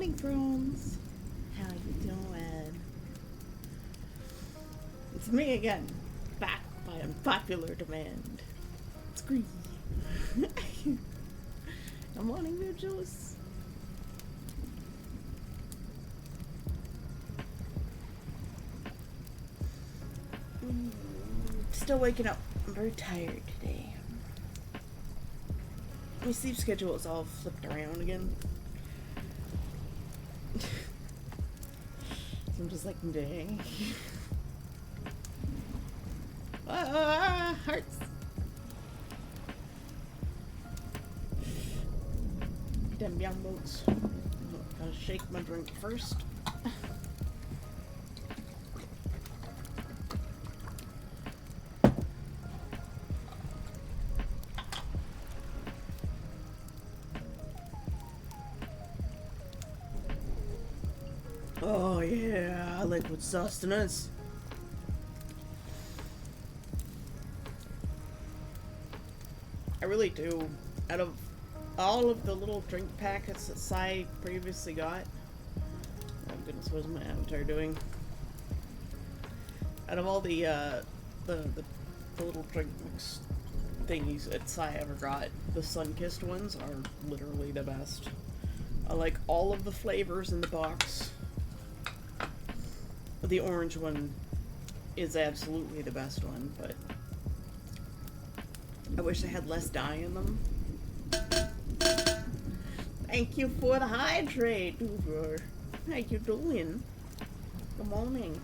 morning, friends. How you doing? It's me again, back by unpopular demand. It's Green. Good morning, Vigils. Still waking up. I'm very tired today. My sleep schedule is all flipped around again. So I'm just like, dang. Hearts. Them young boats. Gotta shake my drink first. Oh yeah, liquid sustenance. I really do. Out of all of the little drink packets that Sai previously got, oh goodness, what is my avatar doing? Out of all the little drink mix thingies that Sai ever got, the sun-kissed ones are literally the best. I like all of the flavors in the box. The orange one is absolutely the best one, but I wish I had less dye in them. Thank you for the hydrate, Uber. How you doing? Good morning.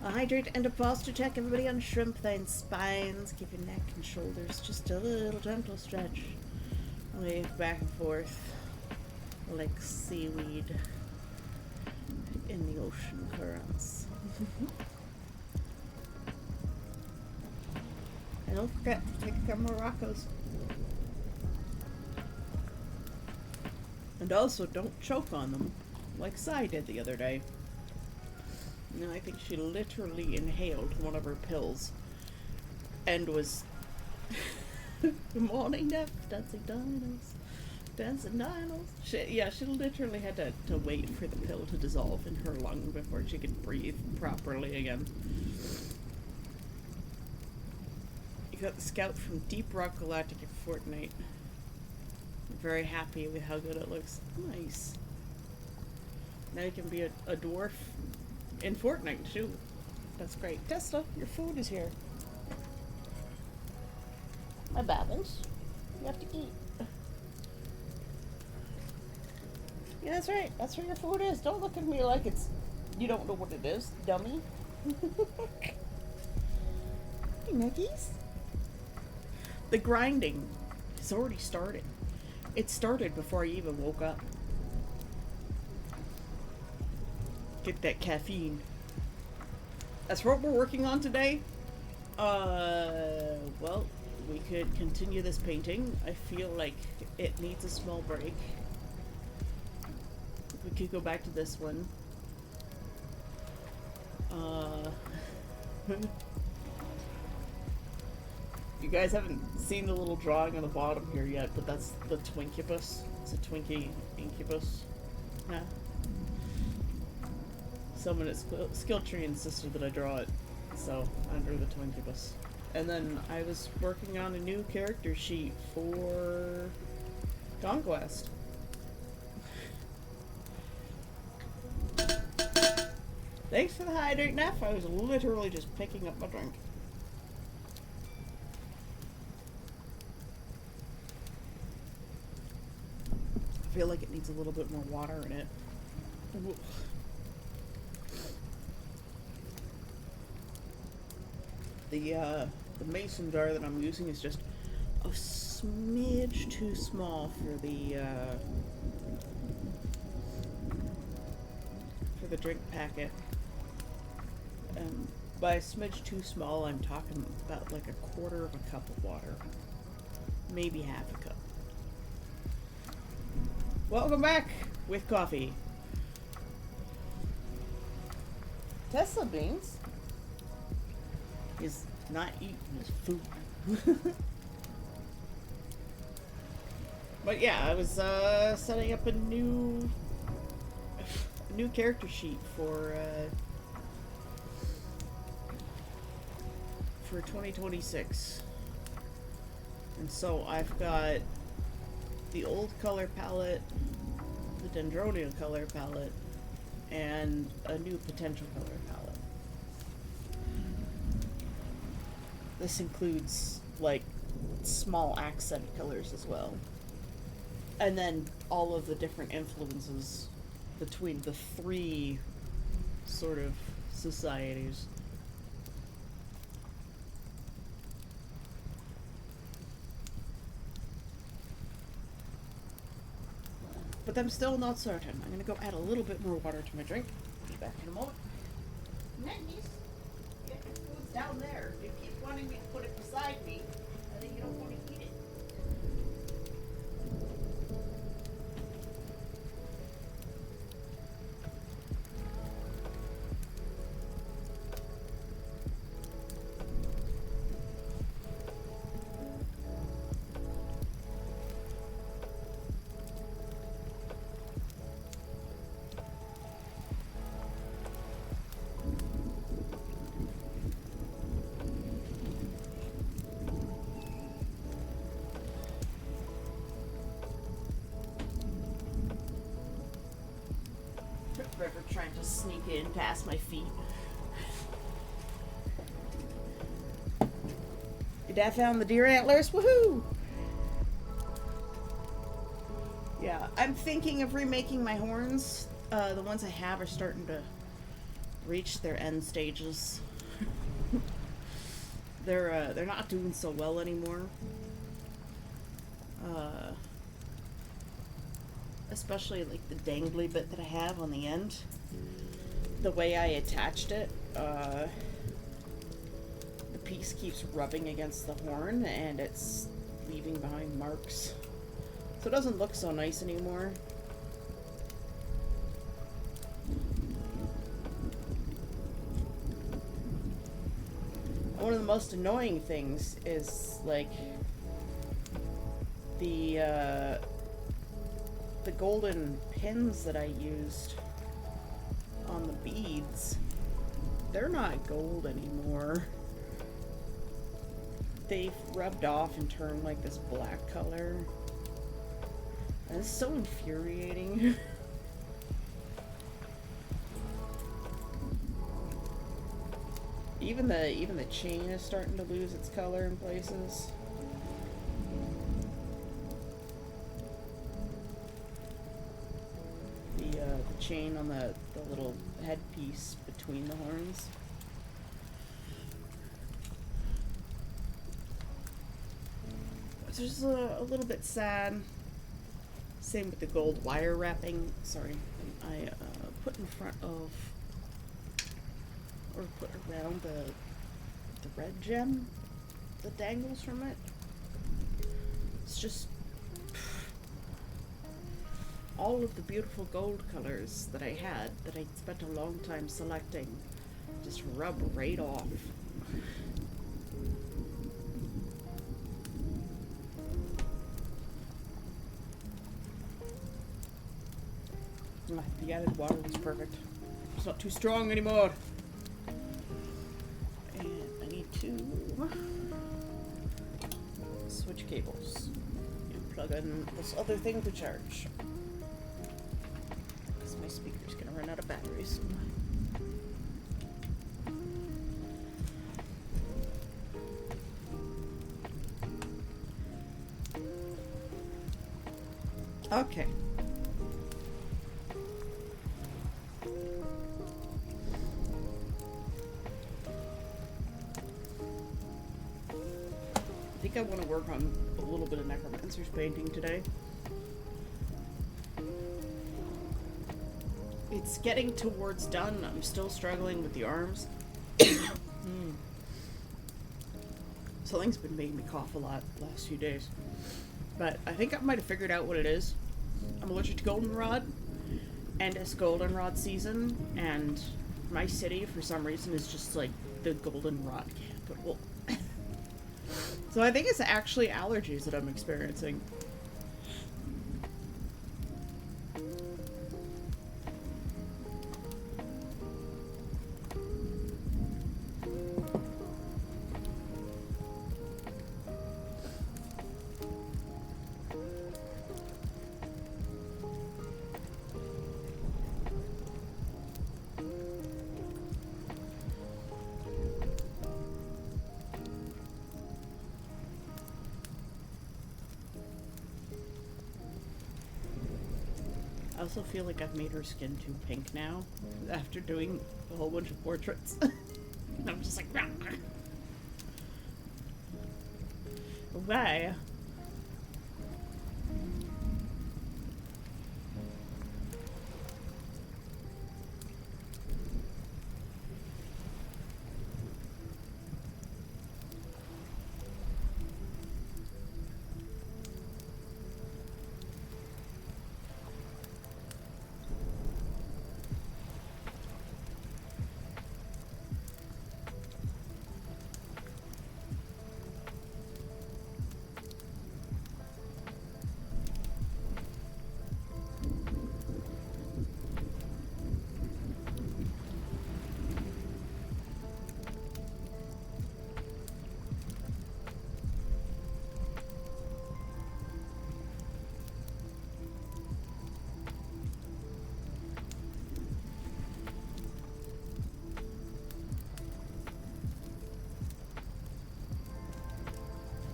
A hydrate and a posture check. Everybody on shrimp thine spines. Keep your neck and shoulders just a little gentle stretch. Wave back and forth like seaweed in the ocean currents. And don't forget to take a couple more Roccos. And also, don't choke on them, like Sai did the other day. You know, I think she literally inhaled one of her pills and was... Good morning, Neff. Dancing dinos. Dancing dinos. She literally had to wait for the pill to dissolve in her lung before she could breathe properly again. You got the Scout from Deep Rock Galactic at Fortnite. I'm very happy with how good it looks. Nice. Now you can be a dwarf in Fortnite too. That's great. Tesla, your food is here. My Babbles. You have to eat. Yeah, that's right. That's where your food is. Don't look at me like it's... You don't know what it is, dummy. Hey, Nuggies. The grinding has already started. It started before I even woke up. Get that caffeine. That's what we're working on today. Well, we could continue this painting. I feel like it needs a small break. We could go back to this one. You guys haven't seen the little drawing on the bottom here yet, but that's the Twinkubus. It's a Twinkie incubus. Yeah. Someone at Skill Tree insisted that I draw it, so under the Twinkubus. And then I was working on a new character sheet for Conquest. Thanks for the hydrate, Neff. I was literally just picking up my drink. I feel like it needs a little bit more water in it. Ooh. The mason jar that I'm using is just a smidge too small for the drink packet. By a smidge too small, I'm talking about like a quarter of a cup of water. Maybe half a cup. Welcome back with coffee. Tesla Beans is not eating his food. But yeah, I was setting up a new character sheet for 2026. And so I've got the old color palette, the Dendronia color palette, and a new potential color palette. This includes, like, small accent colors as well. And then all of the different influences between the three sort of societies. But I'm still not certain. I'm gonna go add a little bit more water to my drink. Be back in a moment. Nice. Yeah, your food's down there. You keep wanting me to put it beside me. I think you don't want to eat it. River trying to sneak in past my feet. Your dad found the deer antlers? Woohoo! Yeah, I'm thinking of remaking my horns. The ones I have are starting to reach their end stages. They're not doing so well anymore. Especially like the dangly bit that I have on the end. The way I attached it, the piece keeps rubbing against the horn and it's leaving behind marks. So it doesn't look so nice anymore. One of the most annoying things is like the golden pins that I used on the beads. They're not gold anymore. They've rubbed off and turned like this black color. And it's so infuriating. Even the chain is starting to lose its color in places. The chain on the little headpiece between the horns. It's just a little bit sad. Same with the gold wire wrapping. Sorry, I put in front of, or put around the red gem that dangles from it. It's just all of the beautiful gold colors that I had, that I spent a long time selecting, just rub right off. The added water was perfect. It's not too strong anymore. And I need to switch cables and plug in this other thing to charge. Because my speaker's gonna run out of batteries. Okay. I think I want to work on a little bit of Necromancer's painting today. It's getting towards done. I'm still struggling with the arms. Something's been making me cough a lot the last few days. But I think I might have figured out what it is. I'm allergic to goldenrod, and it's goldenrod season, and my city, for some reason, is just like the goldenrod capital. So I think it's actually allergies that I'm experiencing. also feel like I've made her skin too pink now after doing a whole bunch of portraits. I'm just like, rah. Why?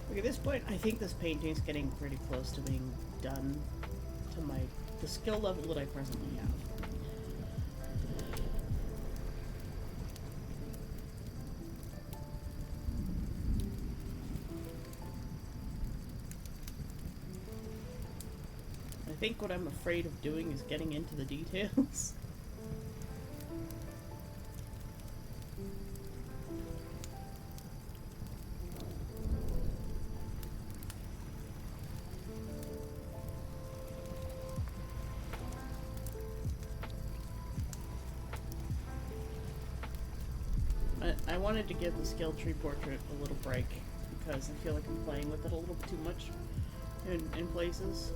Look, at this point, I think this painting's getting pretty close to being done to the skill level that I presently have. I think what I'm afraid of doing is getting into the details. I wanted to give the skill tree portrait a little break because I feel like I'm playing with it a little bit too much in places.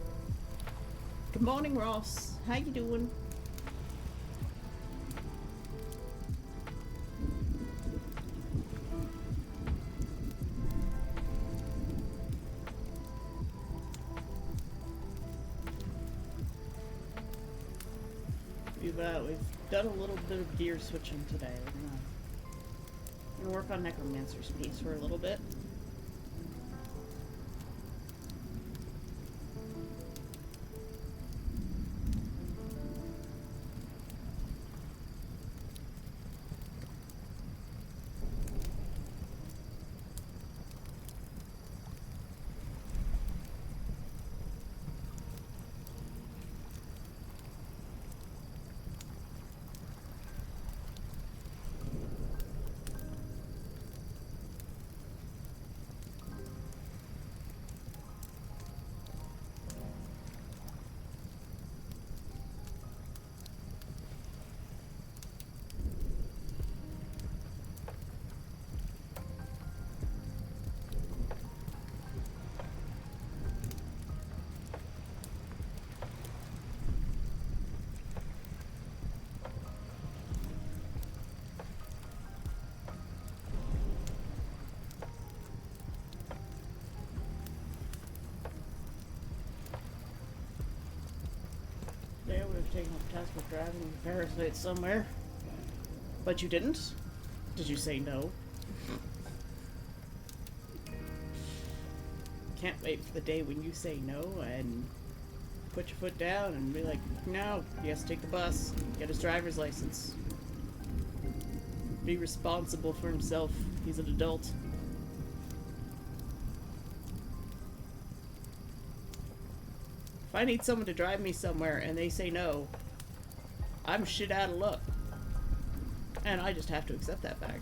Good morning, Ross. How you doing? We've done a little bit of gear switching today. We're gonna work on Necromancer's piece for a little bit. Today I would have taken up task of driving the parasite somewhere. But you didn't? Did you say no? Can't wait for the day when you say no and put your foot down and be like, no, he has to take the bus, get his driver's license. Be responsible for himself. He's an adult. If I need someone to drive me somewhere and they say no, I'm shit out of luck. And I just have to accept that fact.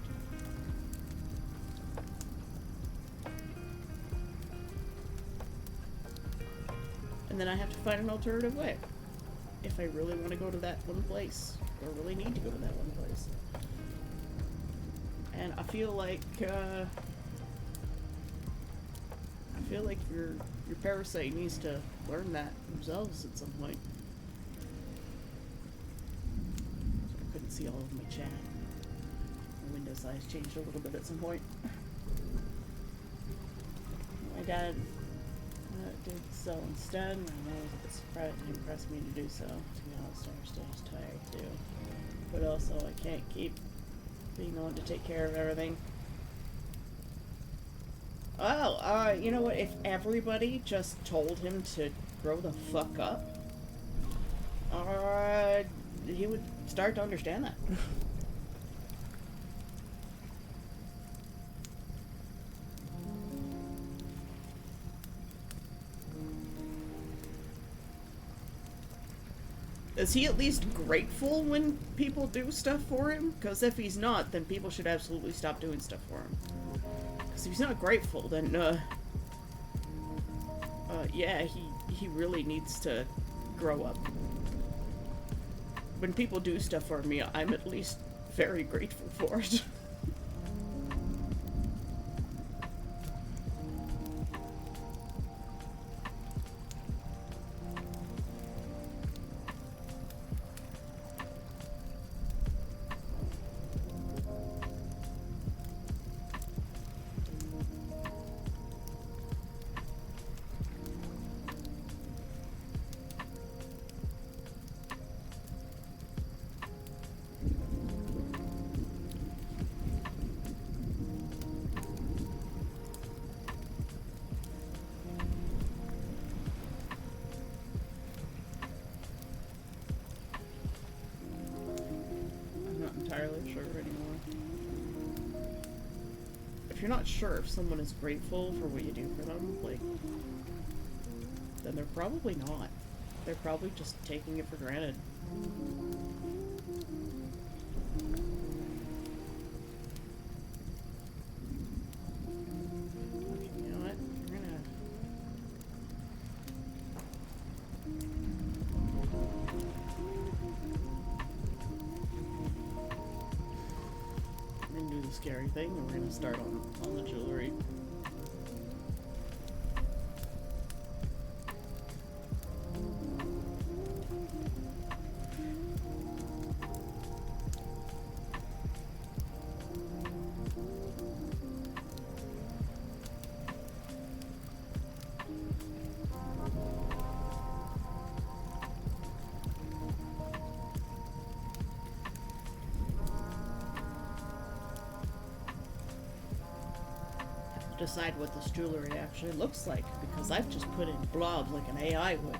And then I have to find an alternative way. If I really want to go to that one place, or really need to go to that one place. And I feel like, your parasite needs to learn that themselves at some point. So I couldn't see all of my chat. My window size changed a little bit at some point. My dad did so instead, and I was a bit surprised it impressed me to do so. To be honest, I'm still just tired too. But also, I can't keep being the one to take care of everything. Oh, you know what? If everybody just told him to grow the fuck up, uh, he would start to understand that. Is he at least grateful when people do stuff for him? Because if he's not, then people should absolutely stop doing stuff for him. Because if he's not grateful, then, yeah, he really needs to grow up. When people do stuff for me, I'm at least very grateful for it. Entirely sure anymore. If you're not sure if someone is grateful for what you do for them, like, then they're probably not. They're probably just taking it for granted. You know what? We're gonna... do the scary thing, and we're gonna start on the jewelry. Decide what this jewelry actually looks like, because I've just put in blobs like an AI would.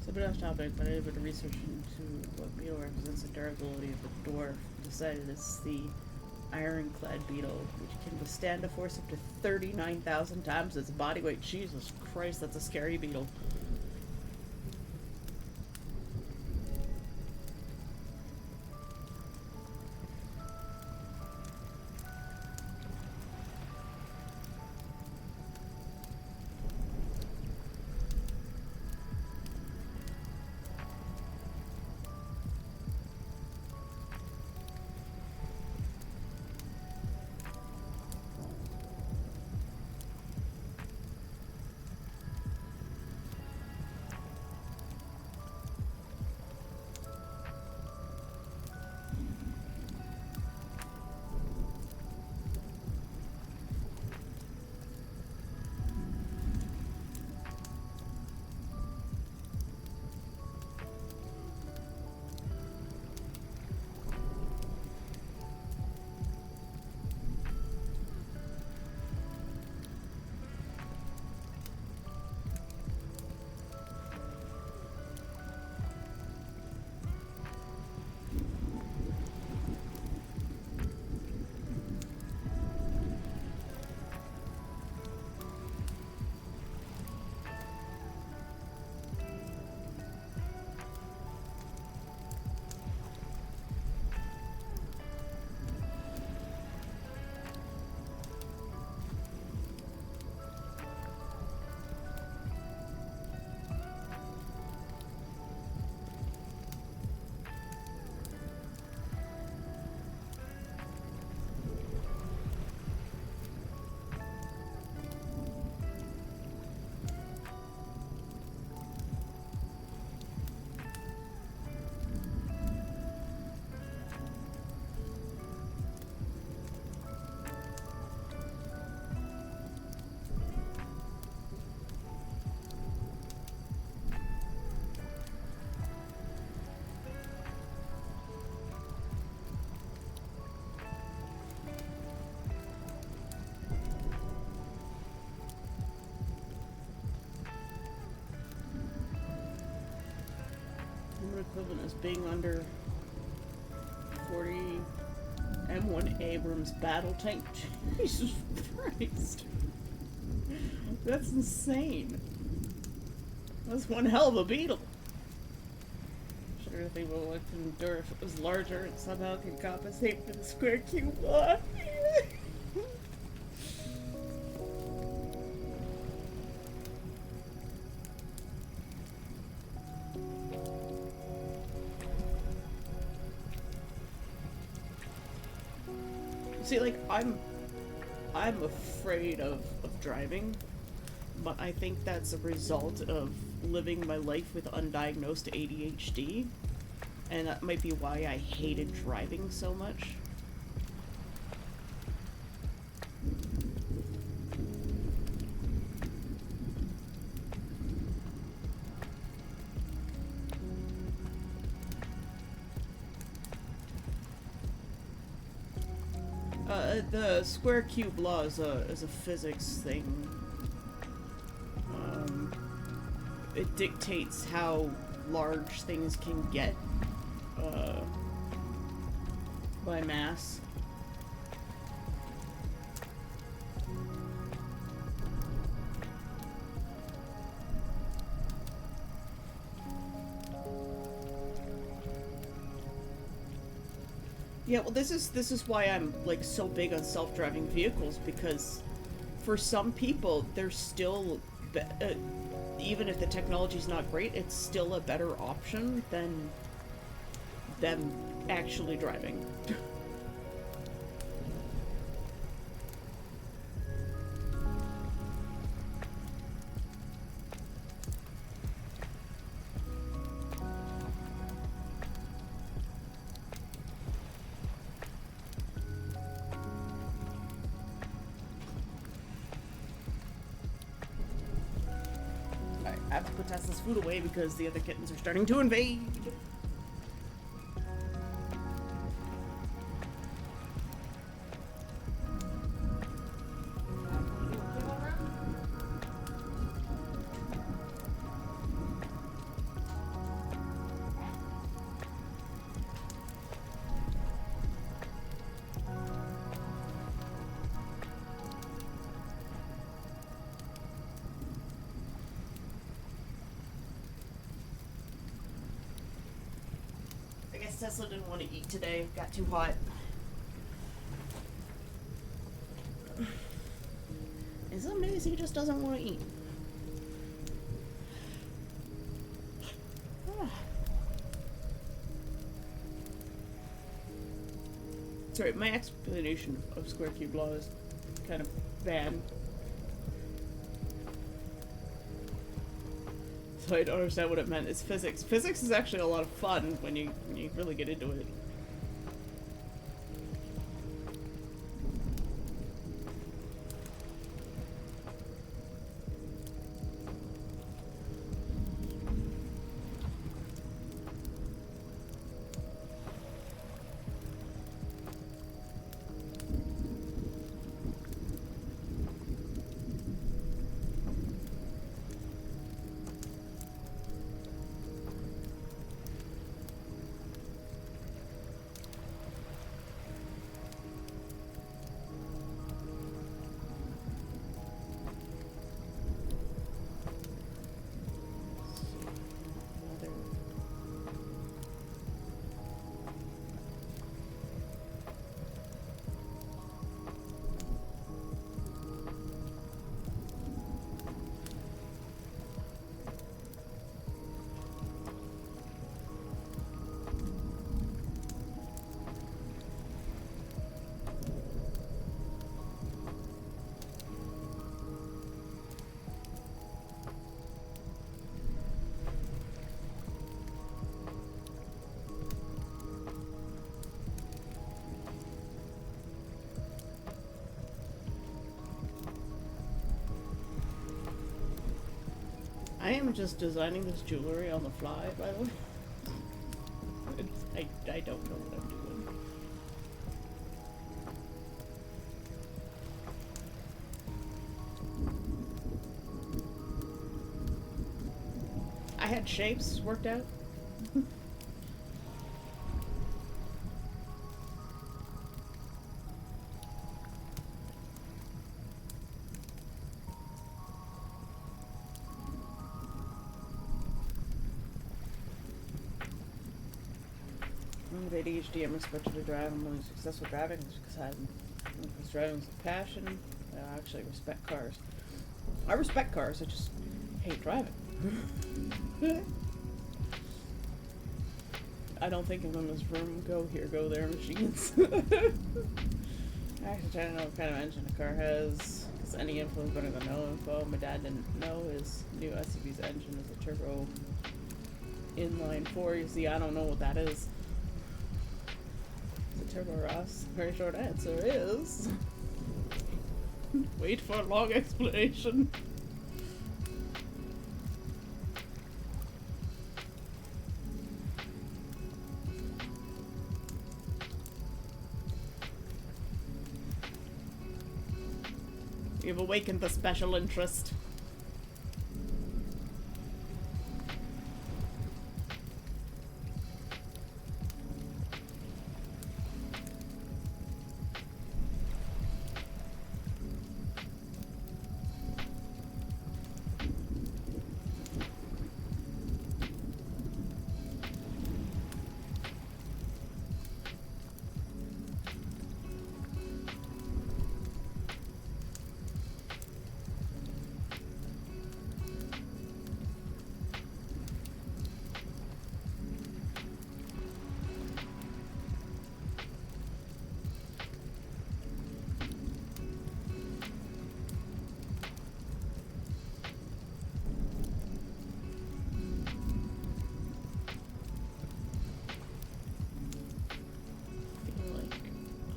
A bit off topic, but I did a bit of research into what beetle represents the durability of the dwarf. Decided it's the ironclad beetle, which can withstand a force up to 39,000 times its body weight. Jesus Christ, that's a scary beetle. equivalent as being under 40 M1 Abrams battle tank. Jesus Christ. That's insane. That's one hell of a beetle. Sure, the thing will endure if it was larger and somehow can compensate for the square cube loss. See, like, I'm afraid of driving, but I think that's a result of living my life with undiagnosed ADHD, and that might be why I hated driving so much. The square cube law is a physics thing. It dictates how large things can get by mass. Yeah, well, this is why I'm like so big on self-driving vehicles, because for some people there's still even if the technology's not great, it's still a better option than them actually driving. I have to put Tesla's food away because the other kittens are starting to invade. Tesla didn't want to eat today. Got too hot. And some days he just doesn't want to eat. Sorry, my explanation of square cube law is kind of bad. So I don't understand what it meant. It's physics. Physics is actually a lot of fun when you really get into it. I am just designing this jewelry on the fly, by the way. I don't know what I'm doing. I had shapes worked out. With ADHD, I'm expected to drive. I'm only successful driving is because driving is a passion. I actually respect cars. I respect cars. I just hate driving. I don't think of them as vroom, go here, go there machines. I actually try to know what kind of engine a car has, because any info is better than no info. My dad didn't know his new SUV's engine is a turbo inline 4. You see, I don't know what that is. It's a turbo Ross. Very short answer is... Wait for a long explanation. You've awakened the special interest.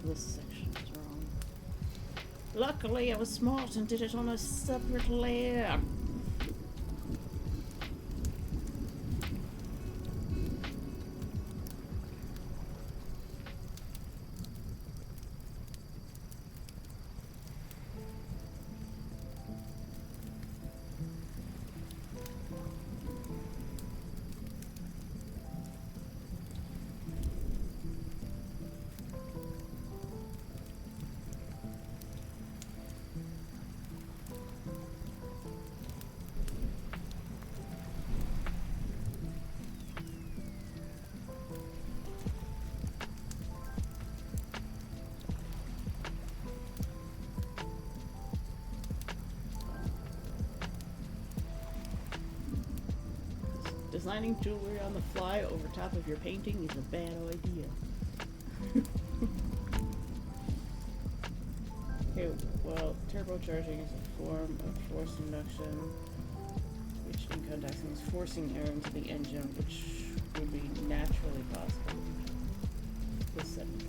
This section is wrong. Luckily, I was smart and did it on a separate layer. Designing jewelry on the fly over top of your painting is a bad idea. Okay, well, turbocharging is a form of force induction, which in context means forcing air into the engine, which would be naturally possible. This sentence.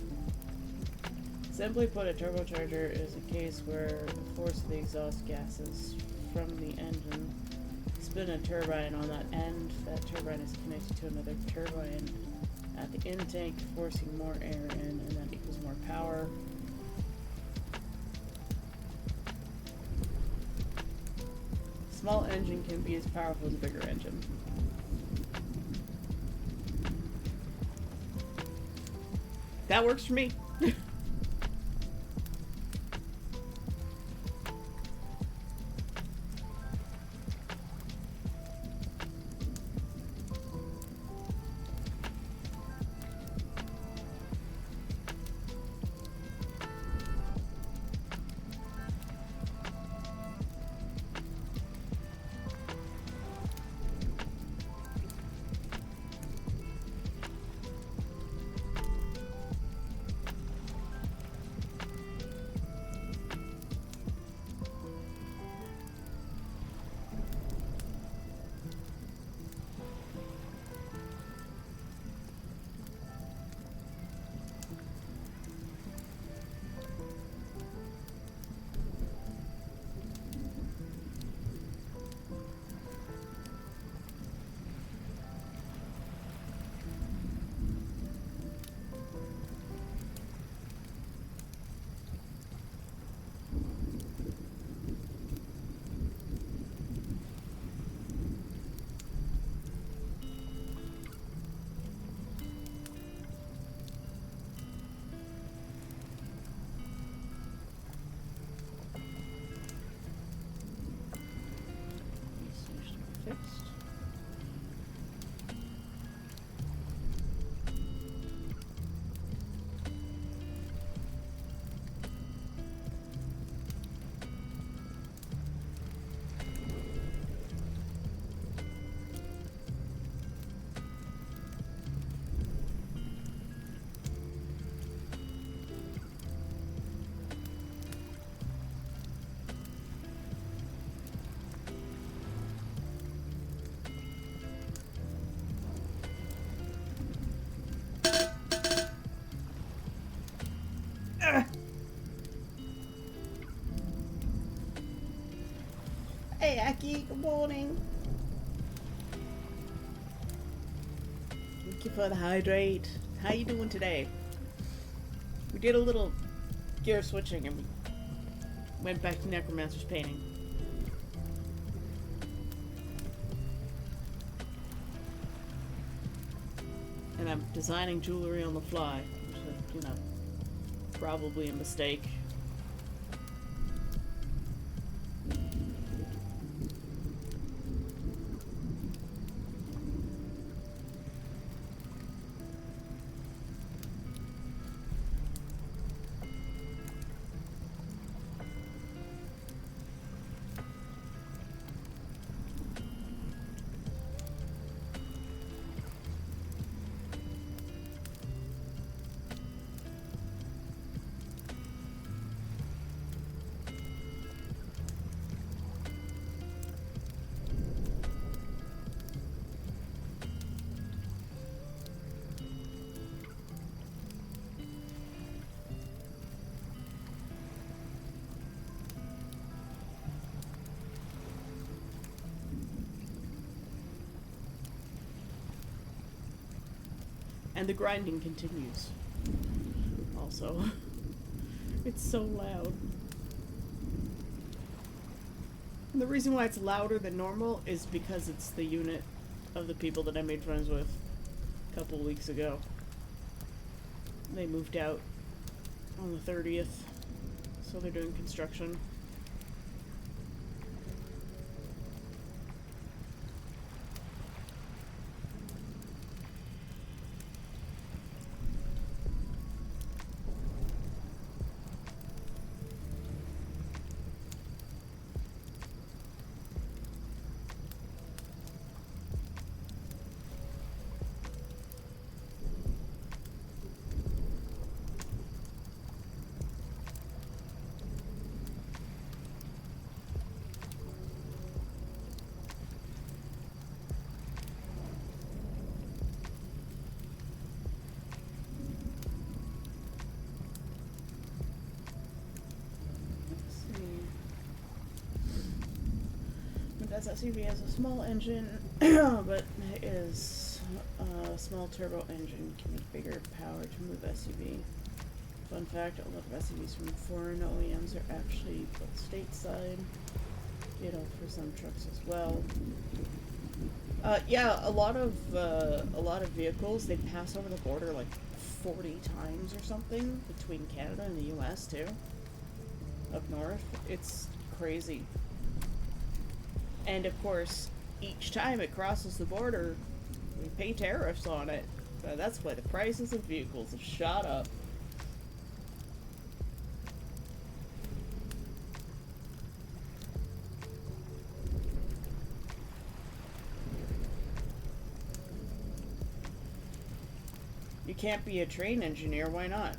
Simply put, a turbocharger is a case where the force of the exhaust gases from the engine spin a turbine on that end. That turbine is connected to another turbine at the intake, forcing more air in, and that equals more power. Small engine can be as powerful as a bigger engine. That works for me. Jackie. Good morning. Thank you for the hydrate. How you doing today? We did a little gear switching and we went back to Necromancer's painting. And I'm designing jewelry on the fly, which is, you know, probably a mistake. And the grinding continues. Also. It's so loud. And the reason why it's louder than normal is because it's the unit of the people that I made friends with a couple weeks ago. They moved out on the 30th, so they're doing construction. SUV has a small engine, but it is a small turbo engine can make bigger power to move SUV. Fun fact, a lot of SUVs from foreign OEMs are actually built stateside, you know, for some trucks as well. Yeah, a lot of vehicles, they pass over the border like 40 times or something between Canada and the US too. Up north, it's crazy. And of course, each time it crosses the border, we pay tariffs on it. That's why the prices of vehicles have shot up. You can't be a train engineer, why not?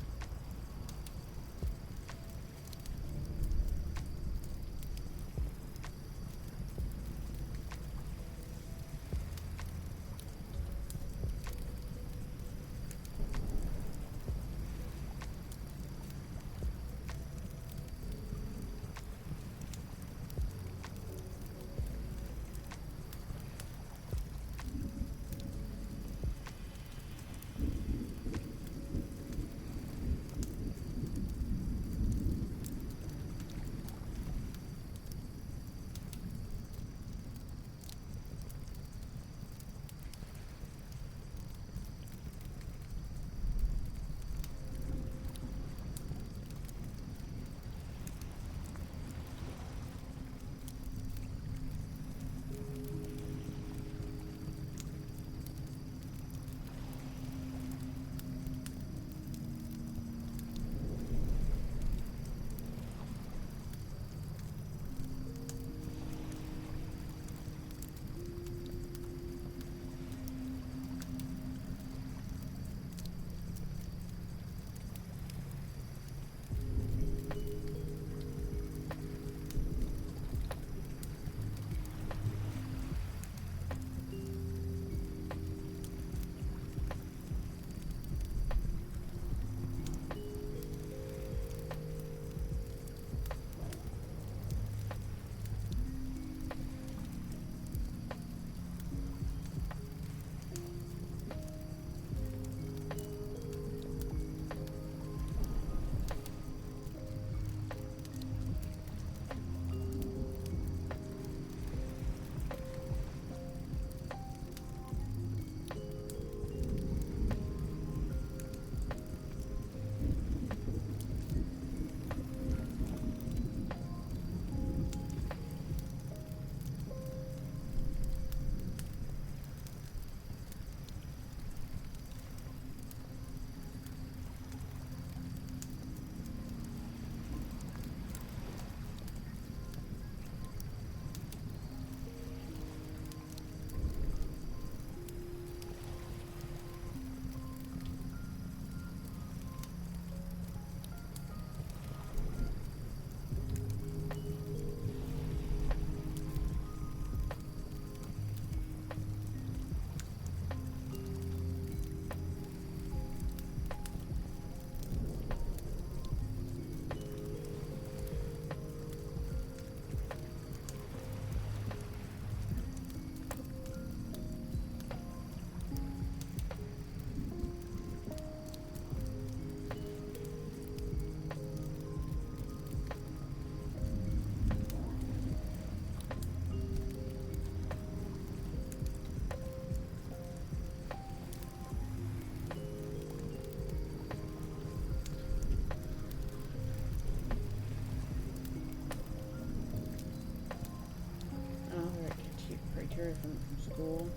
graduated from school.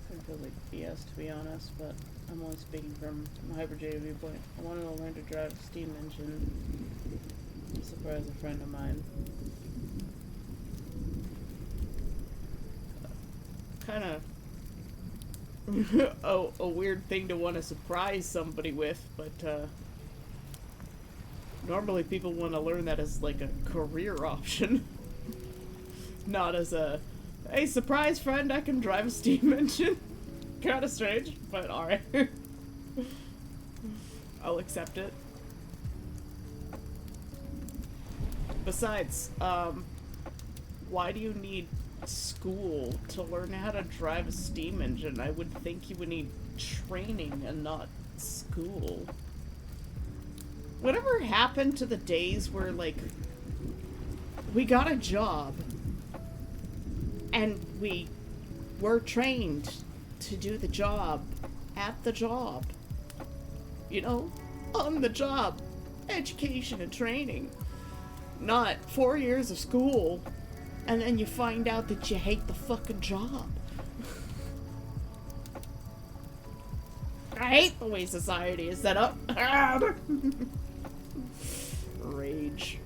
Kind of feels like BS to be honest, but I'm only speaking from a hyper-jaded viewpoint. I wanted to learn to drive a steam engine to surprise a friend of mine. Kind of a weird thing to want to surprise somebody with, but normally people want to learn that as like a career option. Not as a, hey, surprise friend, I can drive a steam engine. Kind of strange, but alright. I'll accept it. Besides, why do you need school to learn how to drive a steam engine? I would think you would need training and not school. Whatever happened to the days where, like, we got a job and we were trained to do the job at the job? You know? On the job. Education and training. Not 4 years of school and then you find out that you hate the fucking job. I hate the way society is set up. Rage.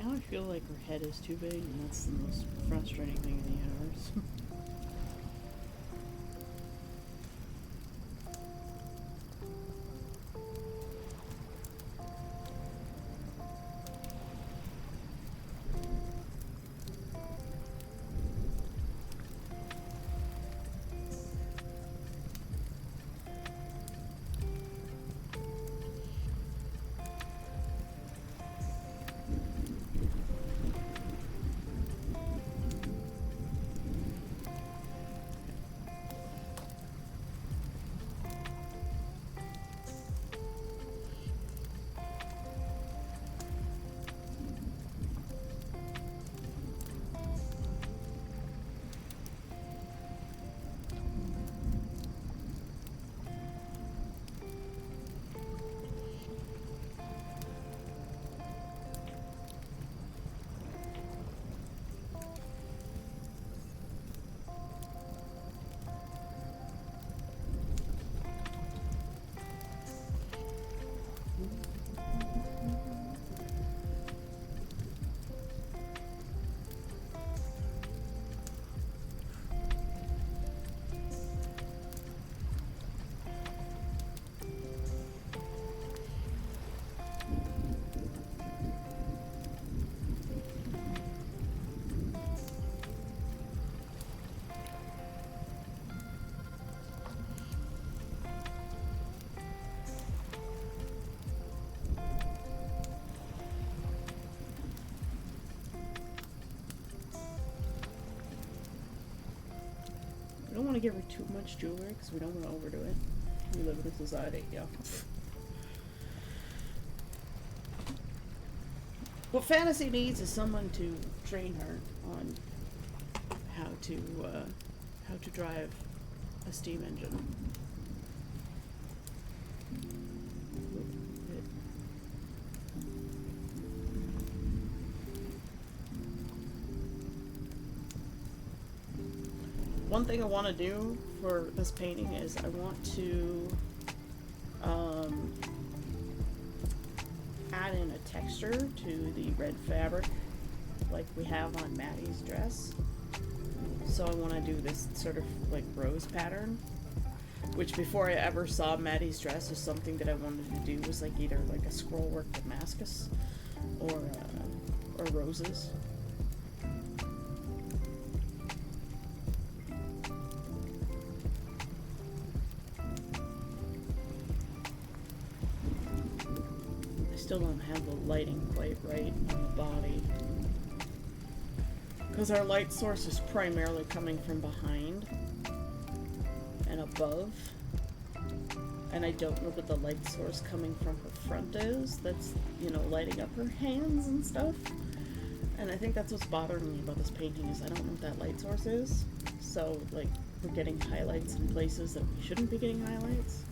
Now I feel like her head is too big, and that's the most frustrating thing in the universe. We don't want to give her too much jewelry because we don't want to overdo it. We live in a society, yeah. What Fantasy needs is someone to train her on how to drive a steam engine. One thing I want to do for this painting is I want to add in a texture to the red fabric like we have on Maddie's dress. So I want to do this sort of like rose pattern, which before I ever saw Maddie's dress is something that I wanted to do, was like either like a scrollwork Damascus or roses. Still don't have the lighting quite right on the body because our light source is primarily coming from behind and above, and I don't know what the light source coming from her front is that's, you know, lighting up her hands and stuff. And I think that's what's bothering me about this painting, is I don't know what that light source is. So like we're getting highlights in places that we shouldn't be getting highlights,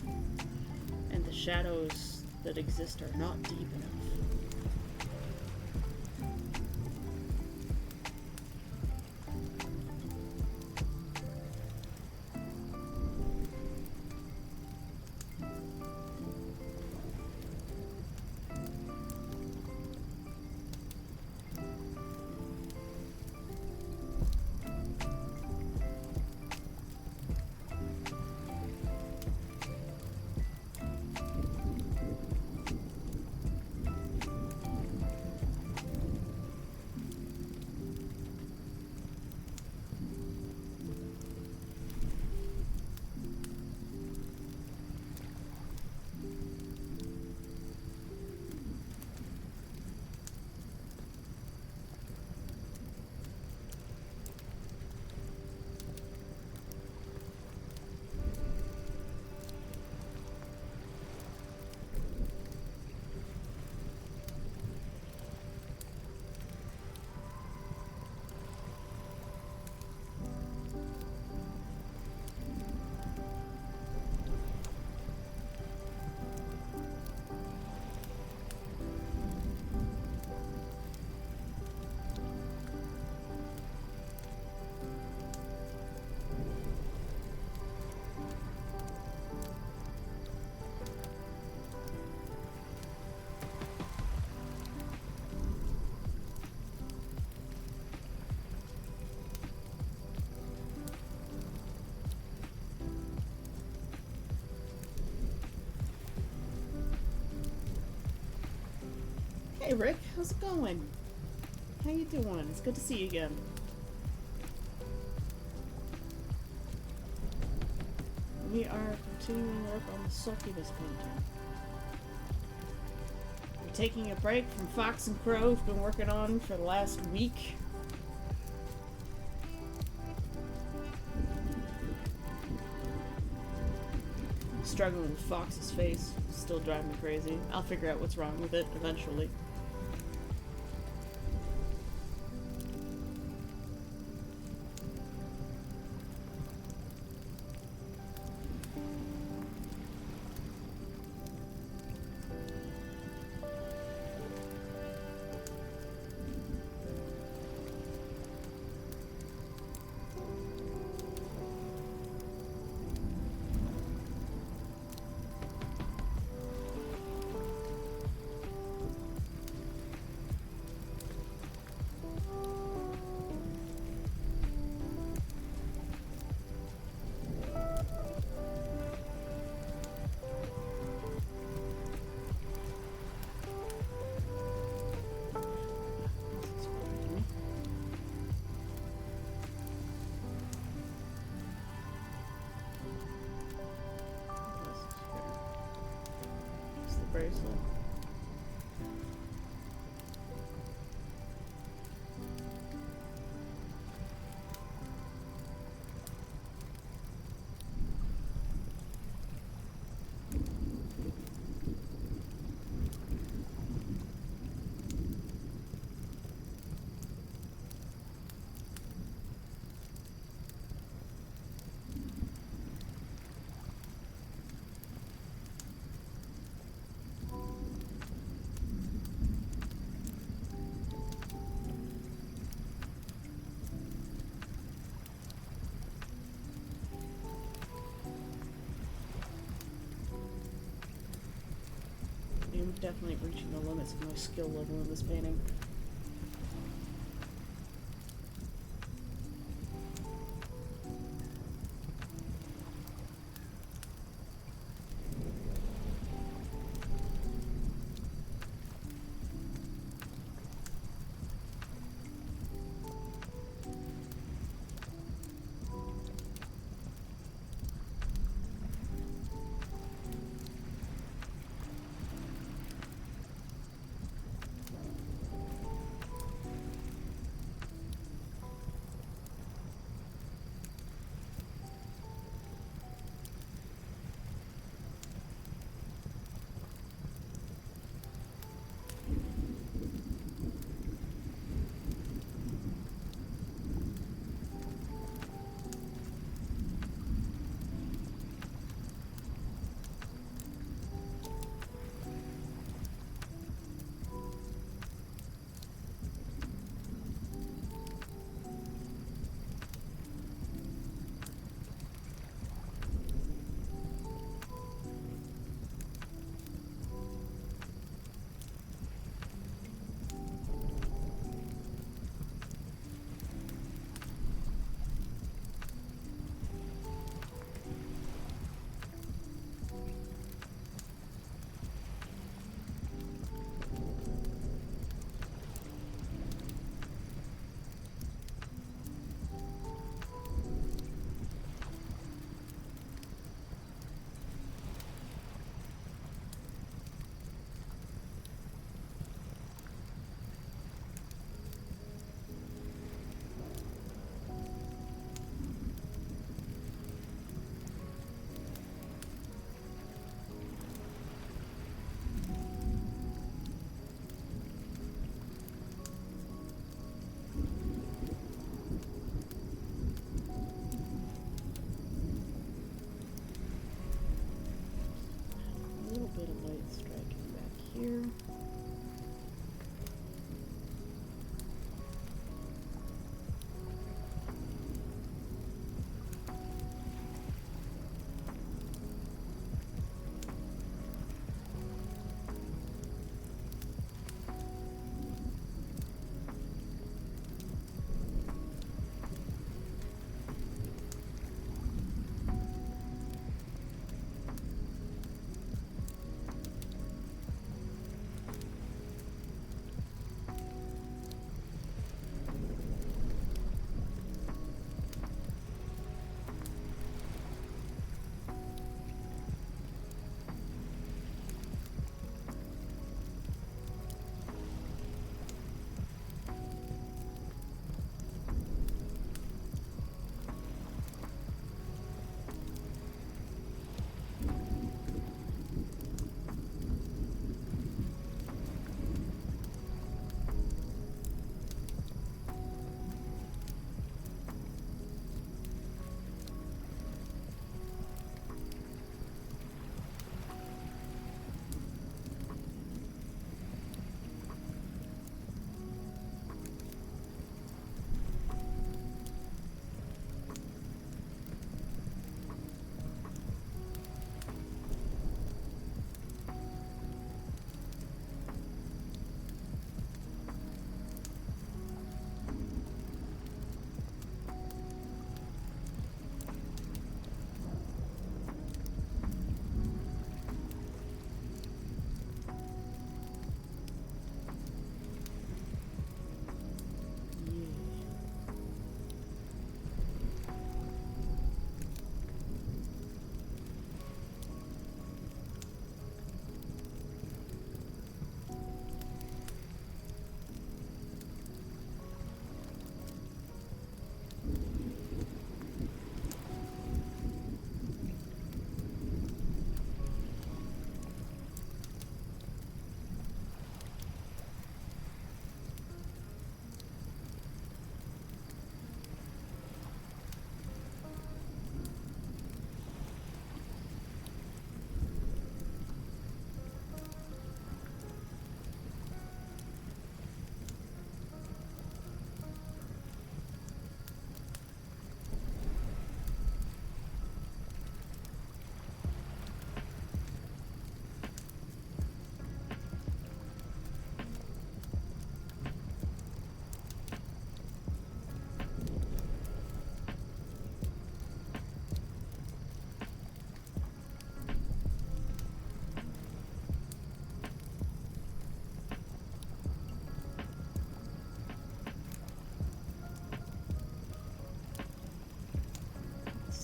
and the shadows that exist are not deep enough. Hey Rick, how's it going? How you doing? It's good to see you again. We are continuing work on the Succubus painting. We're taking a break from Fox and Crow we've been working on for the last week. I'm struggling with Fox's face. It's still driving me crazy. I'll figure out what's wrong with it eventually. Bracelet. I'm definitely reaching the limits of my skill level in this painting. A little bit of light striking back here.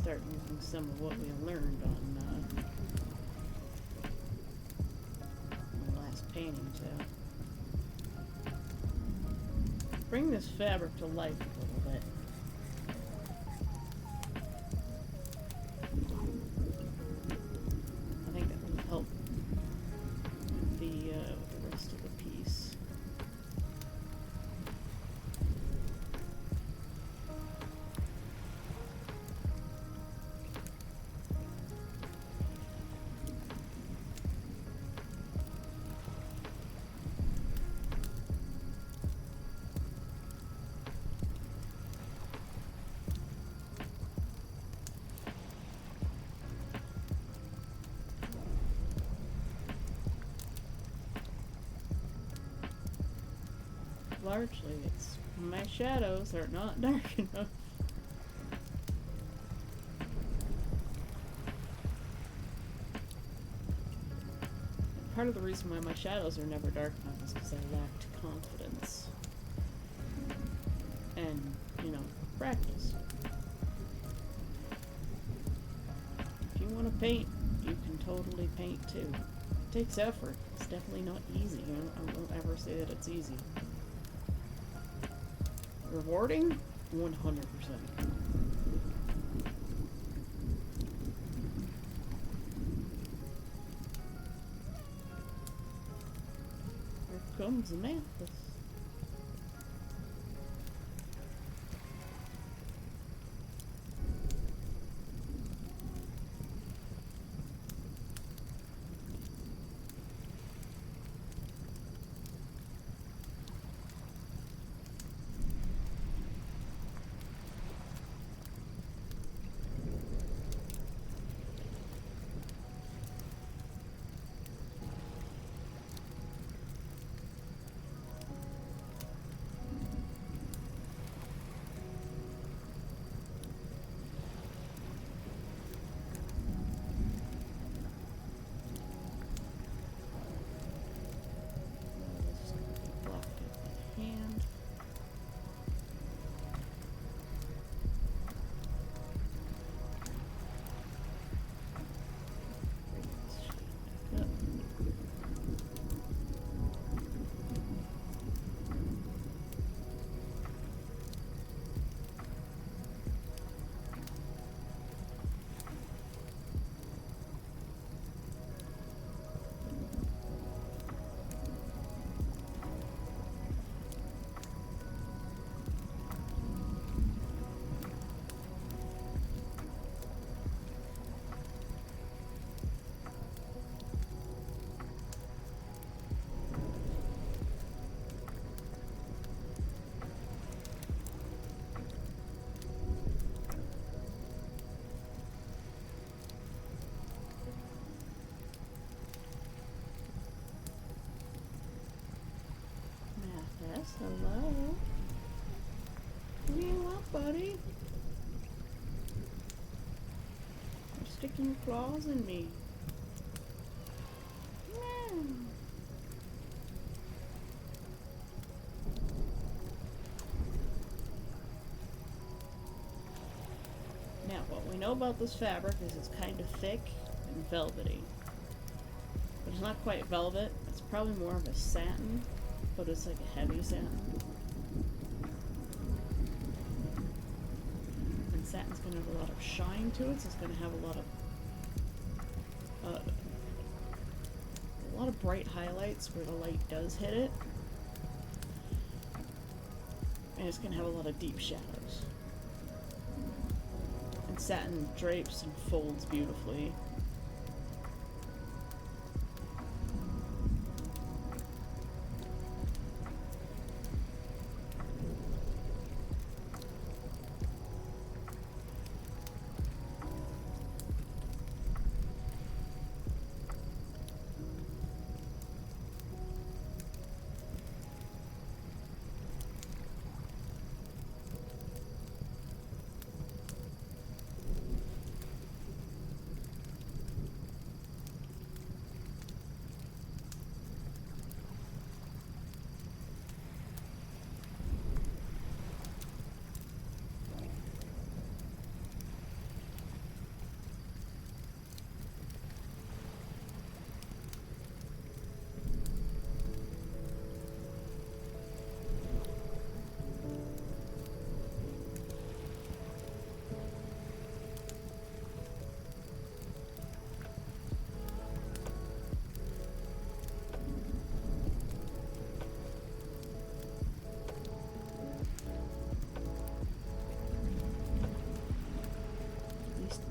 start using some of what we learned on the last painting to bring this fabric to life a little bit. I think that will help with the rest of the piece. Largely, it's my shadows are not dark enough. Part of the reason why my shadows are never dark enough is because I lacked confidence. And, you know, practice. If you want to paint, you can totally paint too. It takes effort. It's definitely not easy. I won't ever say that it's easy. Rewarding? 100%. Here comes the mantis. Yes, hello. What do you want, buddy? You're sticking your claws in me. Meow. Now, what we know about this fabric is it's kind of thick and velvety. But it's not quite velvet. It's probably more of a satin, but it's like a heavy satin. And satin's going to have a lot of shine to it, so it's going to have a lot of bright highlights where the light does hit it. And it's going to have a lot of deep shadows. And satin drapes and folds beautifully.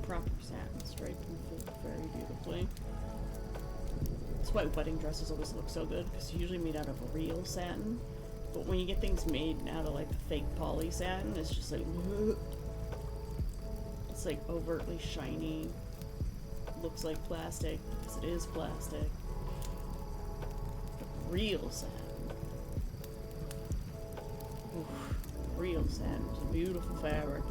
proper satin stripe and fit very beautifully. That's why wedding dresses always look so good, because they're usually made out of real satin. But when you get things made out of like the fake poly satin, it's just like, it's like overtly shiny. Looks like plastic because it is plastic. But real satin. Oof, real satin is a beautiful fabric.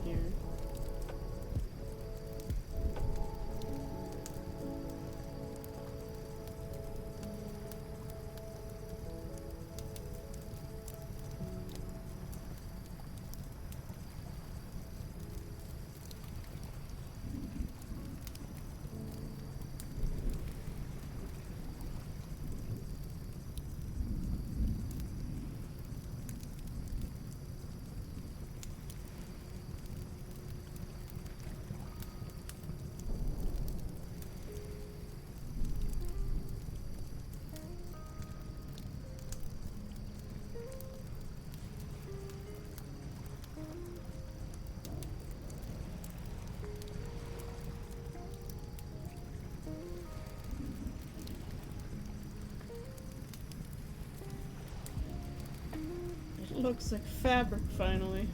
Here. It looks like fabric finally.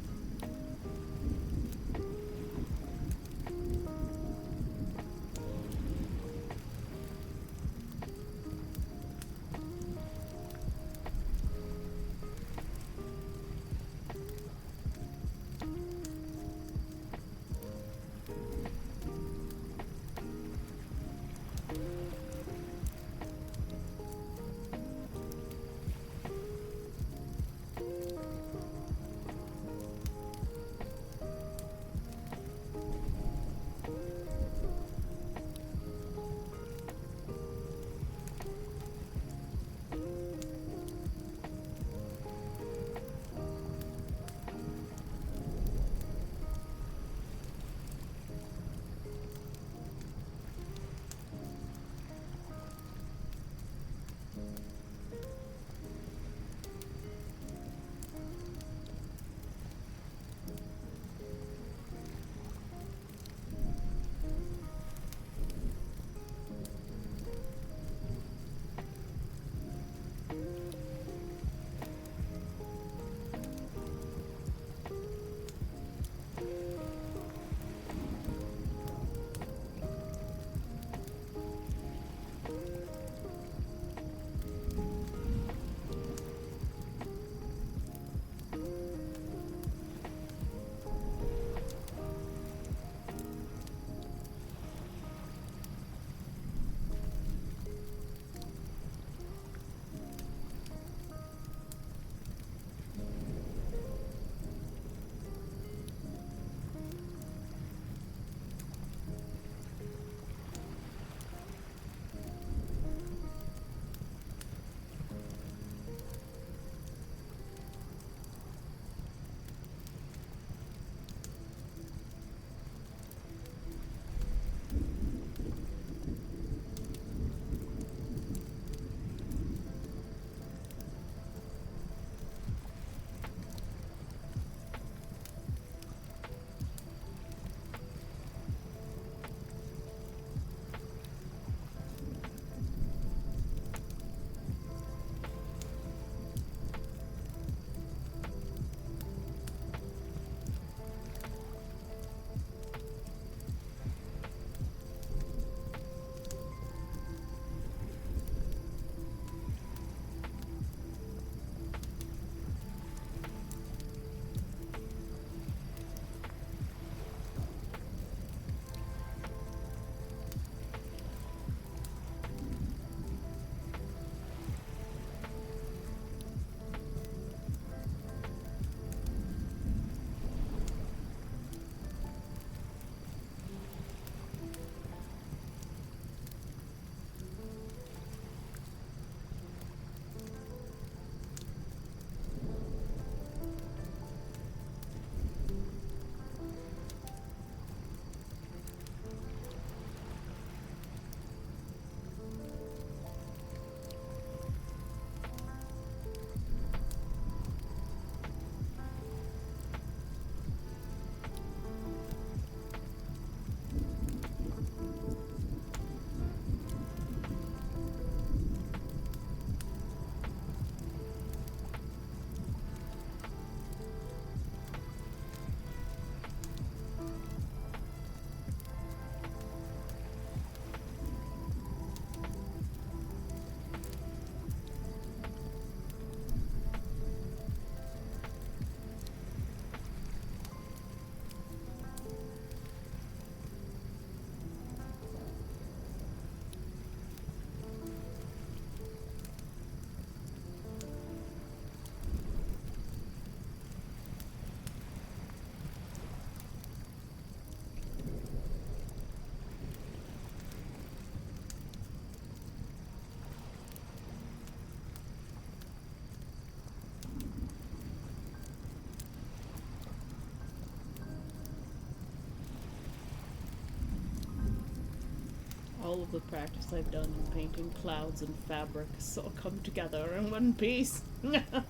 all of the practice I've done in painting clouds and fabric has all come together in one piece.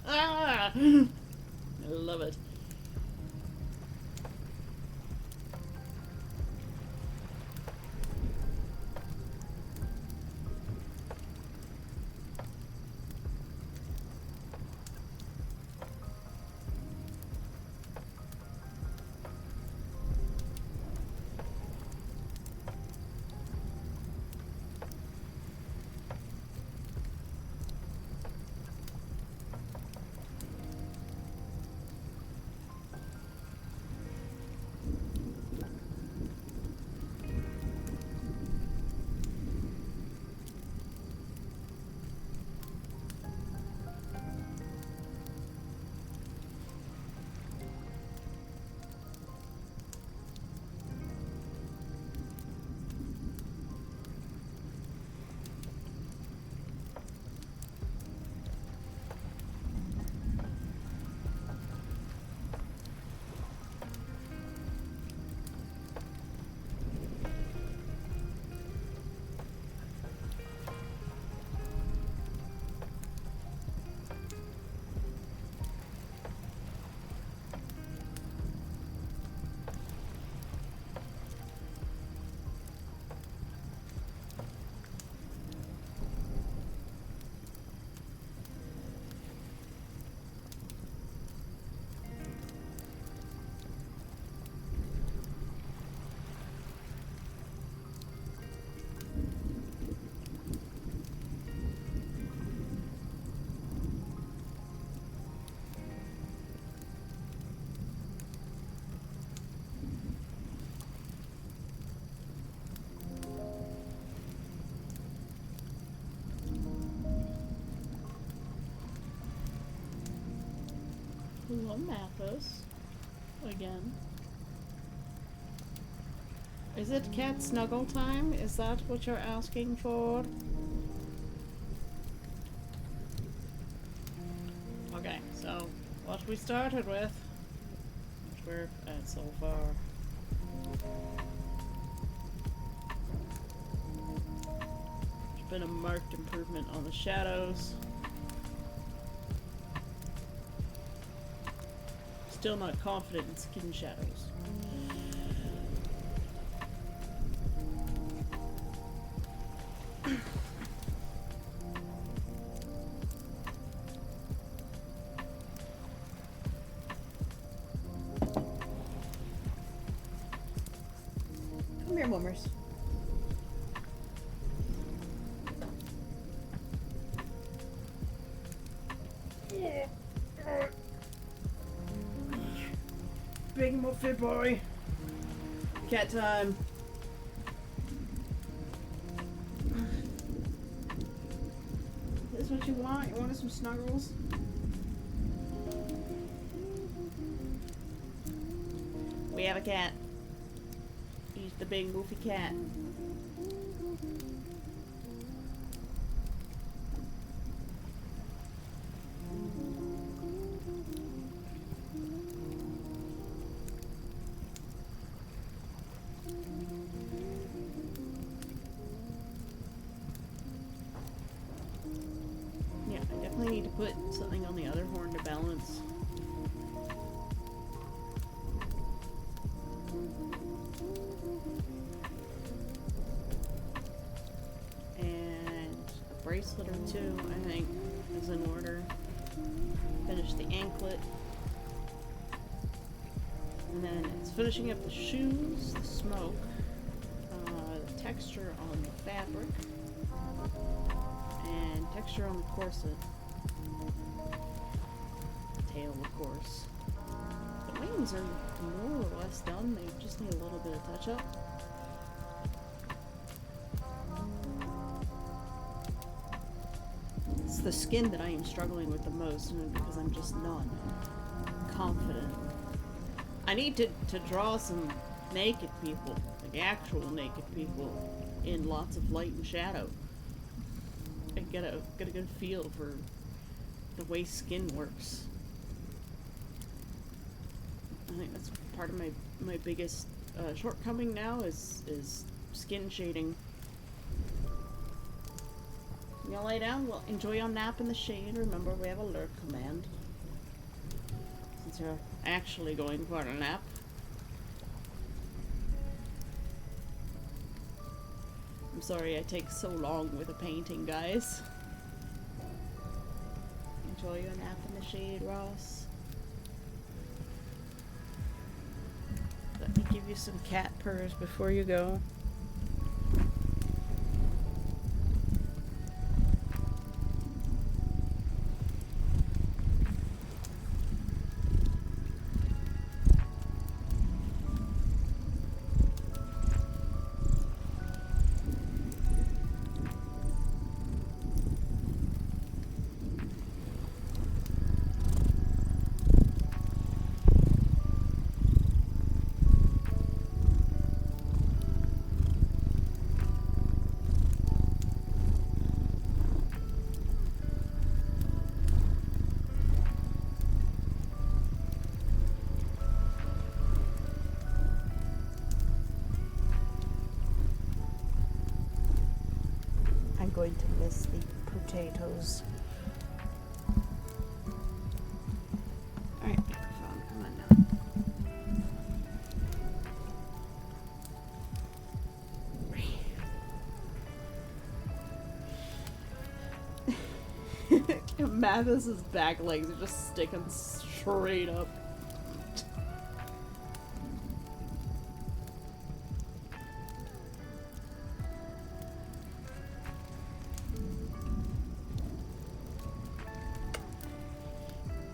I love it. Hello, Mathis. Again. Is it cat snuggle time? Is that what you're asking for? Okay, so what we started with, which we're at so far. There's been a marked improvement on the shadows. Still not confident in skin shadows. Come here, mummers. Big muffin boy. Cat time. This is what you want? You wanted some snuggles? We have a cat. He's the big goofy cat. I need to put something on the other horn to balance. And a bracelet or two, I think, is in order. Finish the anklet. And then it's finishing up the shoes, the smoke, the texture on the fabric, and texture on the corset. Tail, of course. The wings are more or less done. They just need a little bit of touch up. It's the skin that I am struggling with the most, and because I'm just not confident. I need to draw some naked people, like actual naked people, in lots of light and shadow. I get a good feel for the way skin works. I think that's part of my biggest shortcoming now is skin shading. You lay down, well, enjoy your nap in the shade. Remember, we have a lurk command. Since you're actually going for a nap. I'm sorry I take so long with a painting, guys. Enjoy your nap in the shade, Ross. Let me give you some cat purrs before you go. I'm going to miss the potatoes. Alright, microphone, come on now. Mathis's back legs are just sticking straight up.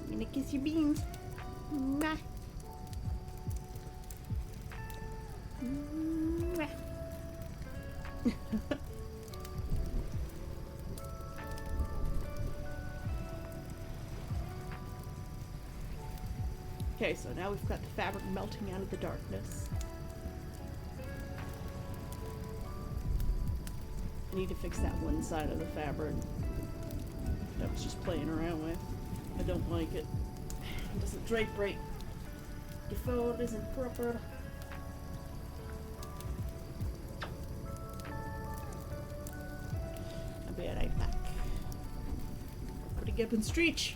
I'm gonna kiss your beans. Mwah. Mwah. Okay, so now we've got the fabric melting out of the darkness. I need to fix that one side of the fabric that I was just playing around with. I don't like it. It doesn't drape right. The fold isn't proper. I'll be right back. Putting up in Streech.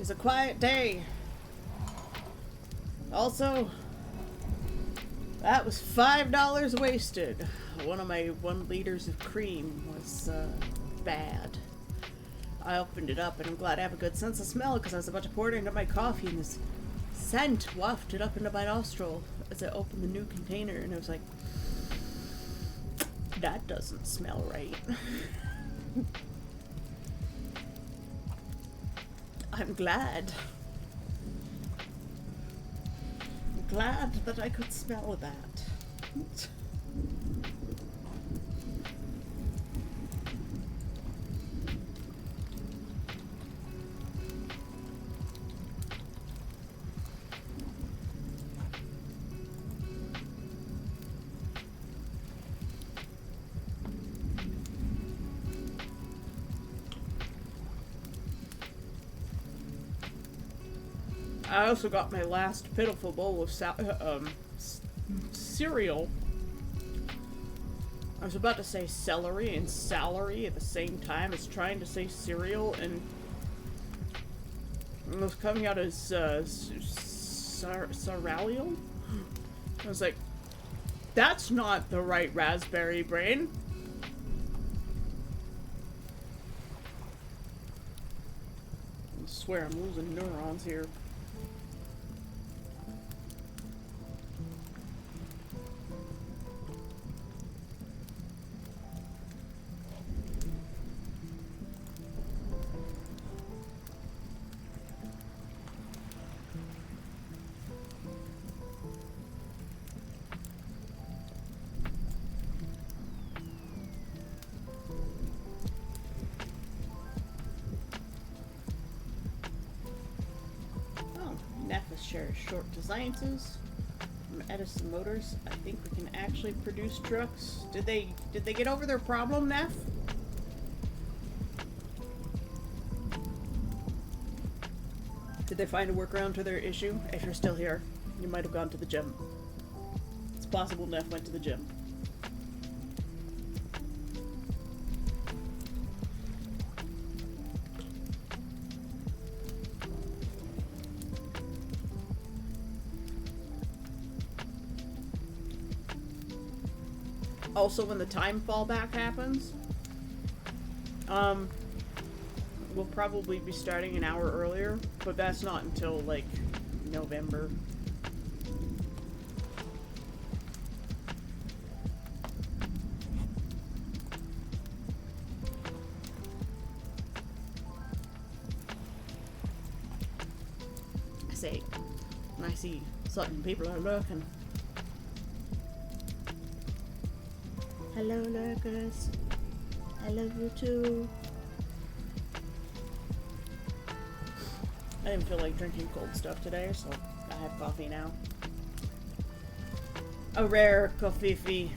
'Tis a quiet day. Also, that was $5 wasted. One of my 1 liters of cream was bad. I opened it up and I'm glad I have a good sense of smell because I was about to pour it into my coffee and this scent wafted up into my nostril as I opened the new container and I was like, that doesn't smell right. I'm glad. I'm glad that I could smell that. I also got my last pitiful bowl of cereal. I was about to say celery and salary at the same time as trying to say cereal, and it was coming out as cereal. I was like, that's not the right raspberry brain. I swear I'm losing neurons here. Share short designs from Edison Motors. I think we can actually produce trucks. Did they get over their problem, Neff? Did they find a workaround to their issue? If you're still here, you might have gone to the gym. It's possible Neff went to the gym. Also, when the time fallback happens, we'll probably be starting an hour earlier, but that's not until, like, November. I say, when I see certain people are lurking. Hello, lurkers. I love you too. I didn't feel like drinking cold stuff today, so I have coffee now. A rare coffee.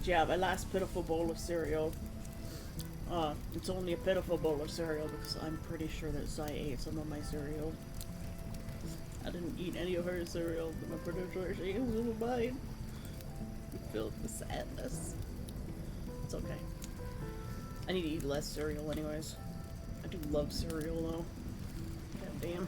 Yeah, my last pitiful bowl of cereal. It's only a pitiful bowl of cereal because I'm pretty sure that Zai ate some of my cereal. I didn't eat any of her cereal, but I'm pretty sure she ate some of mine. I'm filled with sadness. It's okay. I need to eat less cereal anyways. I do love cereal though. God damn.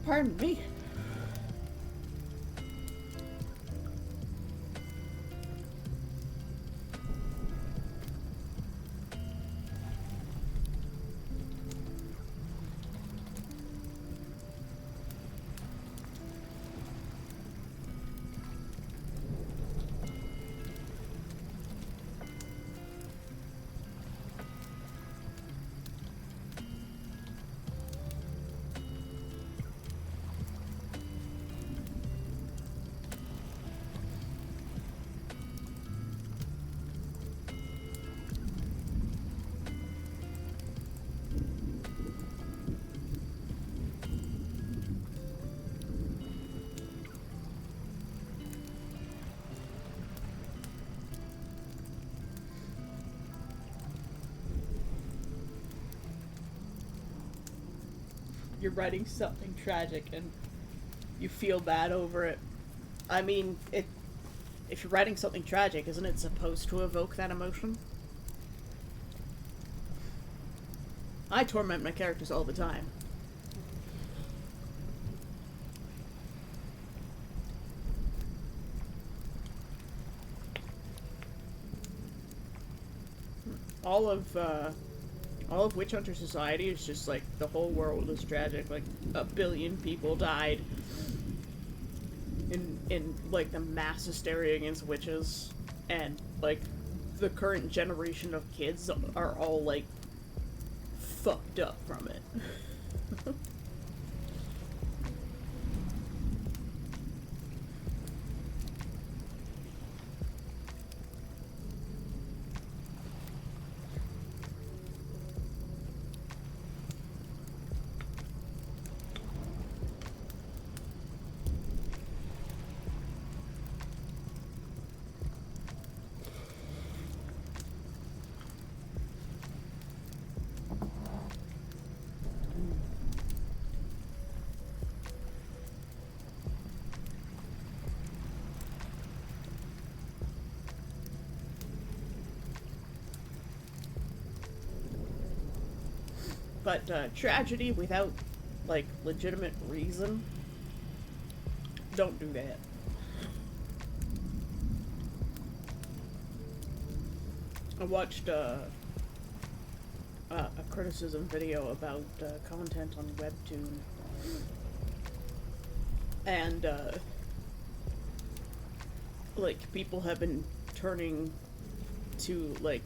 Pardon me. You're writing something tragic and you feel bad over it. I mean, if you're writing something tragic, isn't it supposed to evoke that emotion? I torment my characters all the time. All of Witch Hunter Society is just like the whole world is tragic. Like 1 billion people died in like the mass hysteria against witches, and like the current generation of kids are all like fucked up from it. But tragedy without, like, legitimate reason, don't do that. I watched a criticism video about content on Webtoon, and like, people have been turning to, like,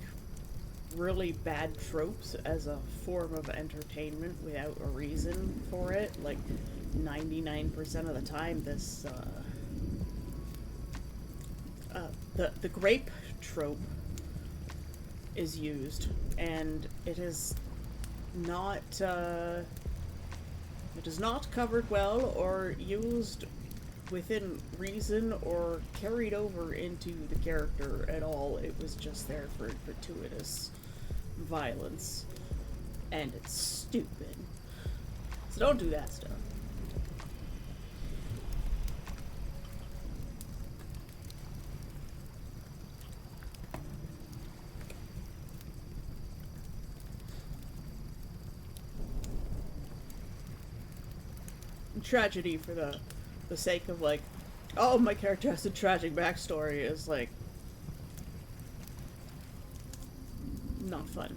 really bad tropes as a form of entertainment without a reason for it. Like, 99% of the time, this the grape trope is used, and it is not covered well or used within reason or carried over into the character at all. It was just there for gratuitous violence, and it's stupid. So don't do that stuff. Tragedy for the sake of, like, oh, my character has a tragic backstory is, like, not fun.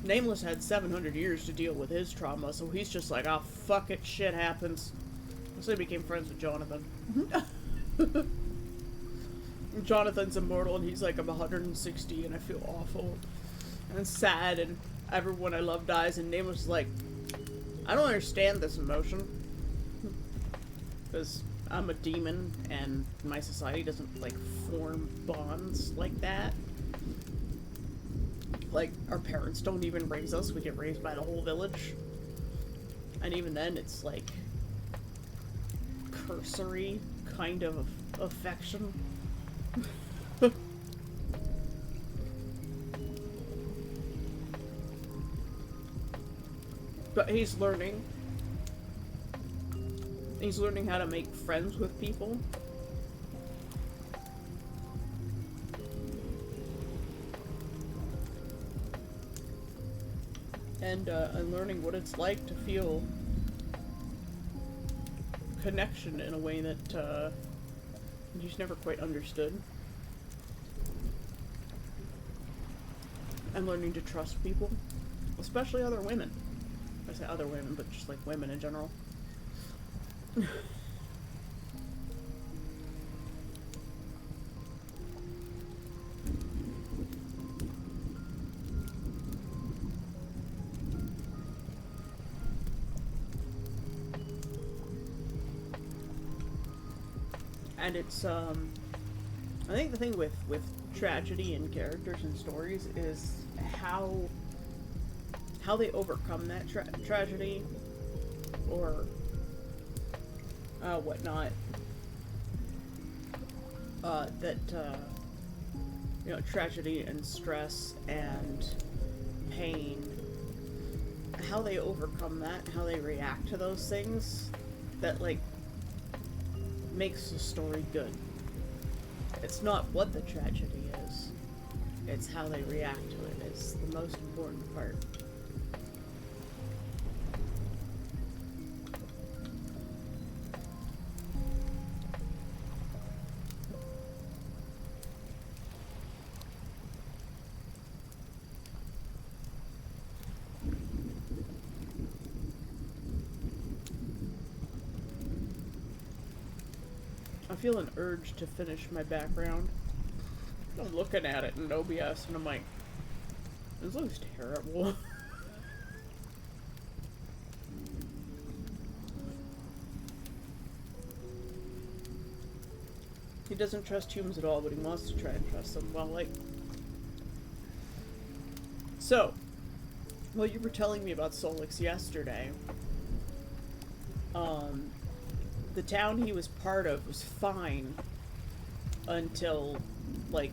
Nameless had 700 years to deal with his trauma, so he's just like, oh, fuck it, shit happens. So he became friends with Jonathan. Jonathan's immortal, and he's like, I'm 160, and I feel awful and sad, and everyone I love dies, and Nameless is like, I don't understand this emotion, because I'm a demon, and my society doesn't, like, form bonds like that. Like, our parents don't even raise us, we get raised by the whole village, and even then, it's, like, cursory kind of affection. But he's learning how to make friends with people. and learning what it's like to feel connection in a way that he's never quite understood. And learning to trust people, especially other women. I say other women, but just like women in general. And it's, I think the thing with tragedy and characters and stories is how they overcome that tragedy or whatnot. You know, tragedy and stress and pain, how they overcome that, how they react to those things, that, like, makes the story good. It's not what the tragedy is, it's how they react to it is the most important part. I feel an urge to finish my background. I'm looking at it in OBS and I'm like, this looks terrible. He doesn't trust humans at all, but he wants to try and trust them. Well, like... So, what you were telling me about Solix yesterday, the town he was part of was fine until, like,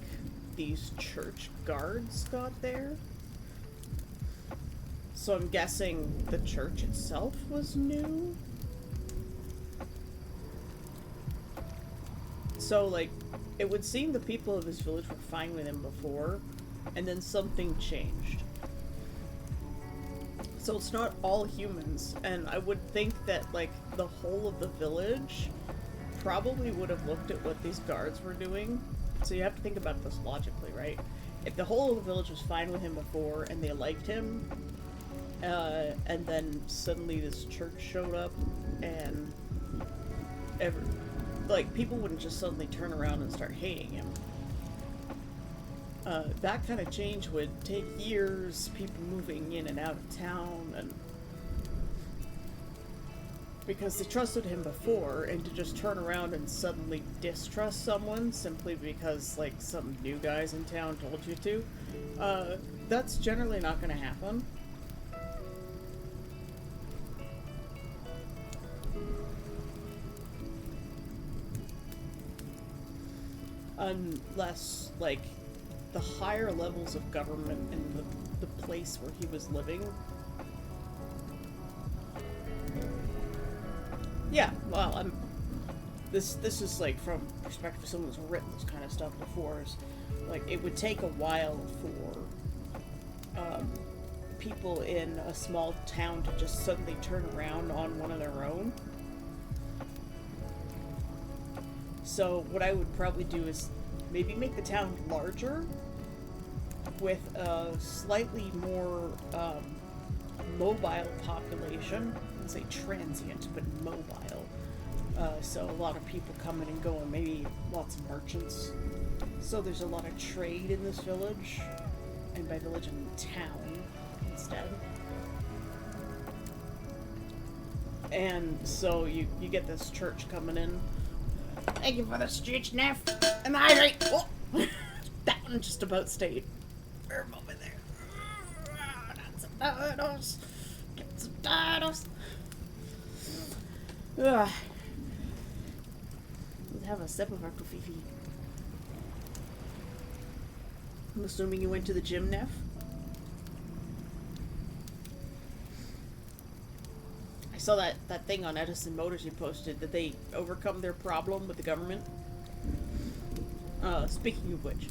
these church guards got there. So I'm guessing the church itself was new? So, like, it would seem the people of his village were fine with him before, and then something changed. So it's not all humans, and I would think that, like, the whole of the village probably would have looked at what these guards were doing. So you have to think about this logically, right? If the whole of the village was fine with him before, and they liked him, and then suddenly this church showed up, and people wouldn't just suddenly turn around and start hating him. That kind of change would take years, people moving in and out of town, and because they trusted him before, and to just turn around and suddenly distrust someone simply because, like, some new guys in town told you to, that's generally not going to happen. Unless, like, the higher levels of government in the place where he was living. Yeah, well, this is, like, from perspective of someone who's written this kind of stuff before, is, like, it would take a while for, people in a small town to just suddenly turn around on one of their own. So what I would probably do is maybe make the town larger with a slightly more mobile population. I wouldn't say transient, but mobile. So a lot of people coming and going, maybe lots of merchants. So there's a lot of trade in this village, and by village I mean town instead. And so you get this church coming in. Thank you for the street, Neff. And the hydrate. Oh. That one just about stayed for a moment there. Got some titles. Get some titles. Let's have a sip of our Kofifi. I'm assuming you went to the gym, Neff? I saw that thing on Edison Motors you posted, that they overcome their problem with the government. Speaking of which,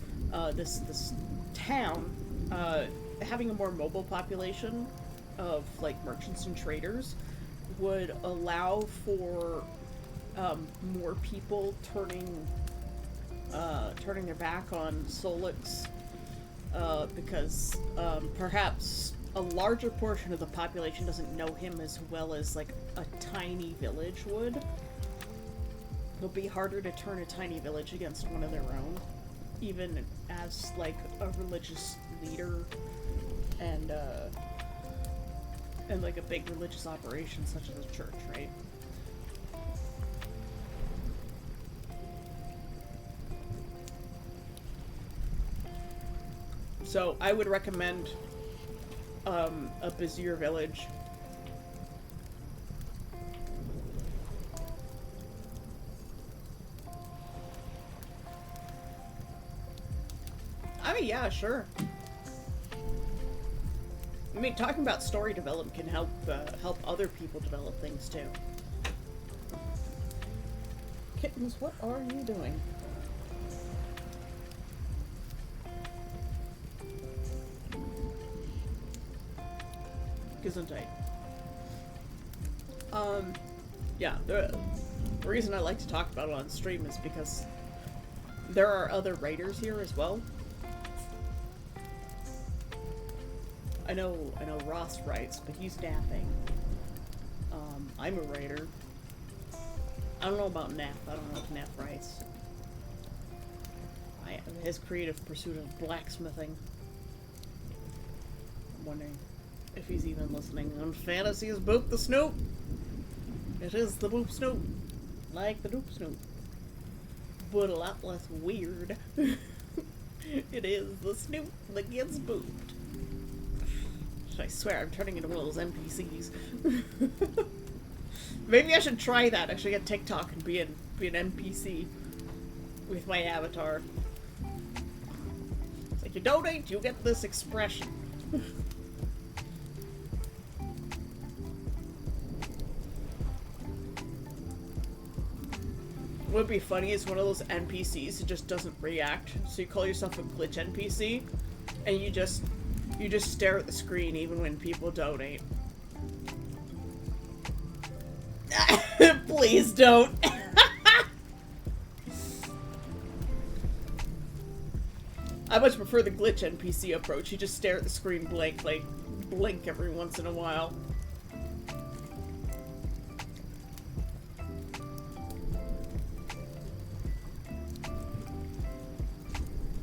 this town, having a more mobile population of like merchants and traders would allow for more people turning their back on Solix, because perhaps a larger portion of the population doesn't know him as well as like a tiny village would. It'll be harder to turn a tiny village against one of their own, even as like a religious leader and like a big religious operation such as a church, right? So I would recommend a busier village. I mean, yeah, sure. I mean, talking about story development can help help other people develop things too. Kittens, what are you doing? Gesundheit. Yeah, the reason I like to talk about it on stream is because there are other writers here as well. I know Ross writes, but he's napping. I'm a writer. I don't know about Nap. I don't know if Nap writes. His creative pursuit of blacksmithing. I'm wondering if he's even listening. And fantasy is Boop the Snoop. It is the Boop Snoop. Like the Doop Snoop. But a lot less weird. It is the Snoop that gets booped. I swear I'm turning into one of those NPCs. Maybe I should try that. I should get TikTok and be an NPC with my avatar. It's like, you donate, you get this expression. What would be funny is one of those NPCs that just doesn't react. So you call yourself a glitch NPC, and you just stare at the screen even when people donate. Please don't. I much prefer the glitch NPC approach. You just stare at the screen blankly, blink every once in a while.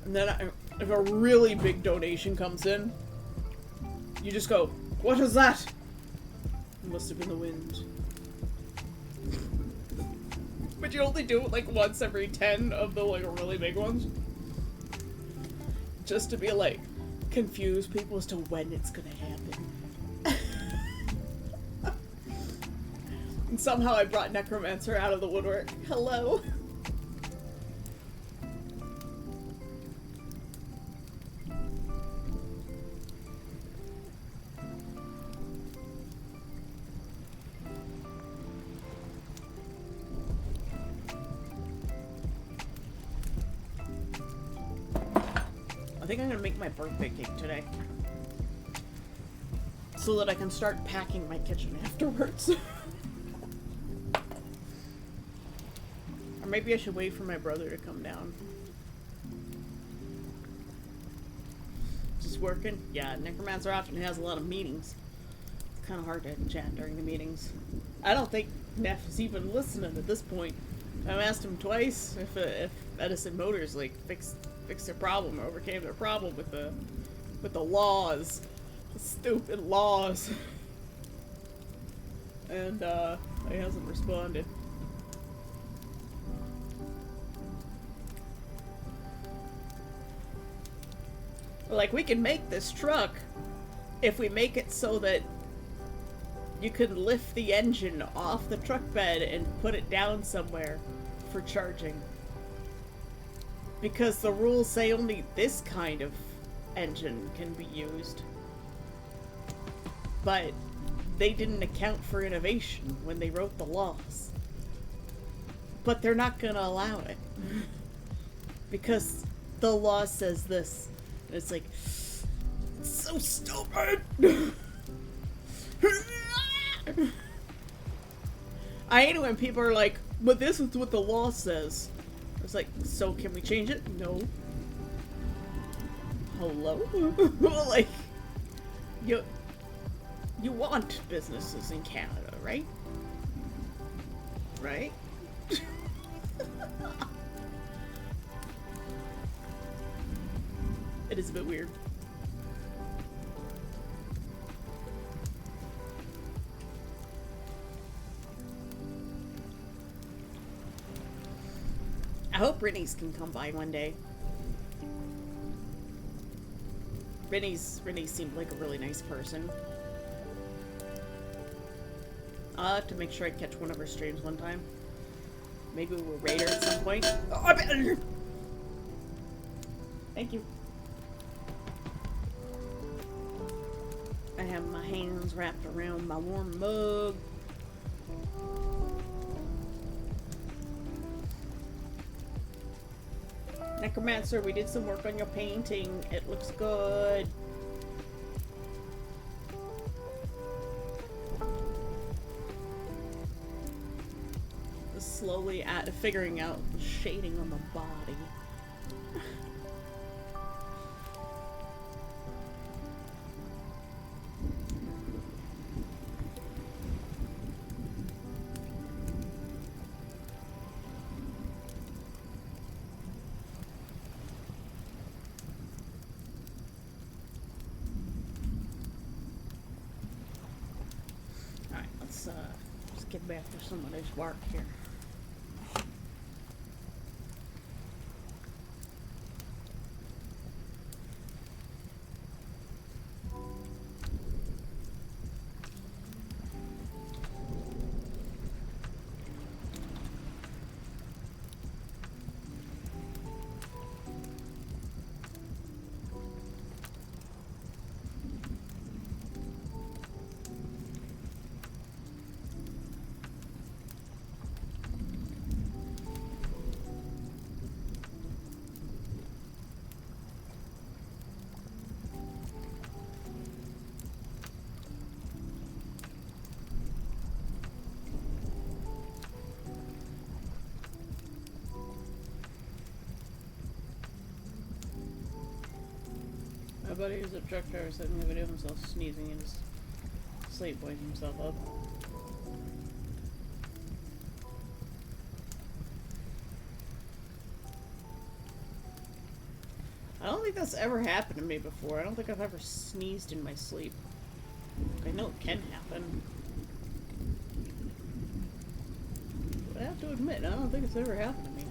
And then if a really big donation comes in, you just go, "What is that?" It must have been the wind. But you only do it like once every 10 of the like really big ones. Just to be like, confuse people as to when it's gonna happen. And somehow I brought Necromancer out of the woodwork. Hello. I think I'm gonna make my birthday cake today. So that I can start packing my kitchen afterwards. Or maybe I should wait for my brother to come down. Just working? Yeah, Necromancer often has a lot of meetings. It's kind of hard to chat during the meetings. I don't think Neff is even listening at this point. I've asked him twice if Edison Motors like fixed their problem or overcame their problem with the laws. The stupid laws. And he hasn't responded. Like, we can make this truck if we make it so that you can lift the engine off the truck bed and put it down somewhere for charging. Because the rules say only this kind of engine can be used. But they didn't account for innovation when they wrote the laws. But they're not gonna allow it. Because the law says this. And it's like, it's so stupid! I hate it when people are like, but this is what the law says. It's like, so can we change it? No. Hello? Like, you want businesses in Canada, right? Right? It is a bit weird. I hope Brittany's can come by one day. Brittany seemed like a really nice person. I'll have to make sure I catch one of her streams one time. Maybe we'll raid her at some point. Oh, I better. Thank you. I have my hands wrapped around my warm mug. Necromancer, we did some work on your painting. It looks good. Slowly figuring out the shading on the body. Alright, let's get back to some of this work here. My buddy who's a truck driver sent me a video of himself sneezing in his sleep, waking himself up. I don't think that's ever happened to me before. I don't think I've ever sneezed in my sleep. I know it can happen. But I have to admit, I don't think it's ever happened to me.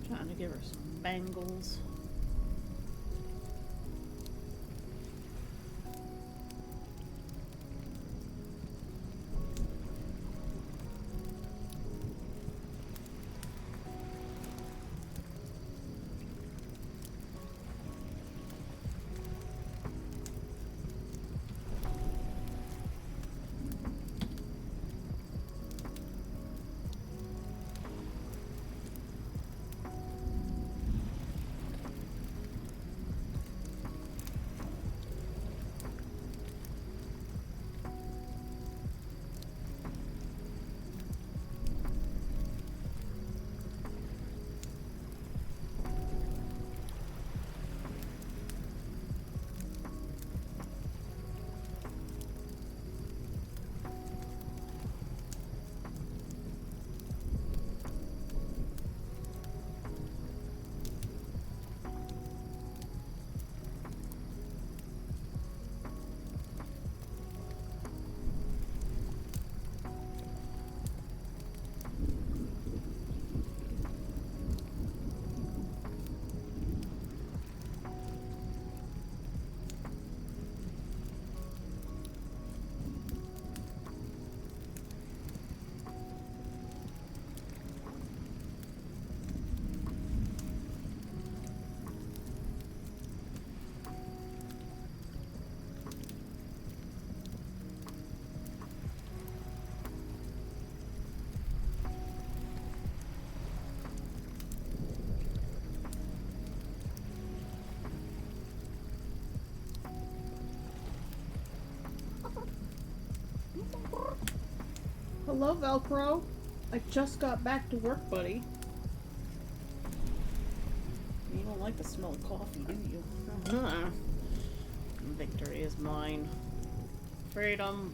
Trying to give her some bangles. Hello, Velcro. I just got back to work, buddy. You don't like the smell of coffee, do you? Uh-huh. Victory is mine. Freedom.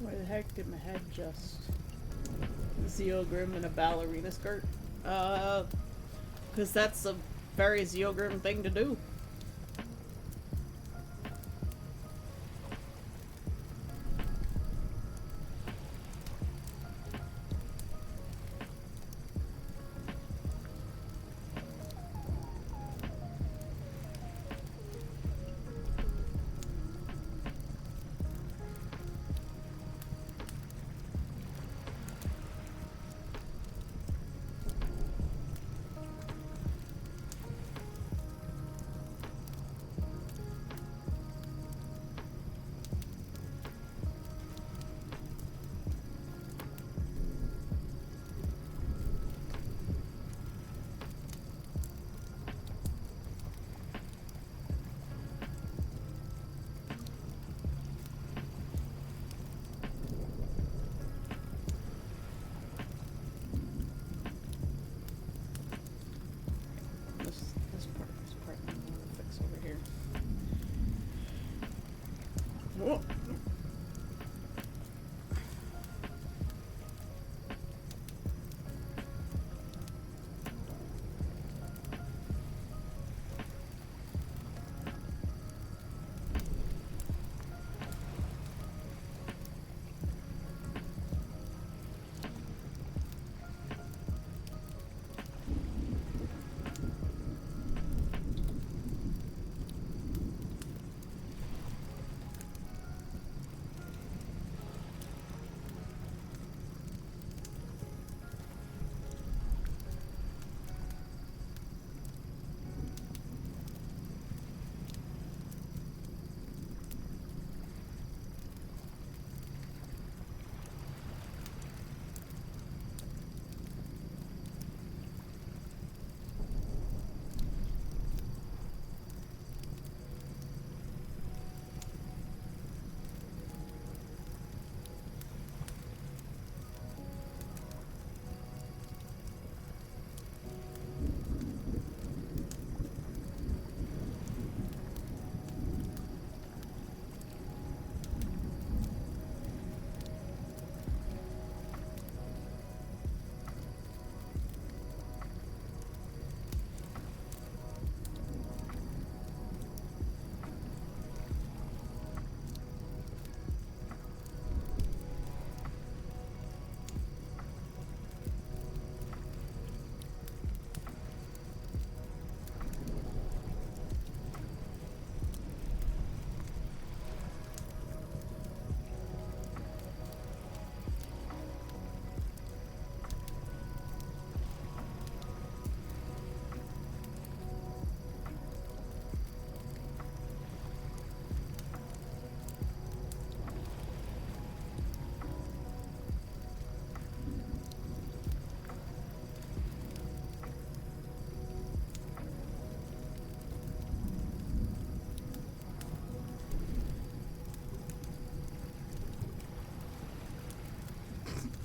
Why the heck did my head just Zeogrim in a ballerina skirt? Because that's a very Zeogrim thing to do. This part I want to fix over here. Whoa.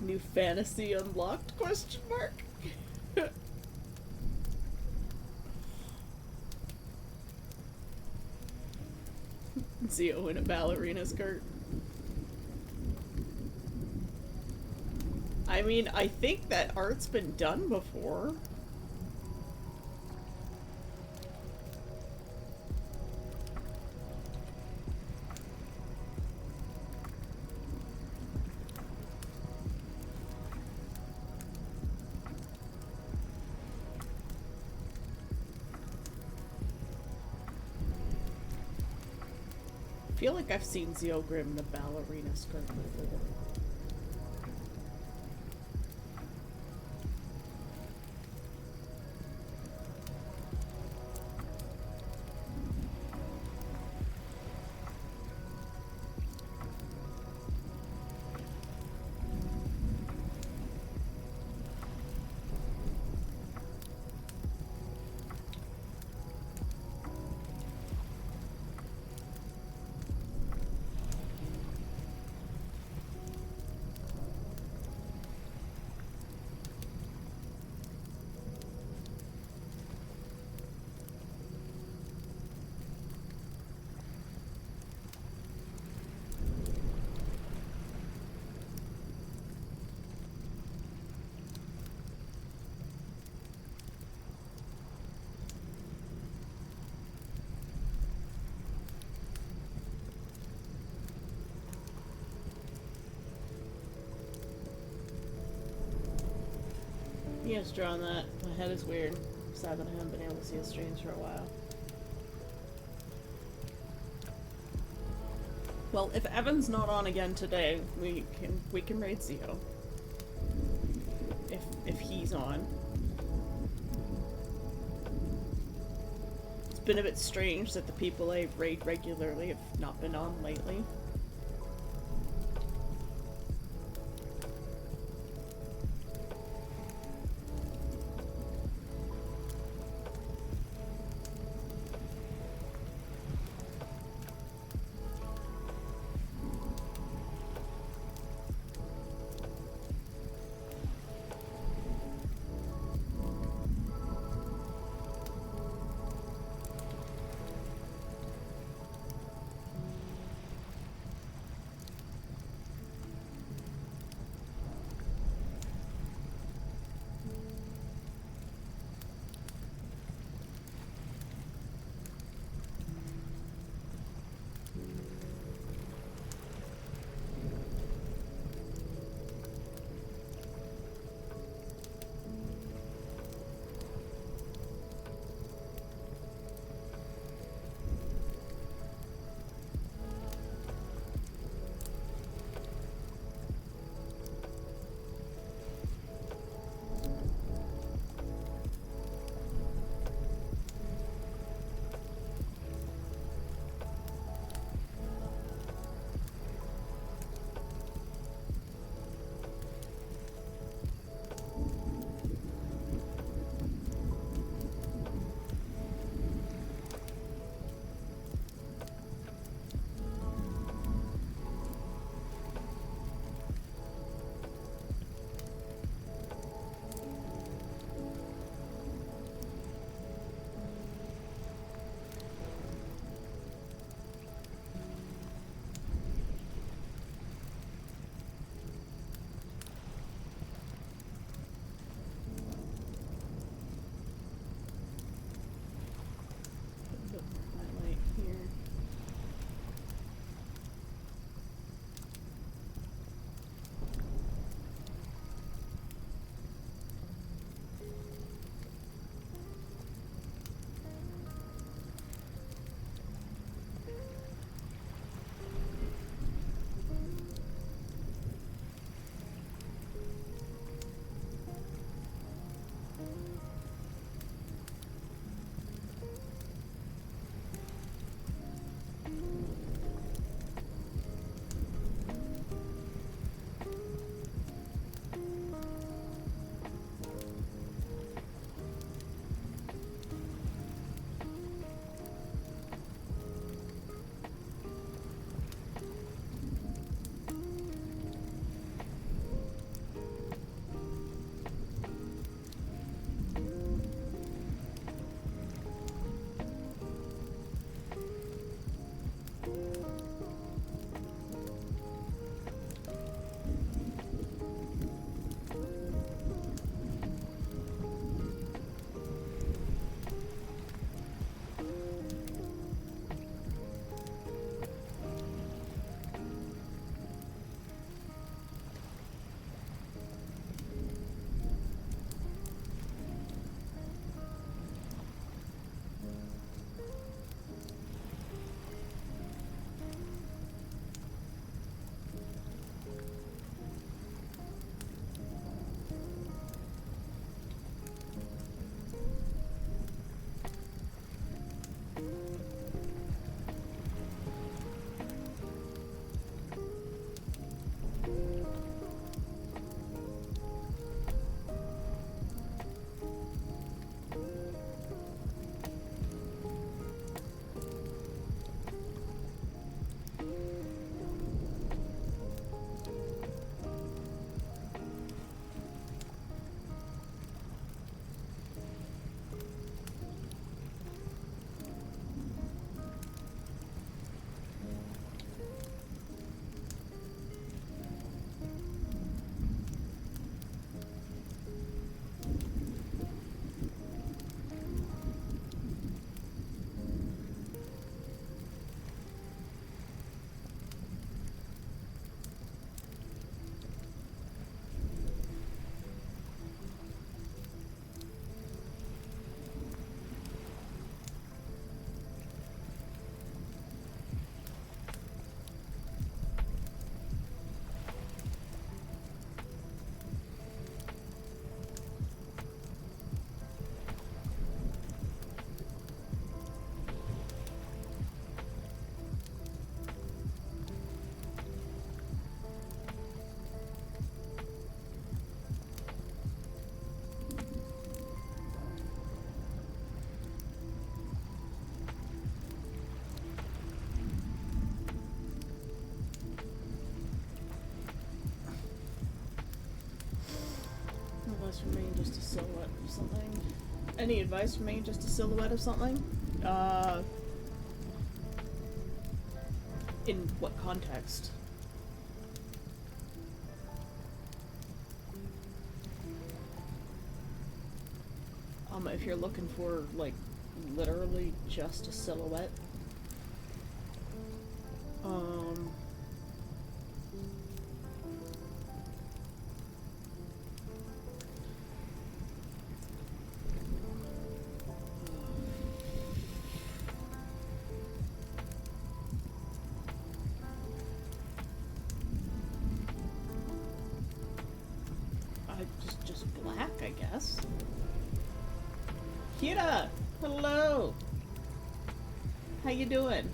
New fantasy unlocked? Question mark. Zio in a ballerina skirt. I mean, I think that art's been done before. I feel like I've seen Zio Grim in a ballerina skirt before. He has drawn that. My head is weird. So I haven't been able to see his streams for a while. Well, if Evan's not on again today, we can raid Zio. If he's on. It's been a bit strange that the people I raid regularly have not been on lately. advice for me? Just a silhouette of something? Any advice for me? Just a silhouette of something? In what context? If you're looking for, like, literally just a silhouette, just black, I guess. Kira! Hello! How you doing?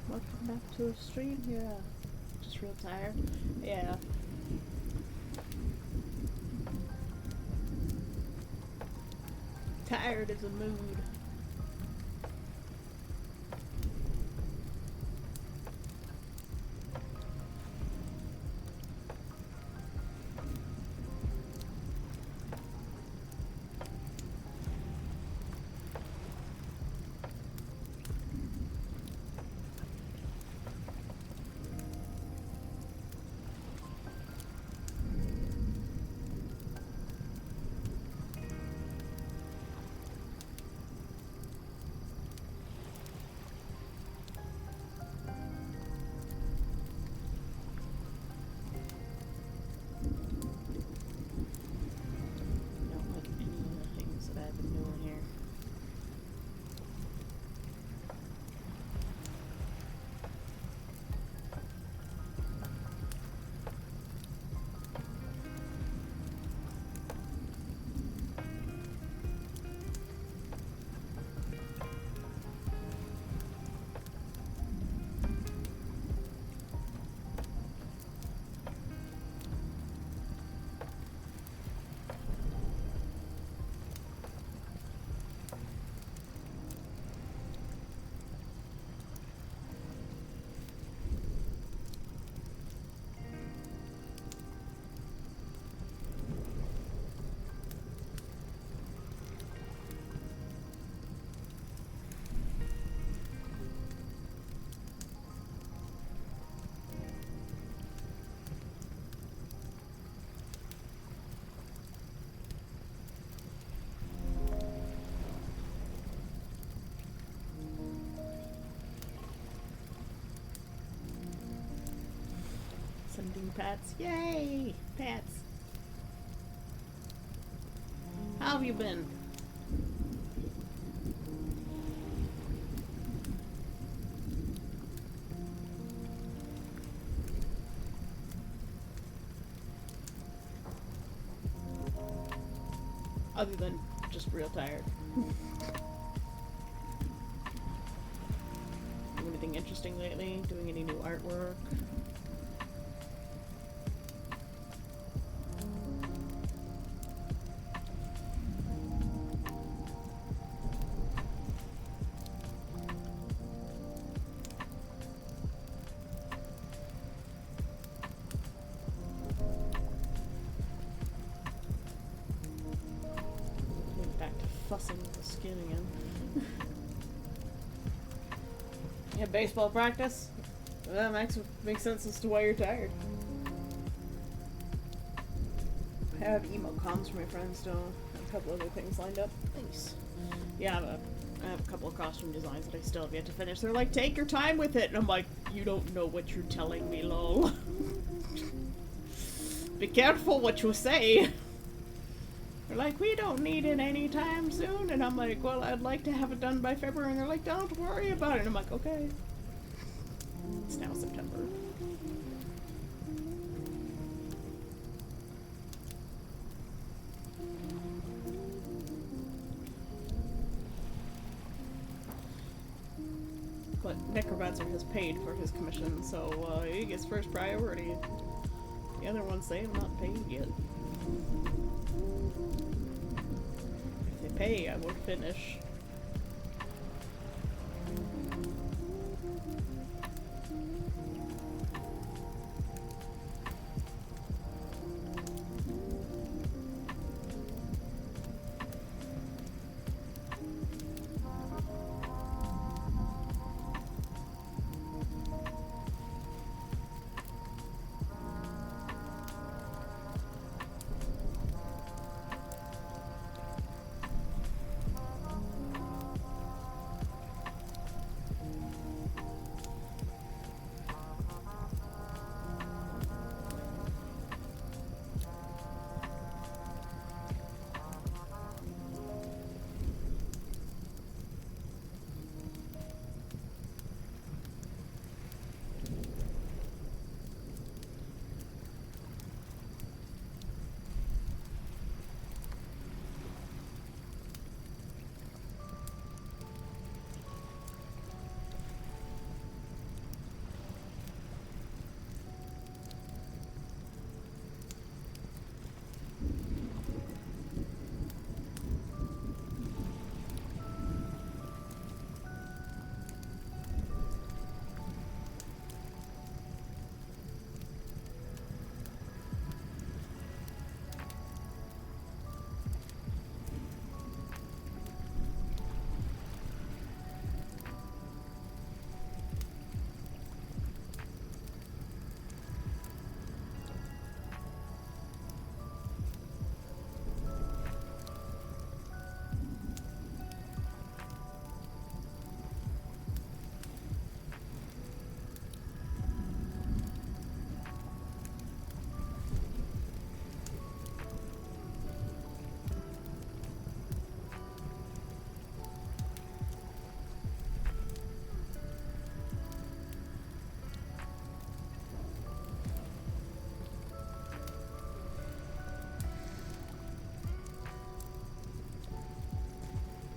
Welcome back to the stream here. Just real tired. Yeah. Tired is a mood. Sending pats. Yay! Pats. How have you been? Other than just real tired. Doing anything interesting lately? Doing any new artwork? Fussing with the skin again. Yeah, baseball practice? That makes sense as to why you're tired. I have emo comms for my friends still. couple other things lined up. Nice. Yeah, I have a couple of costume designs that I still have yet to finish. They're like, take your time with it. And I'm like, you don't know what you're telling me, lol. Be careful what you say. They're like, we don't need it anytime soon. And I'm like, well, I'd like to have it done by February. And they're like, don't worry about it. And I'm like, okay. It's now September. But Necromancer has paid for his commission, so he gets first priority. The other ones, they have not paid yet. If they pay, I will finish.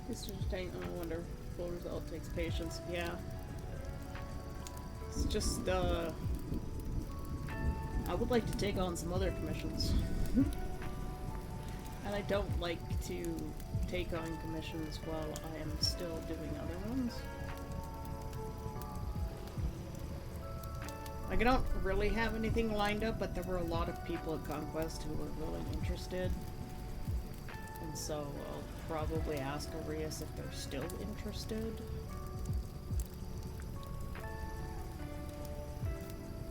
It's just, I wonder, full result takes patience. Yeah. It's just, I would like to take on some other commissions. And I don't like to take on commissions while I am still doing other ones. Like, I don't really have anything lined up, but there were a lot of people at Conquest who were really interested. And so I'll probably ask Arias if they're still interested.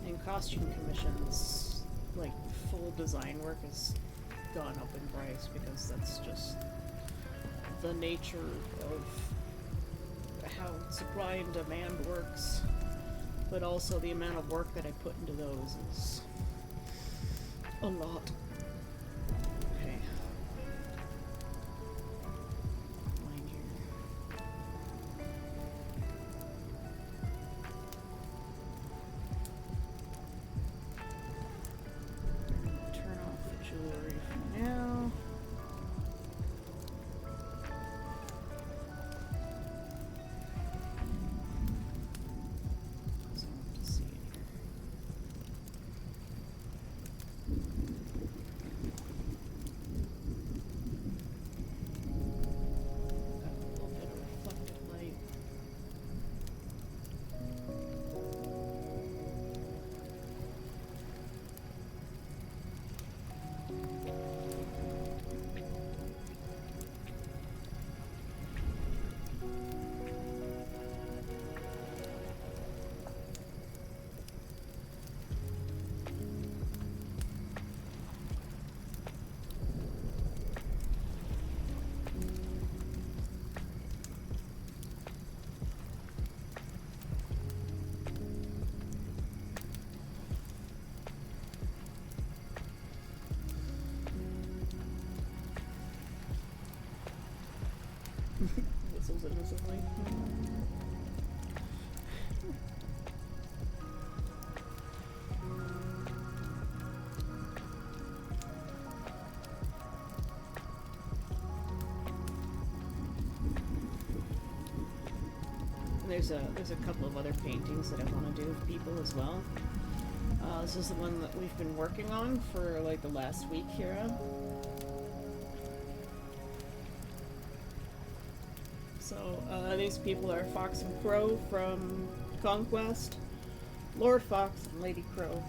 And costume commissions, like full design work, has gone up in price because that's just the nature of how supply and demand works. But also the amount of work that I put into those is a lot. Okay. Line here. Turn off the jewelry for now. pose innocently. There's a couple of other paintings that I want to do of people as well. This is the one that we've been working on for like the last week here. So these people are Fox and Crow from Conquest, Lord Fox and Lady Crow.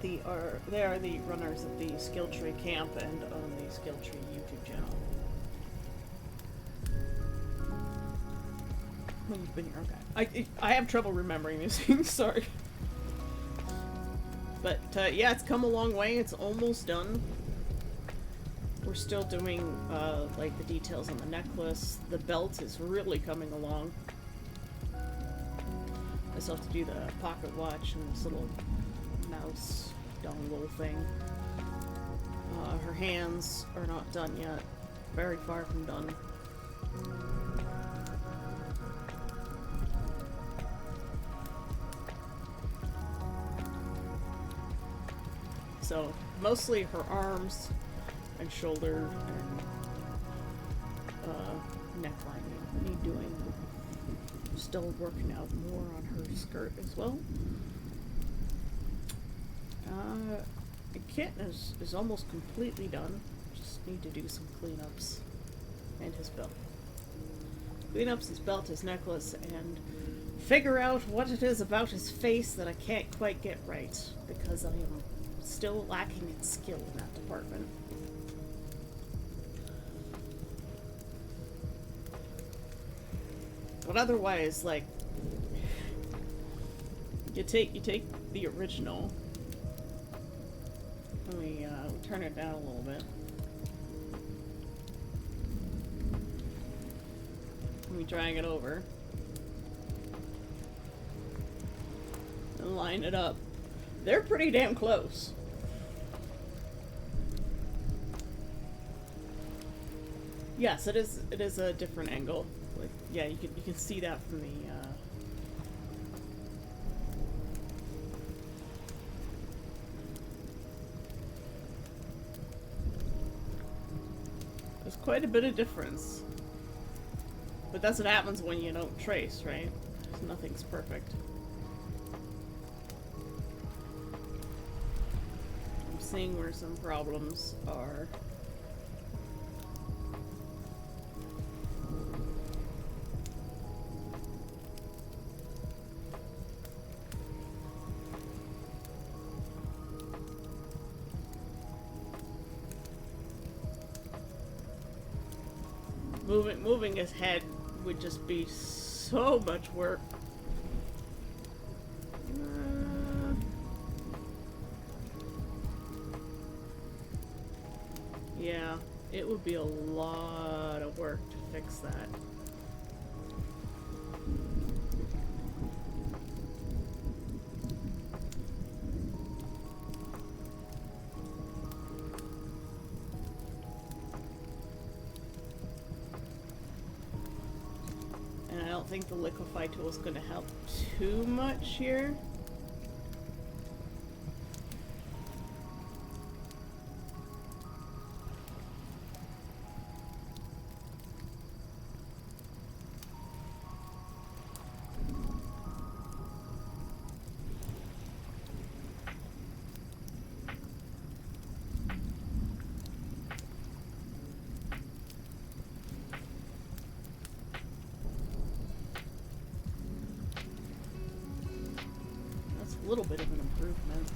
They are the runners of the Skill Tree camp and on the Skill Tree YouTube channel. Who's been here? Okay. I have trouble remembering these things, sorry. But yeah, it's come a long way. It's almost done. We're still doing like the details on the necklace. The belt is really coming along. I still have to do the pocket watch and this little mouse dongle thing. Her hands are not done yet. Very far from done. So, mostly her arms and shoulder and neckline need doing. Still working out more on her skirt as well. The kit is almost completely done. Just need to do some cleanups. And his belt. Clean up his belt, his necklace, and figure out what it is about his face that I can't quite get right. Because I am still lacking in skill in that department. But otherwise, like, you take the original. Let me turn it down a little bit. Let me drag it over. And line it up. They're pretty damn close. Yes, it is a different angle. Like, yeah, you can see that from the there's quite a bit of difference. But that's what happens when you don't trace, right? Nothing's perfect. I'm seeing where some problems are. Moving his head would just be so much work. Yeah, it would be a lot of work to fix that. I don't think the liquefy tool is going to help too much here. A little bit of an improvement.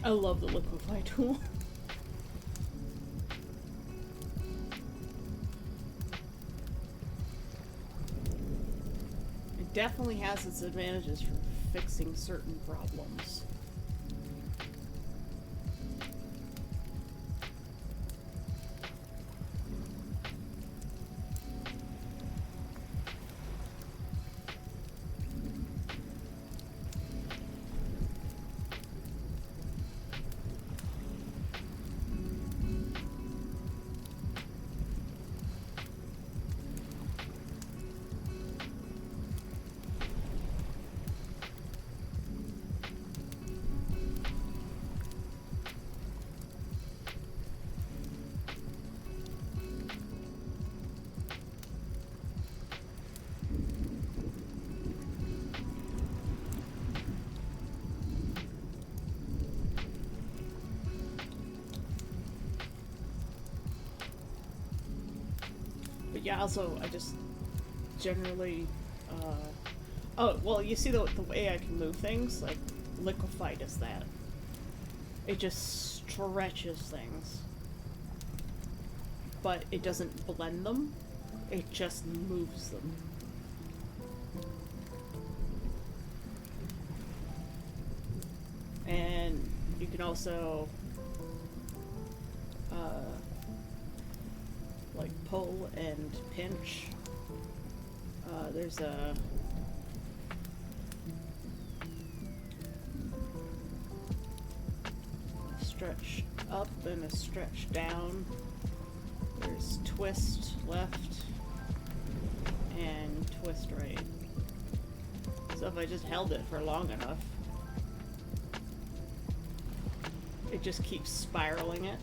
I love the liquefy tool. definitely has its advantages for fixing certain problems. But yeah, also, I just generally, oh, well, you see the way I can move things? Like, Liquify does that. It just stretches things. But it doesn't blend them, it just moves them. And you can also, like, pull and pinch. There's a stretch up and a stretch down. There's twist left and twist right. So if I just held it for long enough, it just keeps spiraling it.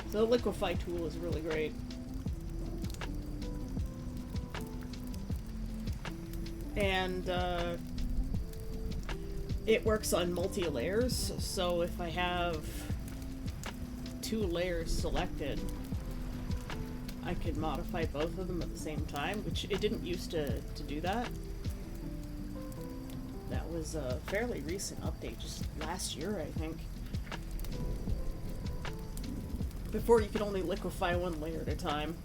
So the Liquify tool is really great. And it works on multi-layers, so if I have 2 layers selected, I could modify both of them at the same time, which it didn't used to do that. That was a fairly recent update, just last year, I think. Before, you could only liquefy 1 layer at a time.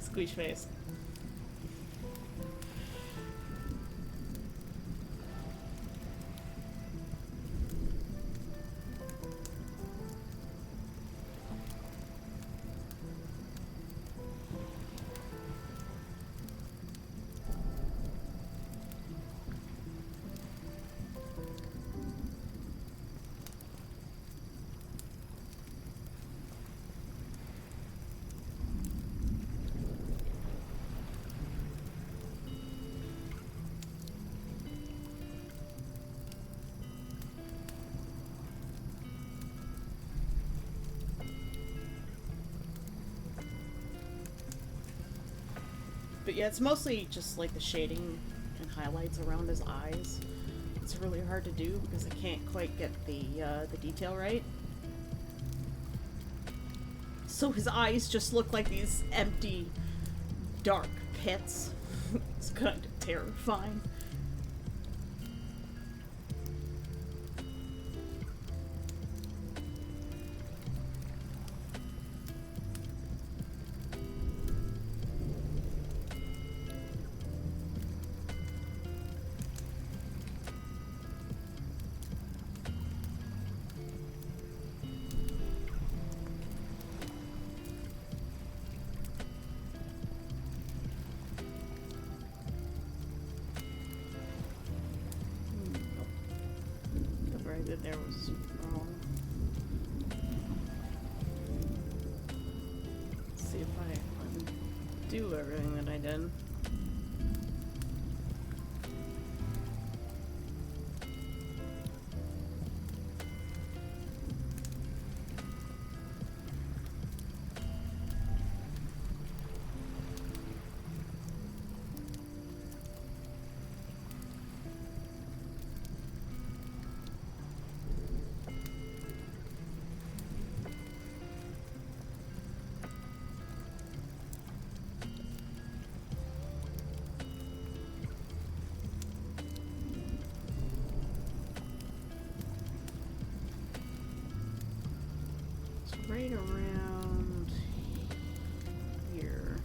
Squeeze face. But yeah, it's mostly just like the shading and highlights around his eyes. It's really hard to do because I can't quite get the detail right. So his eyes just look like these empty, dark pits. It's kind of terrifying. That there was wrong. Let's see if I do everything that I did. Right around here.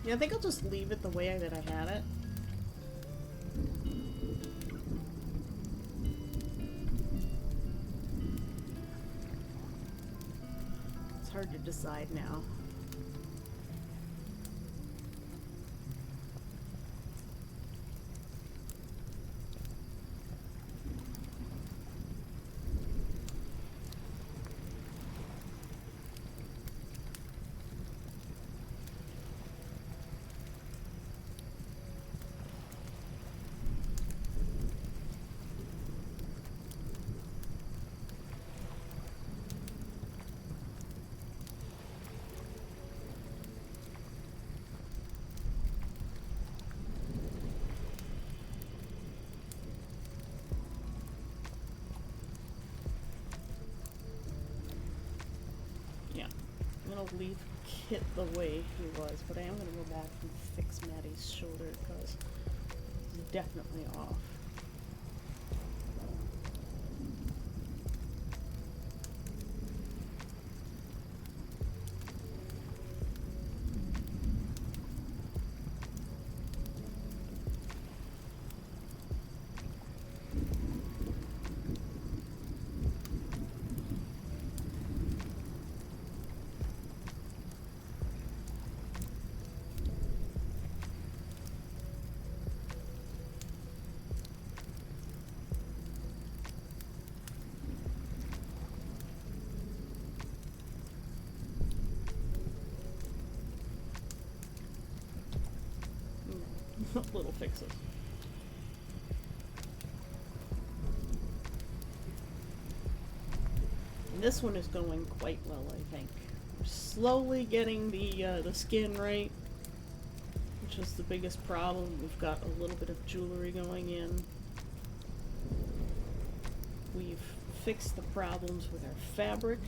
Yeah, I think I'll just leave it the way that I had it. It's hard to decide now. I'll leave Kit the way he was, but I am going to go back and fix Maddie's shoulder because he's definitely off. Little fixes. And this one is going quite well, I think. We're slowly getting the skin right, which is the biggest problem. We've got a little bit of jewelry going in. We've fixed the problems with our fabric.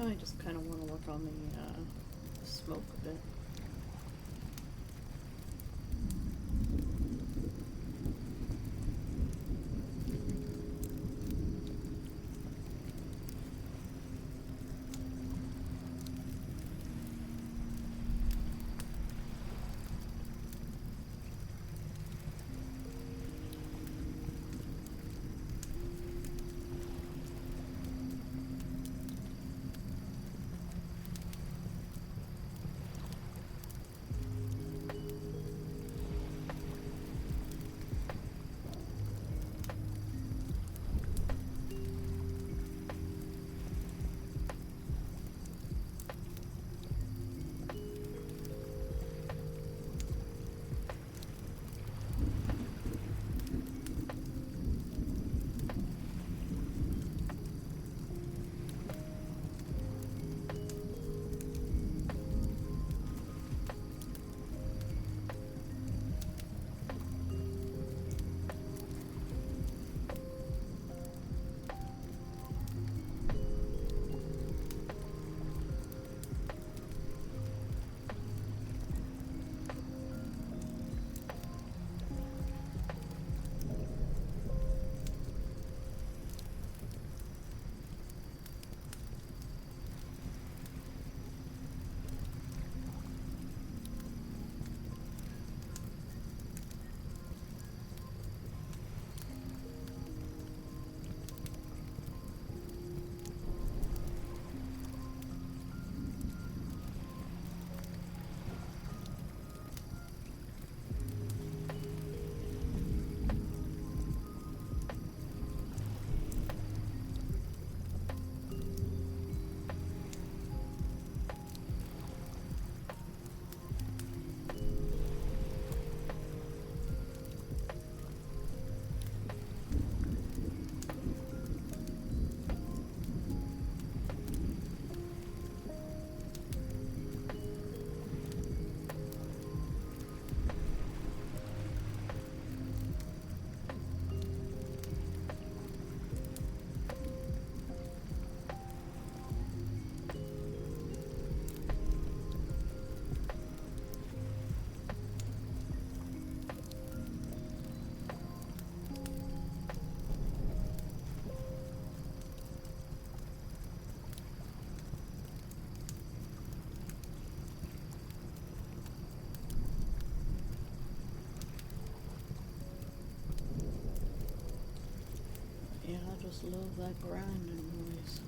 I just kind of want to work on the smoke a bit. just love that grinding noise.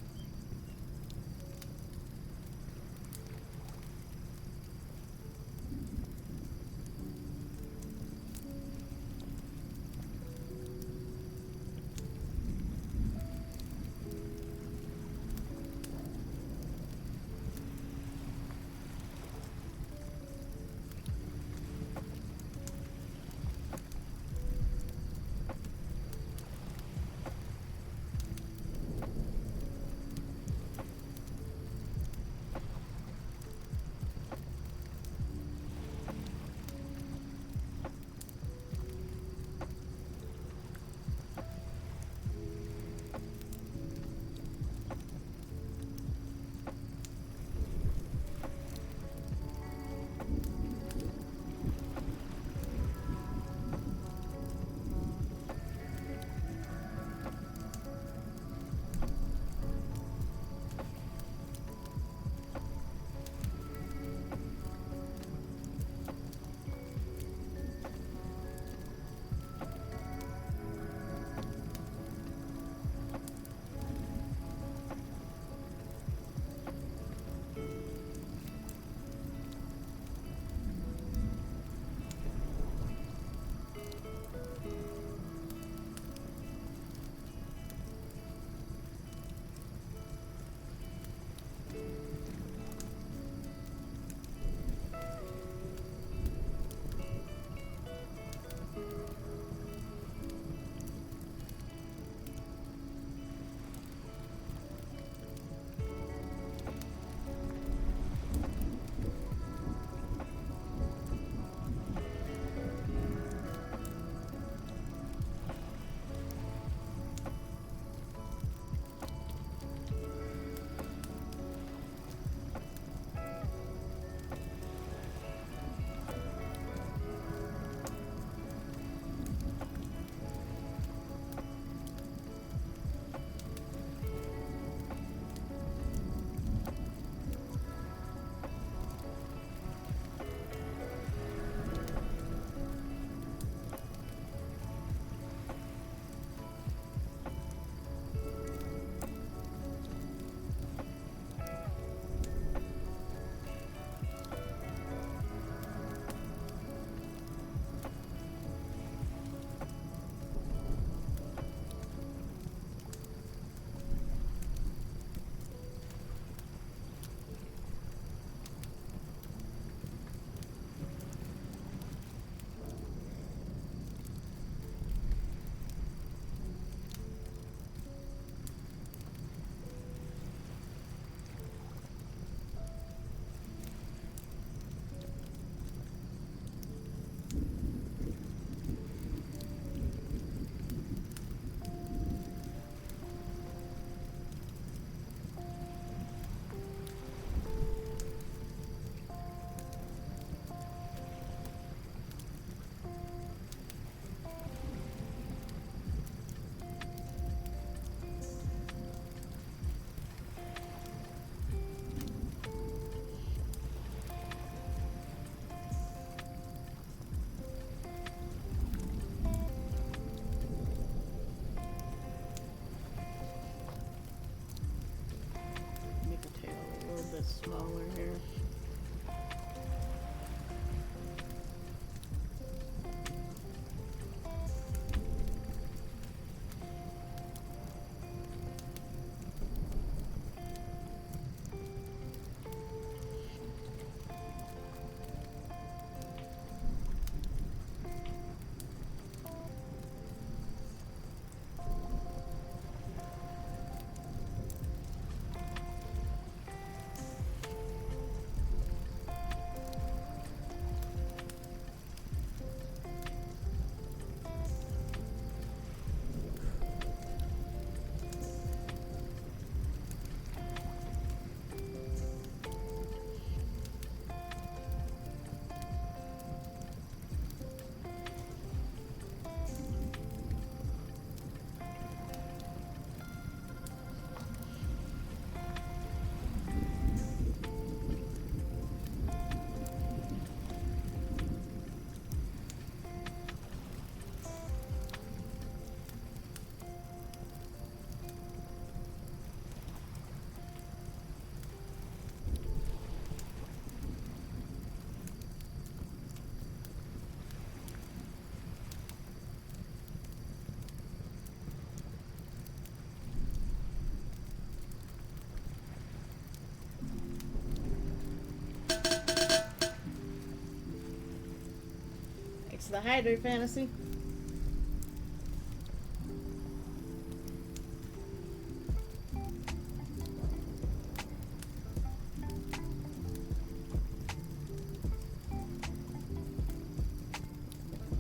the hydrate fantasy.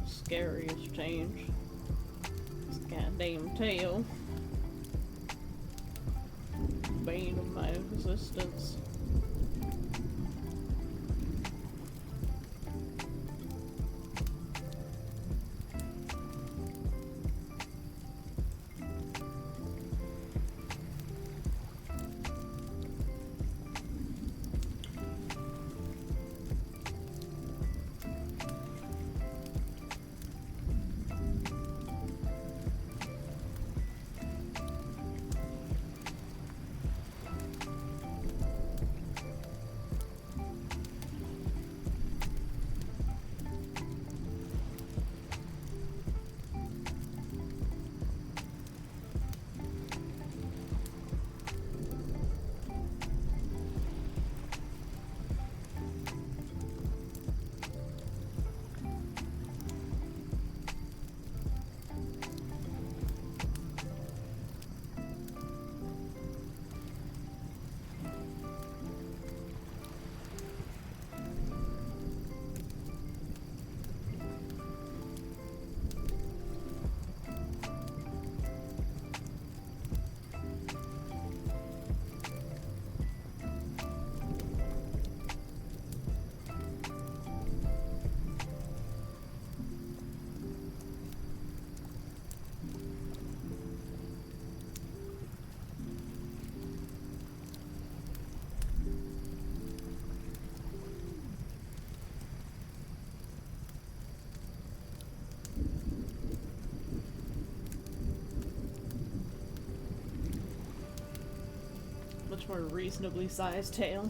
Scariest change. This goddamn tail. Bane of my existence. Much more reasonably sized tail.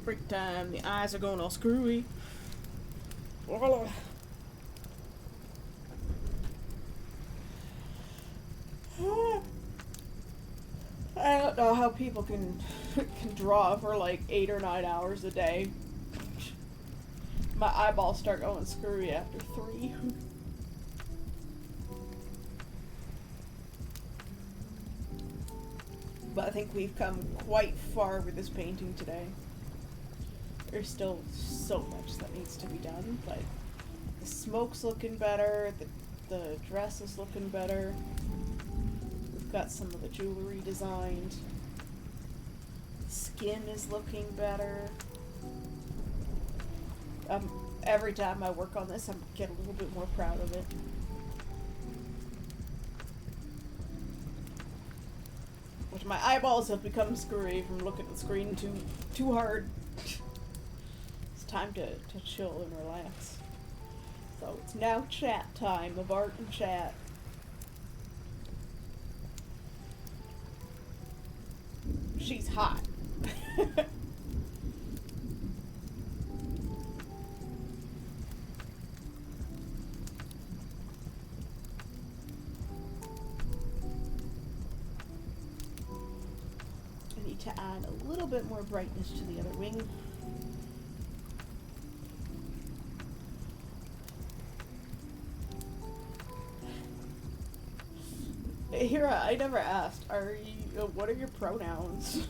Break time. The eyes are going all screwy. know how people can can draw for like 8 or 9 hours a day. My eyeballs start going screwy after 3. But I think we've come quite far with this painting today. There's still so much that needs to be done, but the smoke's looking better, the dress is looking better. We've got some of the jewelry designed. Skin is looking better. Every time I work on this, I get a little bit more proud of it. Which my eyeballs have become screwy from looking at the screen too hard. It's time to chill and relax. So it's now chat time of art and chat. She's hot. I need to add a little bit more brightness to the other wing. Hira, I never asked, what are your pronouns?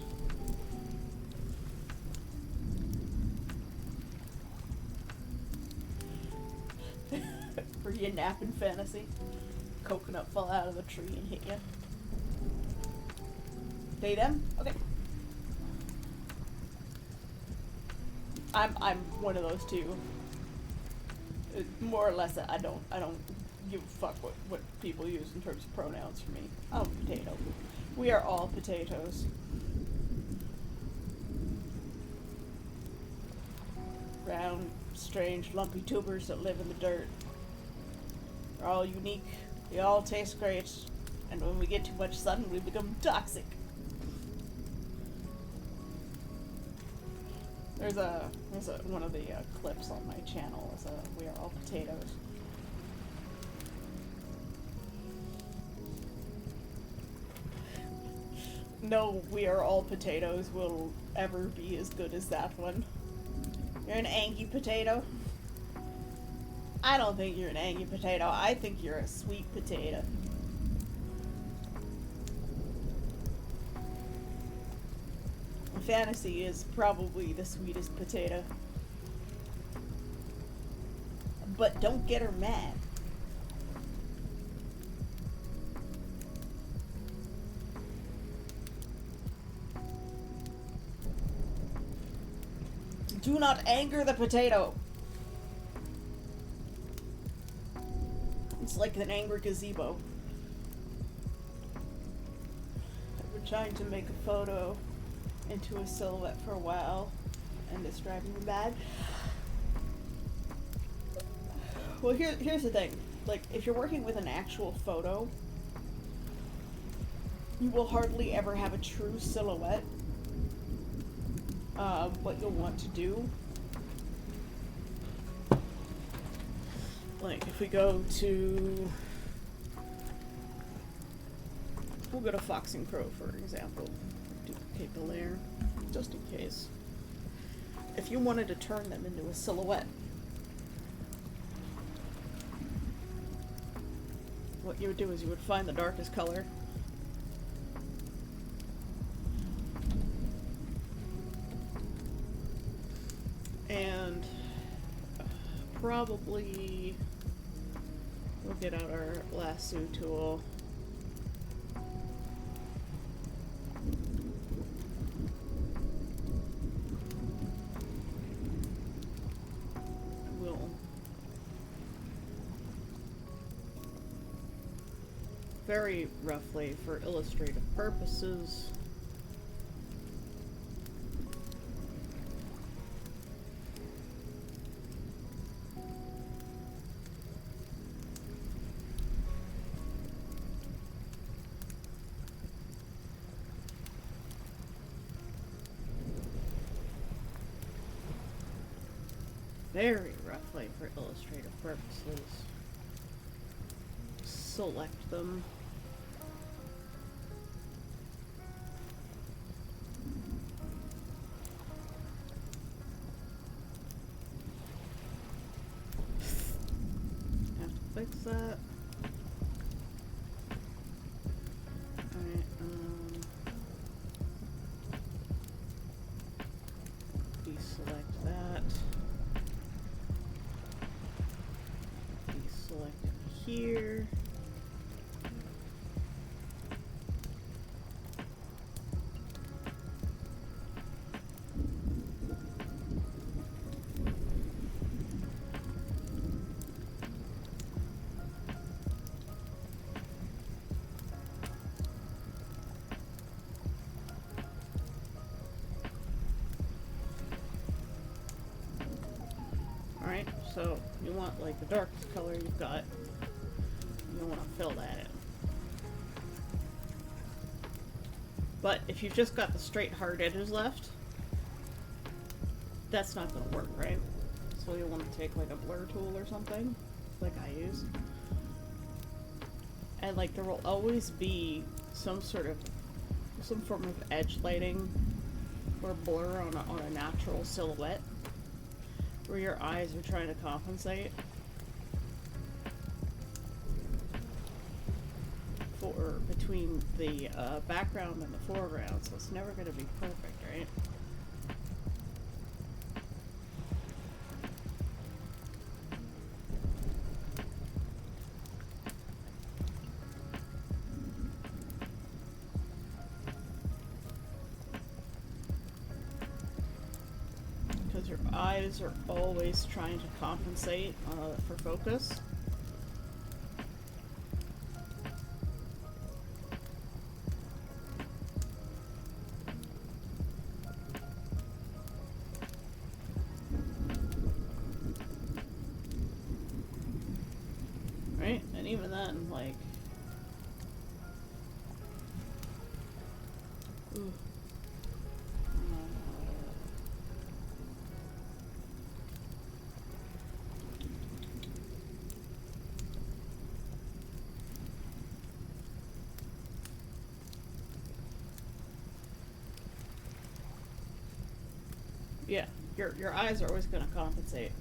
Were you napping fantasy? Coconut fell out of the tree and hit you. They them? Okay. I'm one of those two. More or less, I don't give a fuck what people use in terms of pronouns for me. I'm a potato. We are all potatoes. Round, strange, lumpy tubers that live in the dirt. We're all unique. We all taste great. And when we get too much sun, we become toxic. There's one of the clips on my channel is we are all potatoes. No, we are all potatoes will ever be as good as that one. You're an Angie potato? I don't think you're an Angie potato. I think you're a sweet potato. Fantasy is probably the sweetest potato. But don't get her mad. Do not anger the potato. It's like an angry gazebo. I've been trying to make a photo into a silhouette for a while, and it's driving me mad. Well, here's the thing. Like, if you're working with an actual photo, you will hardly ever have a true silhouette. What you'll want to do, like, if we go to, we'll go to Fox and Crow, for example. Duplicate the layer, just in case. If you wanted to turn them into a silhouette, what you would do is you would find the darkest color, and probably we'll get out our lasso tool. We'll very roughly, for illustrative purposes, select them. deselect that. Deselect it here. Alright, so you want like the darkest color you've got. You want to fill that in. But if you've just got the straight hard edges left, that's not going to work, right? So you'll want to take like a blur tool or something, like I use. And like there will always be some form of edge lighting or blur on a natural silhouette where your eyes are trying to compensate for between the background and the foreground, so it's never going to be perfect, right? Because your eyes are always trying to compensate for focus. Right? And even then, like... Ooh. Yeah, your eyes are always going to compensate.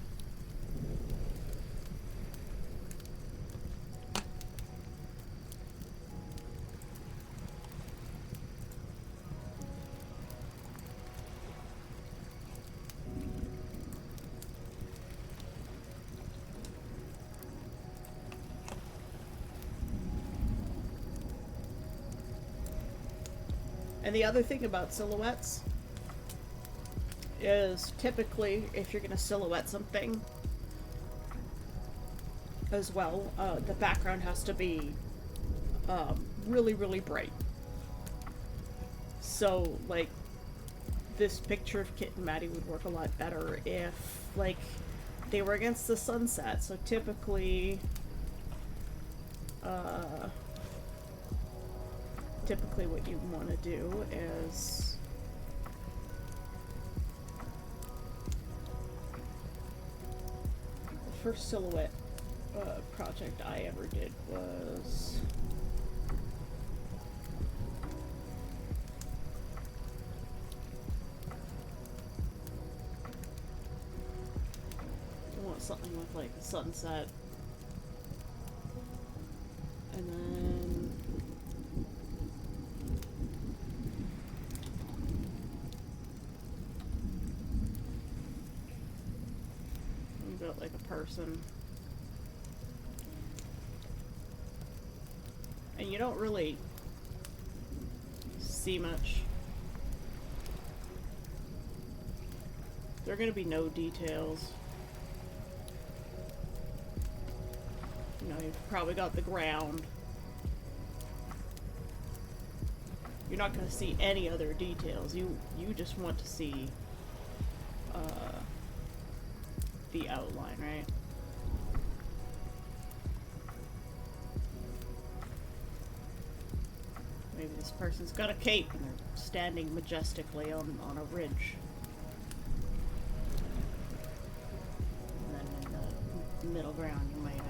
And the other thing about silhouettes is typically if you're going to silhouette something as well, the background has to be really, really bright. So, like, this picture of Kit and Maddie would work a lot better if, like, they were against the sunset. So typically, what you want to do is the first silhouette project I ever did was I want something with like a sunset, and then you've got like a person. And you don't really see much. There are going to be no details. You know, you've probably got the ground. You're not going to see any other details. You just want to see the outline, right? Maybe this person's got a cape and they're standing majestically on a ridge. And then in the middle ground you might have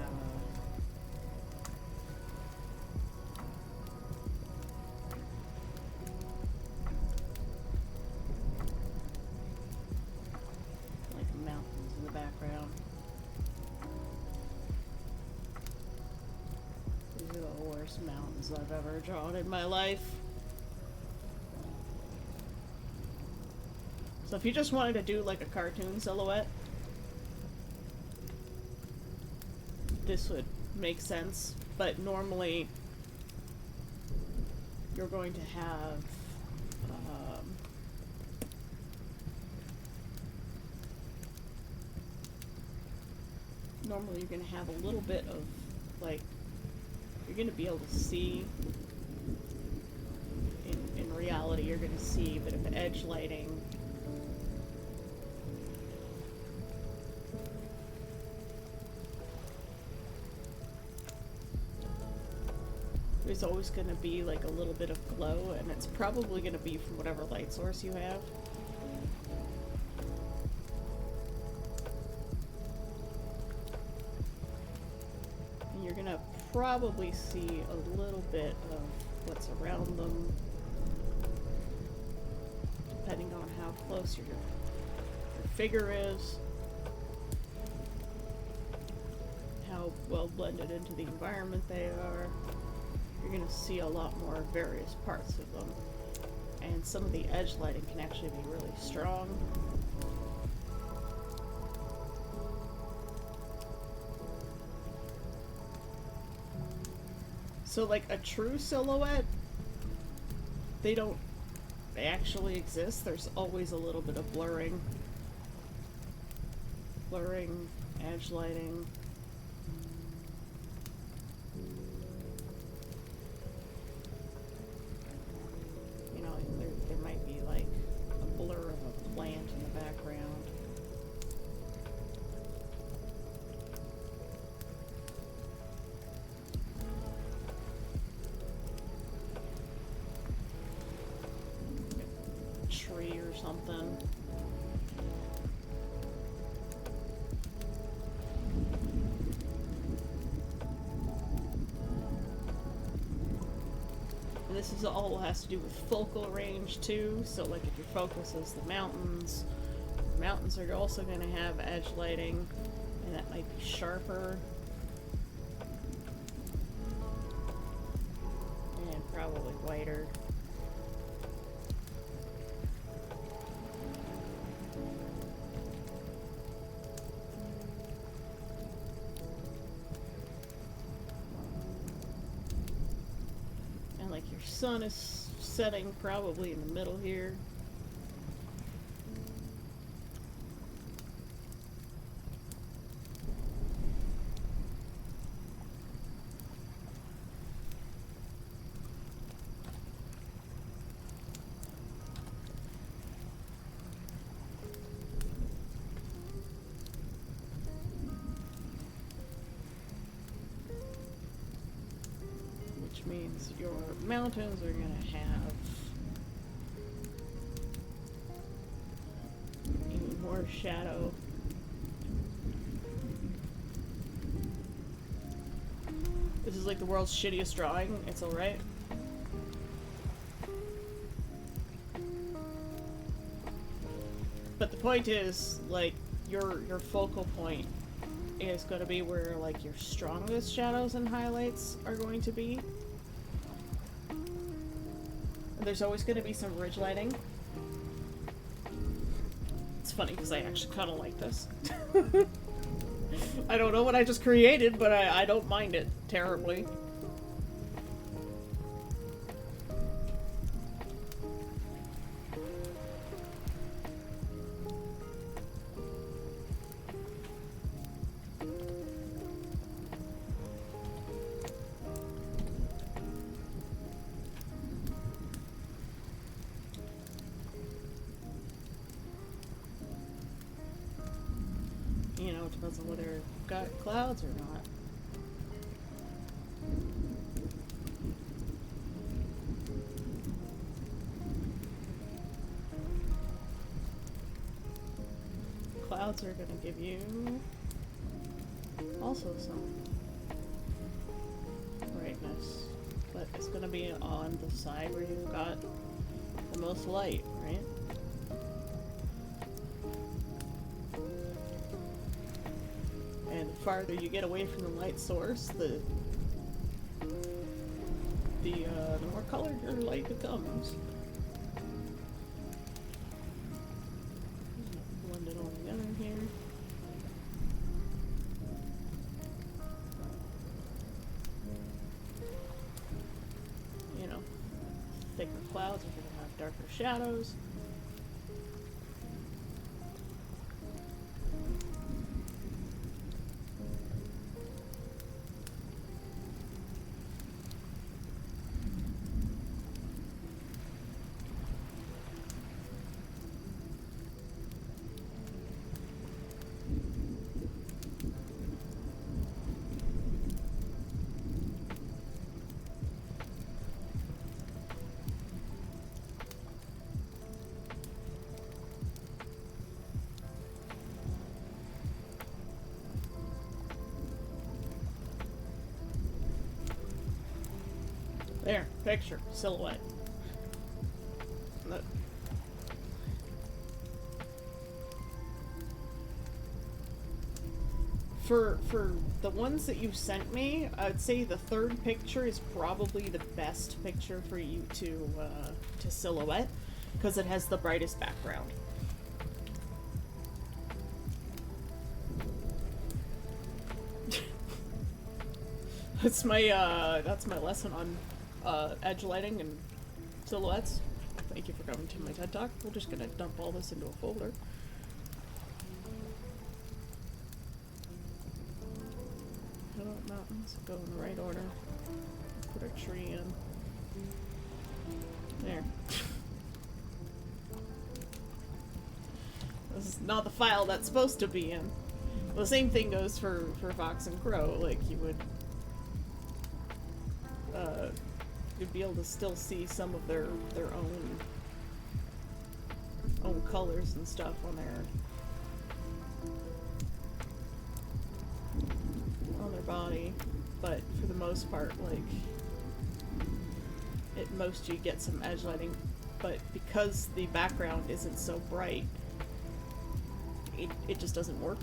like mountains in the background. These are the worst mountains I've ever drawn in my life. So if you just wanted to do like a cartoon silhouette, this would make sense, but normally you're going to have normally you're going to have a little bit of, like, you're going to be able to see, in reality you're going to see a bit of edge lighting. There's always going to be like a little bit of glow, and it's probably going to be from whatever light source you have. And you're going to probably see a little bit of what's around them, depending on how close your figure is, how well blended into the environment they are. You're going to see a lot more various parts of them. And some of the edge lighting can actually be really strong. So like a true silhouette, they don't actually exist. There's always a little bit of blurring. Blurring, edge lighting. There might be like a blur of a plant in the background. A tree or something. This is all has to do with focal range too, so like if your focus is the mountains are also going to have edge lighting, and that might be sharper. And probably whiter. Like your sun is setting probably in the middle here. Which means your mountains are going to have even more shadow. This is like the world's shittiest drawing. It's alright. But the point is, like, your focal point is going to be where, like, your strongest shadows and highlights are going to be. There's always going to be some ridge lighting. It's funny because I actually kind of like this. I don't know what I just created, but I don't mind it terribly. You know, it depends on whether you've got clouds or not. Clouds are going to give you also some brightness, but it's going to be on the side where you've got the most light, right? And the farther you get away from the light source, the more colored your light becomes. clouds are gonna have darker shadows. There, picture, silhouette. Look. For the ones that you sent me, I'd say the third picture is probably the best picture for you to silhouette, because it has the brightest background. That's my lesson on edge lighting and silhouettes. Thank you for coming to my TED Talk. We're just gonna dump all this into a folder. Mountains, go in the right order. Put a tree in. There. This is not the file that's supposed to be in. Well, the same thing goes for Fox and Crow. Like, you'd be able to still see some of their own colors and stuff on their body, but for the most part, like, at most you get some edge lighting, but because the background isn't so bright, it just doesn't work.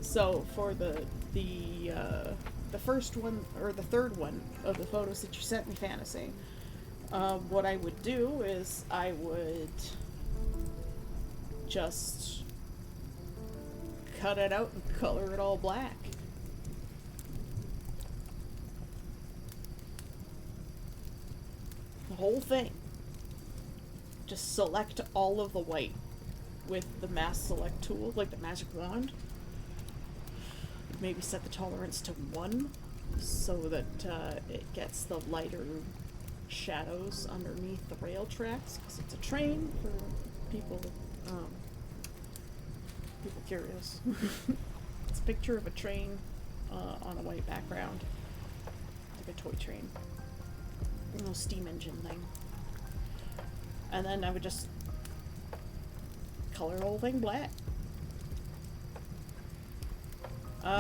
So for the first one, or the third one of the photos that you sent me, Fantasy, what I would do is I would just cut it out and color it all black. The whole thing. Just select all of the white with the mask select tool, like the magic wand. Maybe set the tolerance to 1 so that it gets the lighter shadows underneath the rail tracks, because it's a train for people curious. It's a picture of a train on a white background, like a toy train, a little steam engine thing. And then I would just color the whole thing black. I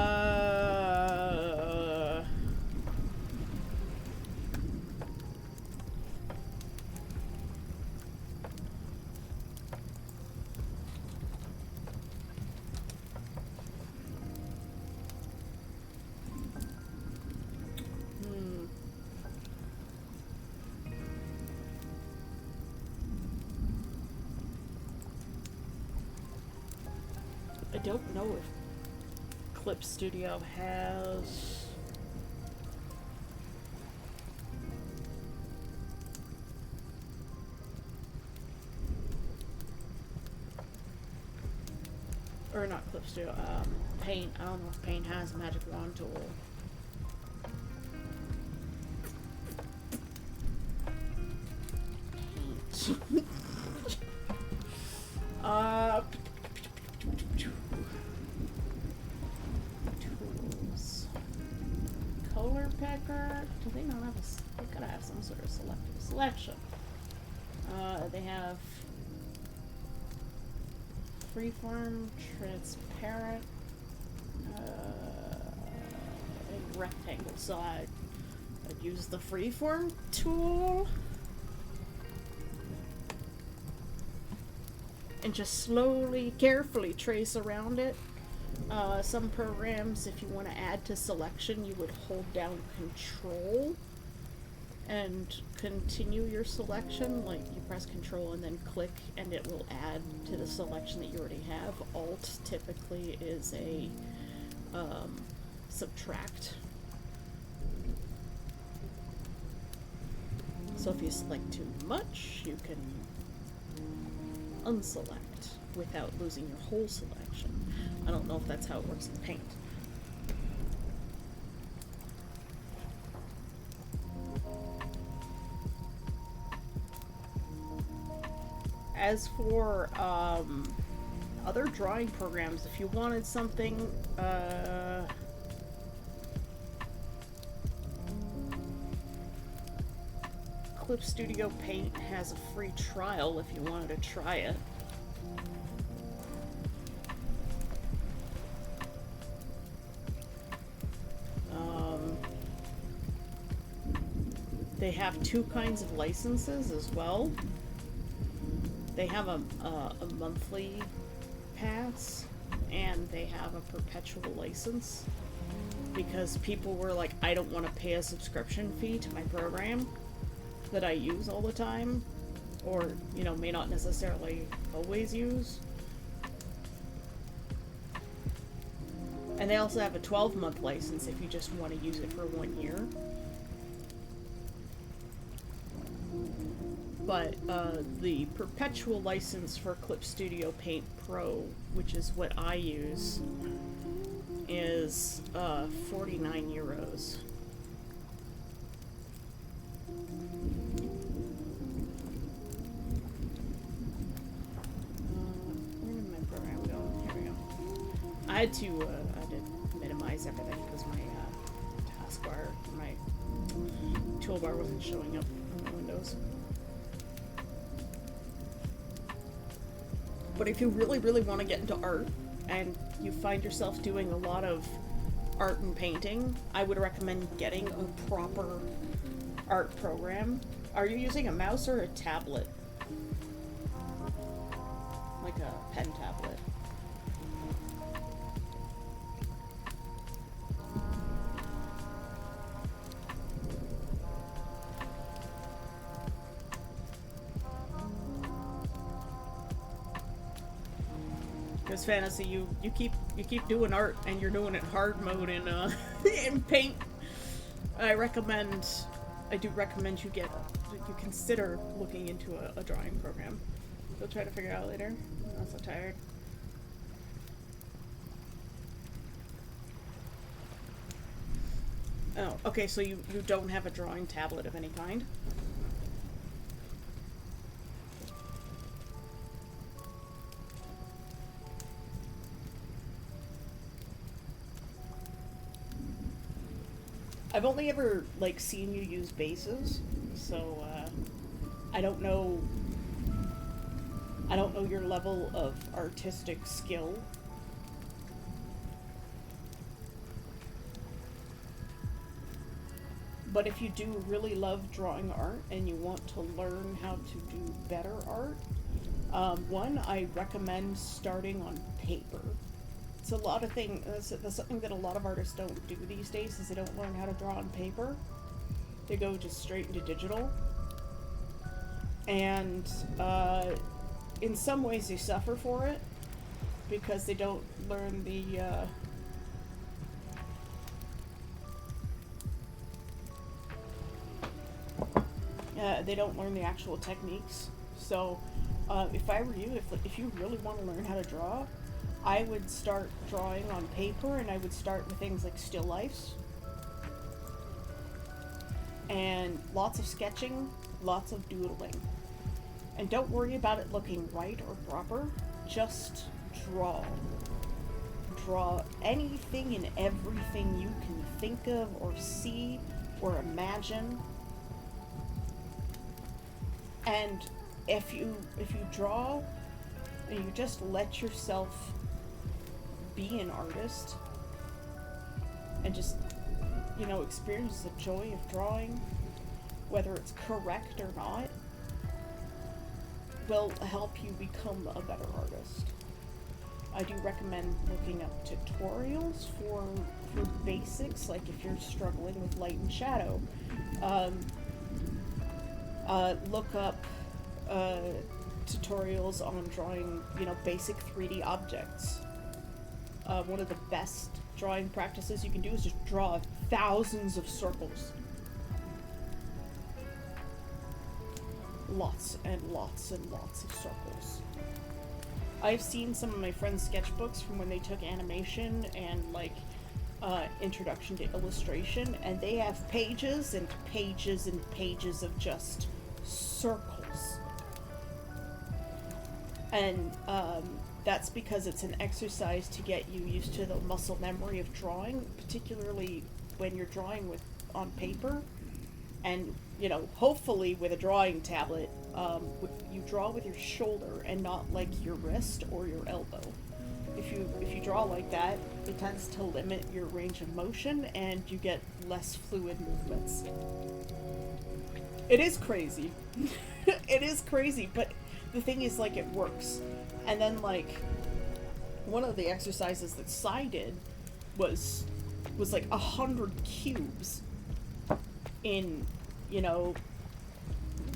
don't know if Clip Studio has or not Clip Studio, Paint. I don't know if Paint has a magic wand tool. Paint. Tools. Color picker. Do they not have they gotta have some sort of selective selection. They have freeform, transparent, and rectangle. So I'd use the freeform tool and just slowly, carefully trace around it. Some programs, if you want to add to selection, you would hold down Control and continue your selection. Like, you press Control and then click, and it will add to the selection that you already have. Alt typically is a subtract. So if you select too much, you can unselect without losing your whole selection. I don't know if that's how it works in Paint. As for other drawing programs, if you wanted something, Clip Studio Paint has a free trial if you wanted to try it. They have two kinds of licenses as well. They have a monthly pass, and they have a perpetual license, because people were like, I don't want to pay a subscription fee to my program that I use all the time, or, you know, may not necessarily always use. And they also have a 12-month license if you just want to use it for 1 year. But the perpetual license for Clip Studio Paint Pro, which is what I use, is 49 euros. Where did my program go? Here we go. I had to minimize everything because my taskbar, my toolbar wasn't showing up on the windows. But if you really, really want to get into art, and you find yourself doing a lot of art and painting, I would recommend getting a proper art program. Are you using a mouse or a tablet? Like a pen tablet? Because Fantasy, you keep doing art, and you're doing it hard mode in in Paint. I do recommend you consider looking into a drawing program. You'll try to figure it out later. I'm so tired. Oh, okay, so you don't have a drawing tablet of any kind? I've only ever, like, seen you use bases, so, I don't know your level of artistic skill. But if you do really love drawing art and you want to learn how to do better art, one, I recommend starting on paper. It's a lot of things, that's something that a lot of artists don't do these days, is they don't learn how to draw on paper. They go just straight into digital. And in some ways they suffer for it, because they don't learn the actual techniques. So if I were you, if you really want to learn how to draw, I would start drawing on paper, and I would start with things like still lifes. And lots of sketching, lots of doodling. And don't worry about it looking right or proper, just draw. Draw anything and everything you can think of or see or imagine. And if you draw and you just let yourself be an artist and just, you know, experience the joy of drawing, whether it's correct or not, will help you become a better artist. I do recommend looking up tutorials for basics, like if you're struggling with light and shadow. Look up tutorials on drawing, you know, basic 3D objects. One of the best drawing practices you can do is just draw thousands of circles. lots and lots and lots of circles. I've seen some of my friends' sketchbooks from when they took animation and like introduction to illustration, and they have pages and pages and pages of just circles. And that's because it's an exercise to get you used to the muscle memory of drawing, particularly when you're drawing with on paper. And, you know, hopefully with a drawing tablet, you draw with your shoulder and not like your wrist or your elbow. If you draw like that, it tends to limit your range of motion and you get less fluid movements. It is crazy. It is crazy, but the thing is, like, it works. And then, like, one of the exercises that Sai did was like 100 cubes in, you know,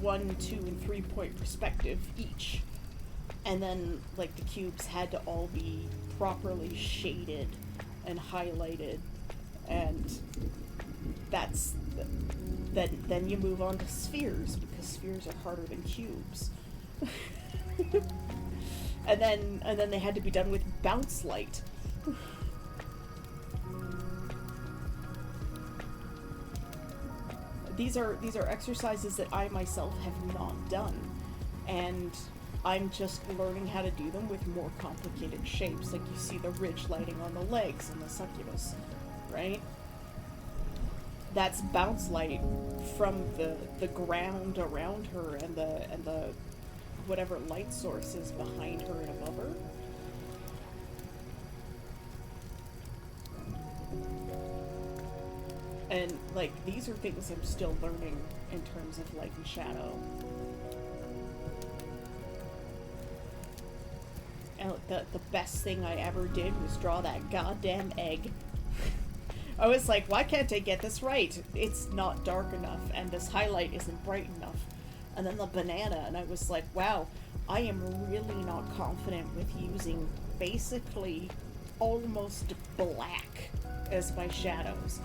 1, 2, and 3 point perspective each. And then, like, the cubes had to all be properly shaded and highlighted. And that's... Then you move on to spheres, because spheres are harder than cubes. and then they had to be done with bounce light. These are exercises that I myself have not done, and I'm just learning how to do them with more complicated shapes. Like you see the ridge lighting on the legs and the succubus, right? That's bounce light from the ground around her and the whatever light source is behind her and above her. And, like, these are things I'm still learning in terms of light and shadow. And the best thing I ever did was draw that goddamn egg. I was like, why can't I get this right? It's not dark enough, and this highlight isn't bright enough. And then the banana, and I was like, wow, I am really not confident with using basically almost black as my shadows.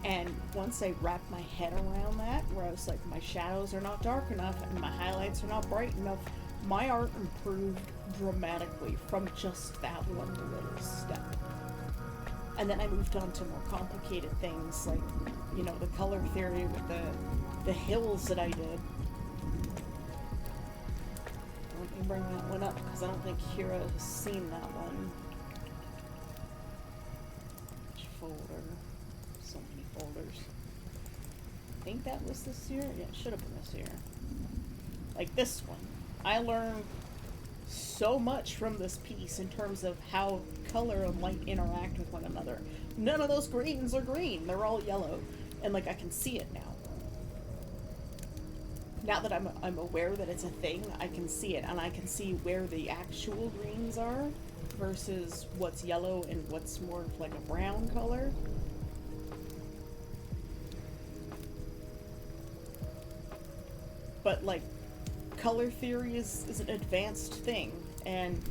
And once I wrapped my head around that, where I was like, my shadows are not dark enough and my highlights are not bright enough, my art improved dramatically from just that one little step. And then I moved on to more complicated things, like, you know, the color theory with the hills that I did. Let me bring that one up, because I don't think Kira has seen that one. Which folder? So many folders. I think that was this year? Yeah, it should have been this year. Like this one. I learned so much from this piece in terms of how color and light interact with one another. None of those greens are green. They're all yellow. And, like, I can see it now. Now that I'm aware that it's a thing, I can see it. And I can see where the actual greens are versus what's yellow and what's more of, like, a brown color. But, like, color theory is an advanced thing, and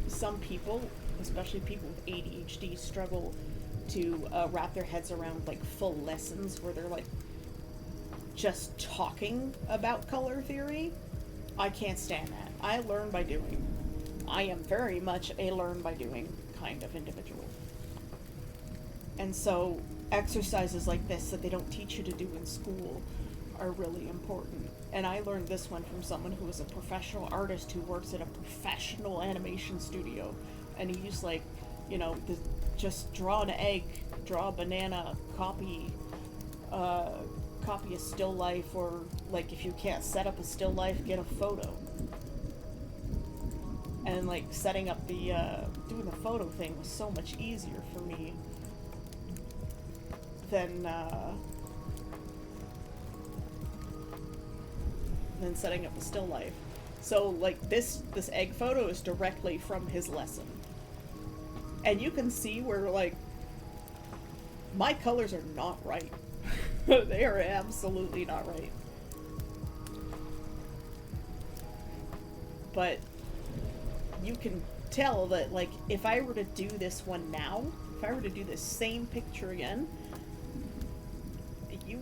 some people, especially people with ADHD, struggle to wrap their heads around, like, full lessons where they're, like, just talking about color theory. I can't stand that. I learn by doing. I am very much a learn by doing kind of individual. And so exercises like this that they don't teach you to do in school are really important. And I learned this one from someone who is a professional artist who works at a professional animation studio. And he's like, you know, just draw an egg, draw a banana, copy a still life, or, like, if you can't set up a still life, get a photo. And, like, setting up the, doing the photo thing was so much easier for me than setting up a still life. So, like, this egg photo is directly from his lesson. And you can see where, like, my colors are not right. They are absolutely not right. But you can tell that, like, if I were to do this one now, if I were to do this same picture again, you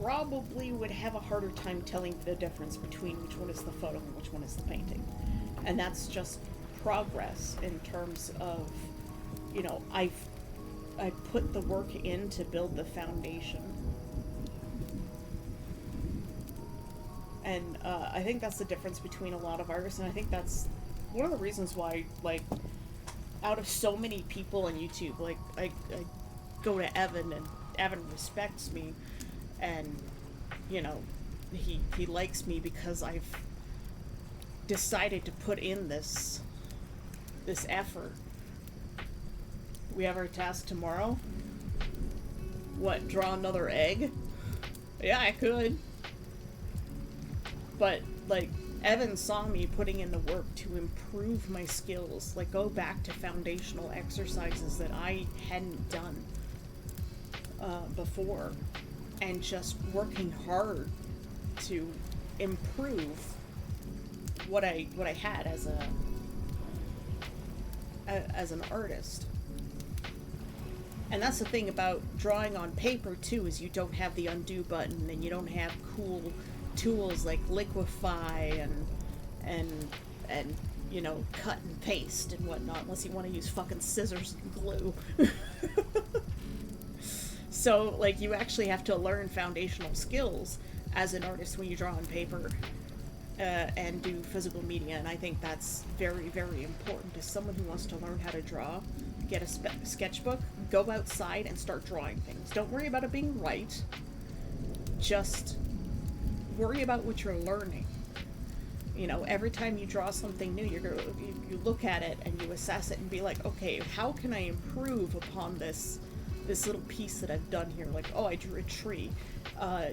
probably would have a harder time telling the difference between which one is the photo and which one is the painting. And that's just progress in terms of, you know, I put the work in to build the foundation. And I think that's the difference between a lot of artists, and I think that's one of the reasons why, like, out of so many people on YouTube, like, I go to Evan, and Evan respects me, and, you know, he likes me because I've decided to put in this effort. We have our task tomorrow. What, draw another egg? Yeah, I could. But, like, Evan saw me putting in the work to improve my skills, like go back to foundational exercises that I hadn't done before, and just working hard to improve what I had as an artist. And that's the thing about drawing on paper too, is you don't have the undo button, and you don't have cool tools like Liquify and you know, cut and paste and whatnot, unless you want to use fucking scissors and glue. So, like, you actually have to learn foundational skills as an artist when you draw on paper and do physical media, and I think that's very, very important to someone who wants to learn how to draw. Get a sketchbook, go outside and start drawing things. Don't worry about it being right. Just worry about what you're learning. You know, every time you draw something new, you look at it and you assess it and be like, okay, how can I improve upon this little piece that I've done here? Like, oh, I drew a tree.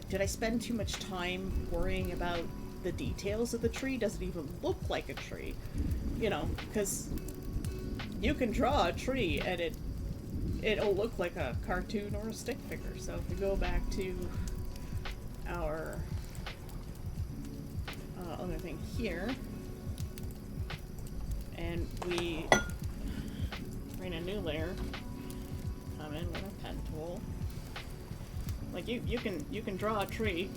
Did I spend too much time worrying about the details of the tree? Does it even look like a tree? You know, because you can draw a tree and it'll look like a cartoon or a stick figure. So if we go back to our other thing here, and we bring a new layer, come in with a pen tool. Like, you can draw a tree.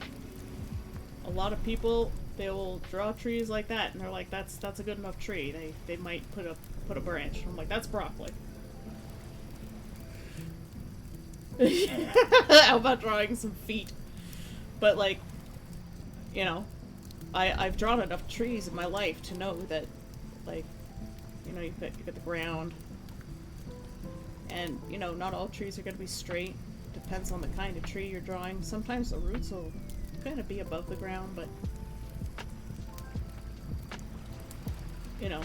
A lot of people, they will draw trees like that, and they're like, that's a good enough tree. They might put a branch. I'm like, that's broccoli. How about drawing some feet? But, like, you know, I've drawn enough trees in my life to know that, like, you know, you've got the ground, and, you know, not all trees are going to be straight. Depends on the kind of tree you're drawing. Sometimes the roots will kind of be above the ground, but, you know,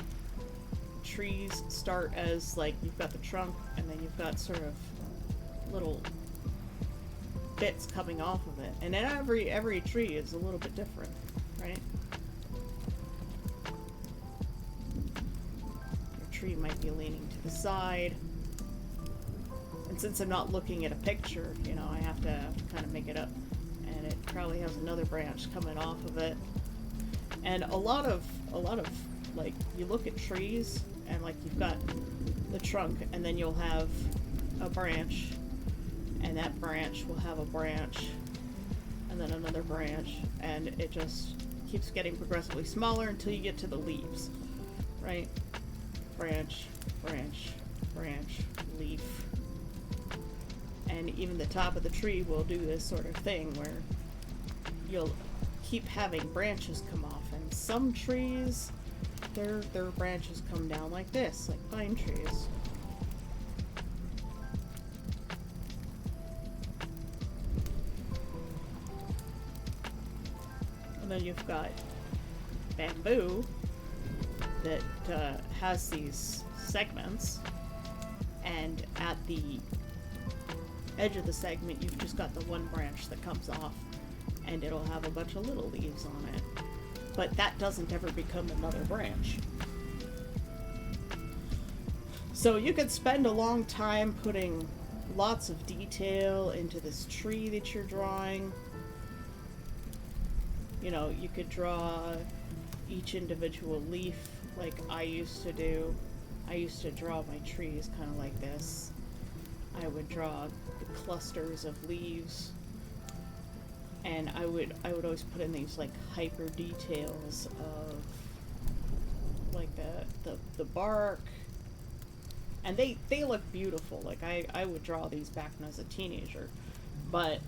trees start as, like, you've got the trunk, and then you've got sort of little bits coming off of it, and then every tree is a little bit different, right? Your tree might be leaning to the side, and since I'm not looking at a picture, you know, I have to kind of make it up, and it probably has another branch coming off of it. And a lot of like, you look at trees, and, like, you've got the trunk, and then you'll have a branch, and that branch will have a branch, and then another branch, and it just keeps getting progressively smaller until you get to the leaves, right? Branch, branch, branch, leaf. And even the top of the tree will do this sort of thing where you'll keep having branches come off, and some trees, their branches come down like this, like pine trees. And then you've got bamboo that has these segments, and at the edge of the segment you've just got the one branch that comes off, and it'll have a bunch of little leaves on it. But that doesn't ever become another branch. So you could spend a long time putting lots of detail into this tree that you're drawing. You know, you could draw each individual leaf like I used to do. I used to draw my trees kind of like this. I would draw the clusters of leaves, and I would always put in these like hyper details of like the bark, and they look beautiful. Like I would draw these back when I was a teenager, but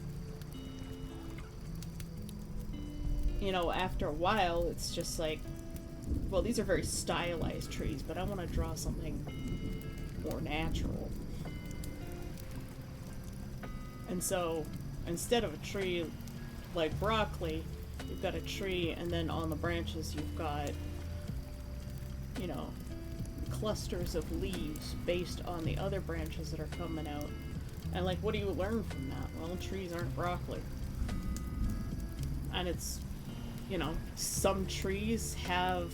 you know, after a while it's just like, well, these are very stylized trees, but I want to draw something more natural. And so instead of a tree like broccoli, you've got a tree, and then on the branches you've got, you know, clusters of leaves based on the other branches that are coming out. And like, what do you learn from that? Well, trees aren't broccoli. And it's, you know, some trees have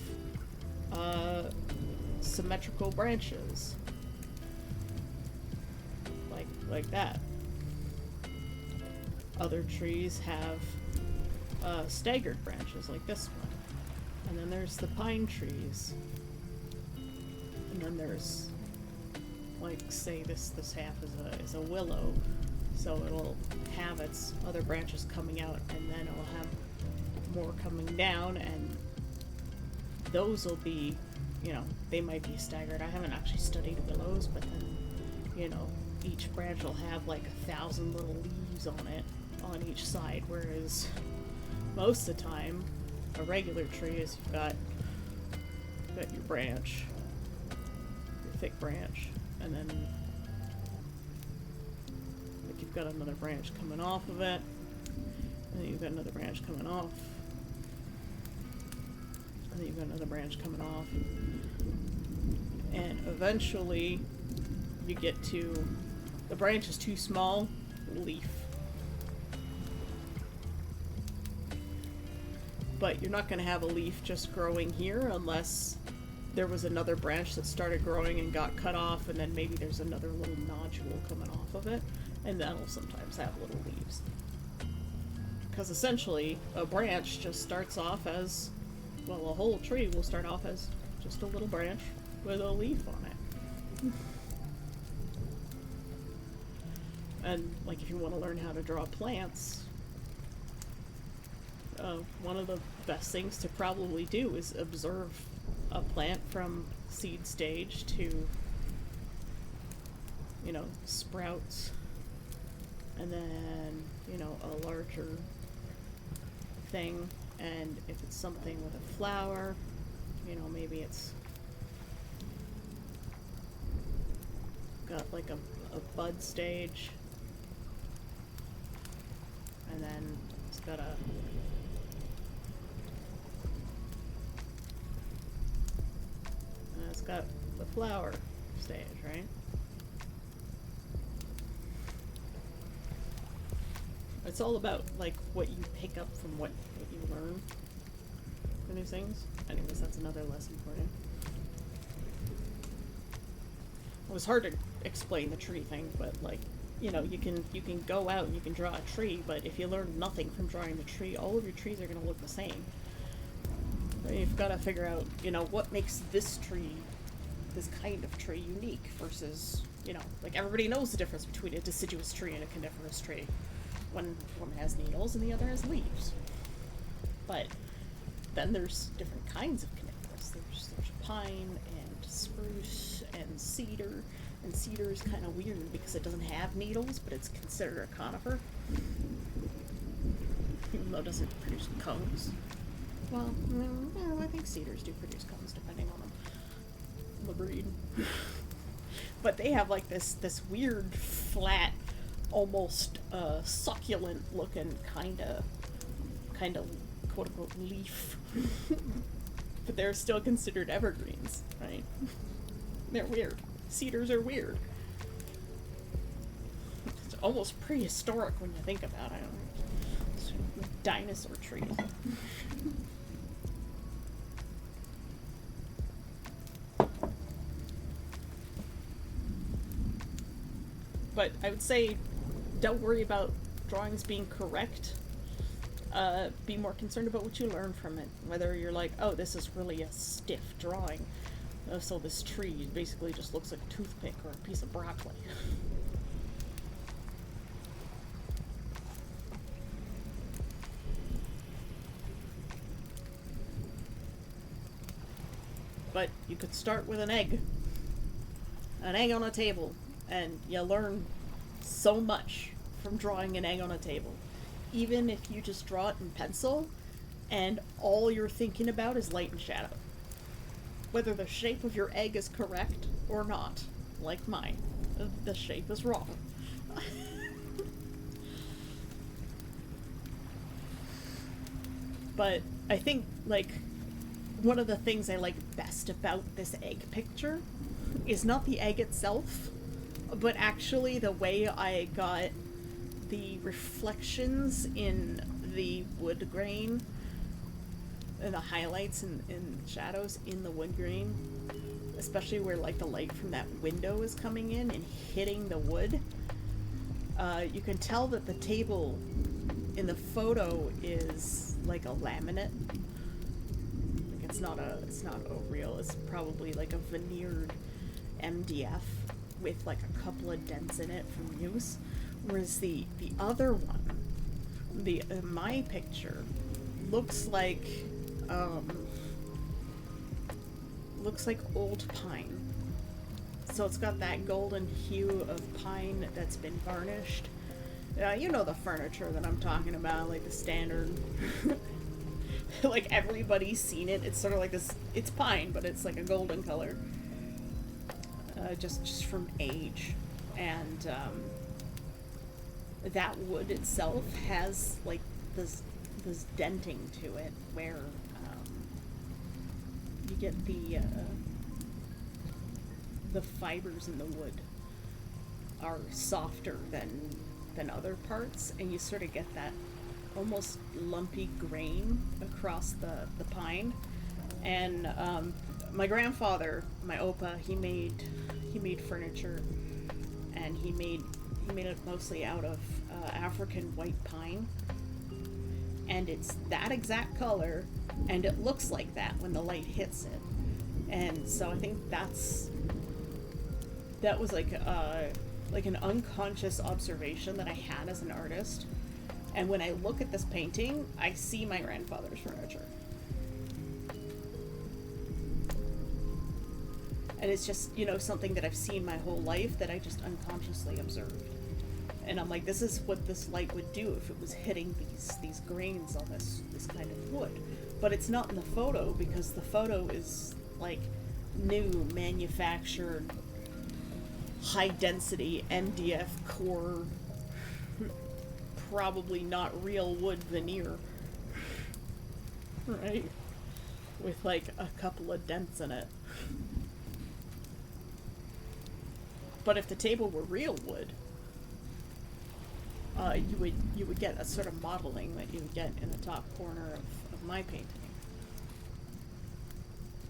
symmetrical branches. Like that. Other trees have staggered branches like this one. And then there's the pine trees. And then there's, like, say this half is a willow, so it'll have its other branches coming out, and then it'll have more coming down, and those will be, you know, they might be staggered. I haven't actually studied willows, but then, you know, each branch will have like 1,000 little leaves on it on each side, whereas most of the time a regular tree is you've got your branch, your thick branch, and then like you've got another branch coming off of it, and then you've got another branch coming off, and then you've got another branch coming off, and eventually you get to the branch is too small, leaf. But you're not going to have a leaf just growing here unless there was another branch that started growing and got cut off, and then maybe there's another little nodule coming off of it, and that'll sometimes have little leaves. Because essentially, a branch just starts off as, well, a whole tree will start off as just a little branch with a leaf on it. And, like, if you want to learn how to draw plants, one of the best things to probably do is observe a plant from seed stage to, you know, sprouts, and then, you know, a larger thing. And if it's something with a flower, you know, maybe it's got like a bud stage, and then it's got a got the flower stage, right? It's all about like what you pick up from what you learn from these things. Anyways, that's another lesson for you. It was hard to explain the tree thing, but like, you know, you can go out and you can draw a tree, but if you learn nothing from drawing the tree, all of your trees are going to look the same. You've got to figure out, you know, what makes this tree, this kind of tree, unique versus, you know, like everybody knows the difference between a deciduous tree and a coniferous tree. One has needles and the other has leaves. But then there's different kinds of coniferous. There's pine and spruce and cedar. And cedar is kind of weird because it doesn't have needles, but it's considered a conifer. Even though it doesn't produce cones. Well, I think cedars do produce cones depending on the breed. But they have like this weird, flat, almost succulent looking kind of quote unquote leaf. But they're still considered evergreens, right? They're weird. Cedars are weird. It's almost prehistoric when you think about it. It's dinosaur trees. But I would say, don't worry about drawings being correct. Be more concerned about what you learn from it. Whether you're like, oh, this is really a stiff drawing. So this tree basically just looks like a toothpick or a piece of broccoli. But you could start with an egg. An egg on a table. And you learn so much from drawing an egg on a table. Even if you just draw it in pencil, and all you're thinking about is light and shadow. Whether the shape of your egg is correct or not, like mine. The shape is wrong. But I think, like, one of the things I like best about this egg picture is not the egg itself, but actually the way I got the reflections in the wood grain and the highlights and shadows in the wood grain, especially where like the light from that window is coming in and hitting the wood. You can tell that the table in the photo is like a laminate. Like it's not a real. It's probably like a veneered MDF with like a couple of dents in it from use. Whereas the other one, my picture, looks like old pine. So it's got that golden hue of pine that's been varnished. You know the furniture that I'm talking about, like the standard. Like everybody's seen it. It's sort of like this. It's pine, but it's like a golden color. Just from age, and that wood itself has like this denting to it where you get the fibers in the wood are softer than other parts, and you sort of get that almost lumpy grain across the pine. And my grandfather, my opa, he made furniture, and he made it mostly out of African white pine, and it's that exact color, and it looks like that when the light hits it. And so I think that was like an unconscious observation that I had as an artist. And when I look at this painting, I see my grandfather's furniture. And it's just, you know, something that I've seen my whole life that I just unconsciously observed. And I'm like, this is what this light would do if it was hitting these grains on this kind of wood. But it's not in the photo, because the photo is like new, manufactured, high density MDF core, probably not real wood veneer. Right? With like a couple of dents in it. But if the table were real wood, you would get a sort of modeling that you would get in the top corner of my painting.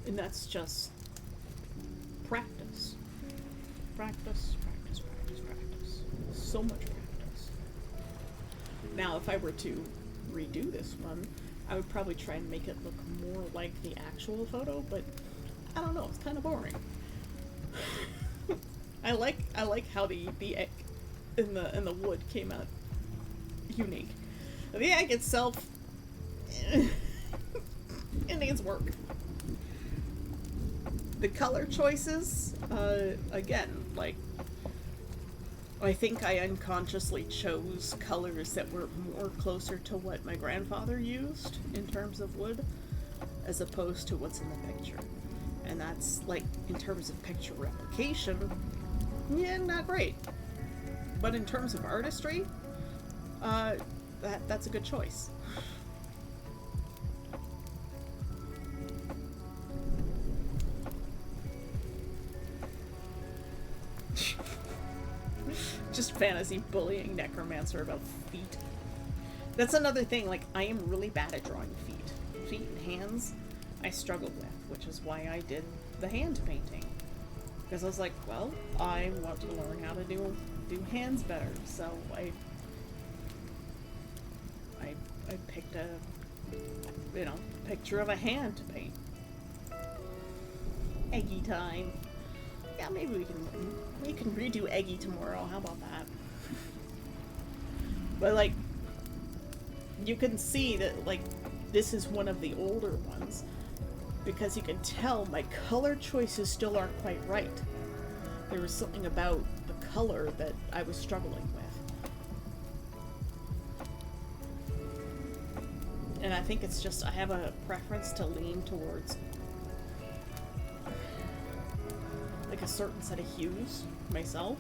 And that's just practice. Practice, practice, practice, practice. So much practice. Now, if I were to redo this one, I would probably try and make it look more like the actual photo, but I don't know, it's kind of boring. I like how the egg in the wood came out unique. The egg itself, it needs work. The color choices, again, like, I think I unconsciously chose colors that were more closer to what my grandfather used in terms of wood, as opposed to what's in the picture. And that's, like, in terms of picture replication, yeah, not great. But in terms of artistry, that's a good choice. Just fantasy bullying Necromancer about feet. That's another thing, like, I am really bad at drawing feet. Feet and hands, I struggle with, which is why I did the hand painting. Because I was like, well, I want to learn how to do hands better, so I picked a, picture of a hand to paint. Eggy time. Yeah, maybe we can redo Eggy tomorrow. How about that? But like, you can see that like this is one of the older ones, because you can tell my color choices still aren't quite right. There was something about the color that I was struggling with. And I think it's just I have a preference to lean towards like a certain set of hues myself.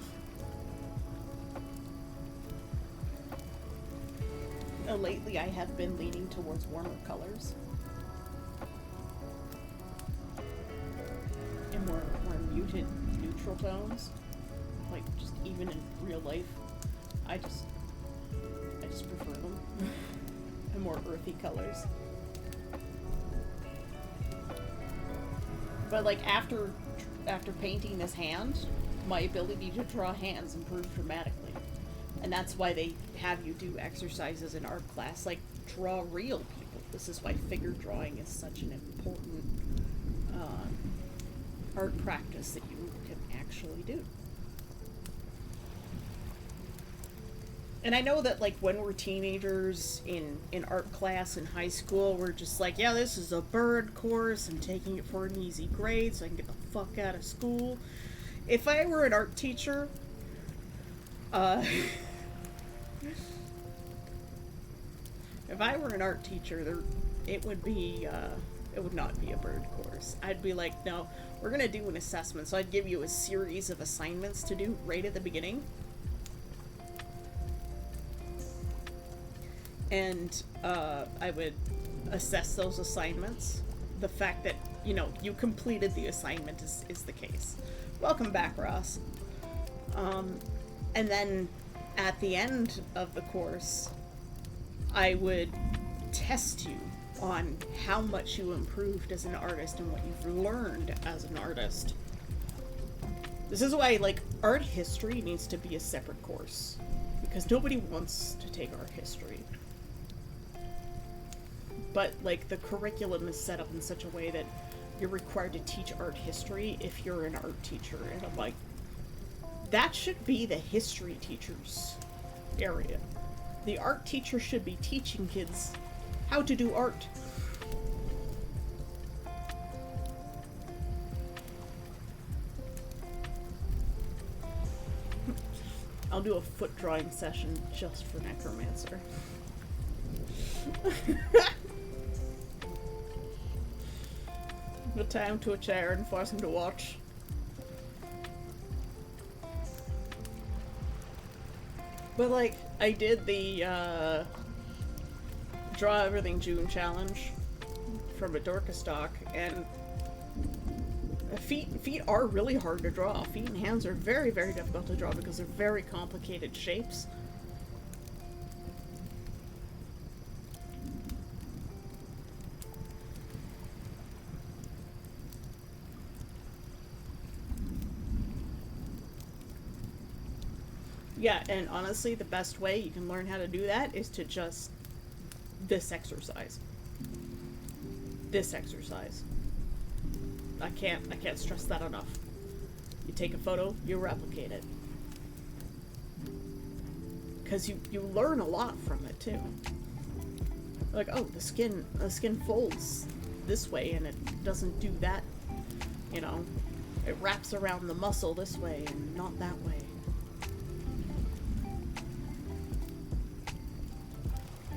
Lately I have been leaning towards warmer colors. And more muted neutral tones. Like just even in real life. I just prefer them. And more earthy colors. But like after painting this hand, my ability to draw hands improved dramatically. And that's why they have you do exercises in art class, like draw real people. This is why figure drawing is such an important art practice that you can actually do. And I know that like when we're teenagers in art class in high school, we're just like, yeah, this is a bird course. I'm taking it for an easy grade so I can get the fuck out of school. If I were an art teacher, if I were an art teacher, it would not be a bird course. I'd be like, no, we're gonna do an assessment. So I'd give you a series of assignments to do right at the beginning. And I would assess those assignments. The fact that, you know, you completed the assignment is the case. Welcome back, Ross. And then at the end of the course, I would test you on how much you improved as an artist and what you've learned as an artist. This is why, like, art history needs to be a separate course. Because nobody wants to take art history. But, like, the curriculum is set up in such a way that you're required to teach art history if you're an art teacher. And I'm like, that should be the history teacher's area. The art teacher should be teaching kids how to do art. I'll do a foot drawing session just for Necromancer. Put time to a chair and force him to watch. But like, I did the Draw Everything June challenge from a Dorkastock, and feet are really hard to draw. Feet and hands are very, very difficult to draw because they're very complicated shapes. Yeah, and honestly, the best way you can learn how to do that is to just this exercise. This exercise. I can't stress that enough. You take a photo, you replicate it. Because you learn a lot from it too. Like, oh, the skin folds this way and it doesn't do that, you know. It wraps around the muscle this way and not that way.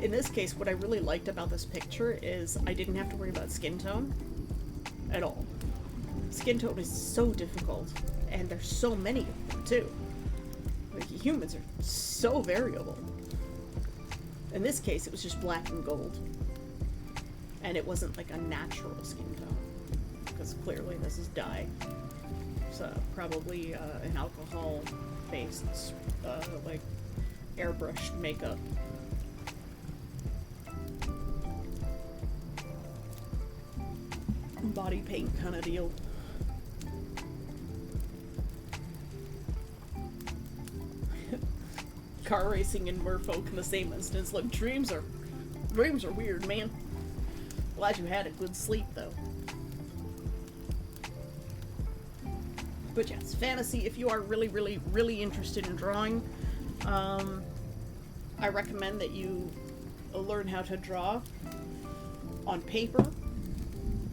In this case, what I really liked about this picture is I didn't have to worry about skin tone at all. Skin tone is so difficult, and there's so many of them too. Like, humans are so variable. In this case, it was just black and gold. And it wasn't like a natural skin tone, because clearly this is dye. So probably an alcohol-based, like, airbrush makeup. Body paint kind of deal. Car racing and merfolk in the same instance. Look, dreams are weird, man. Glad you had a good sleep though. But yes, fantasy, if you are really, really, really interested in drawing, I recommend that you learn how to draw on paper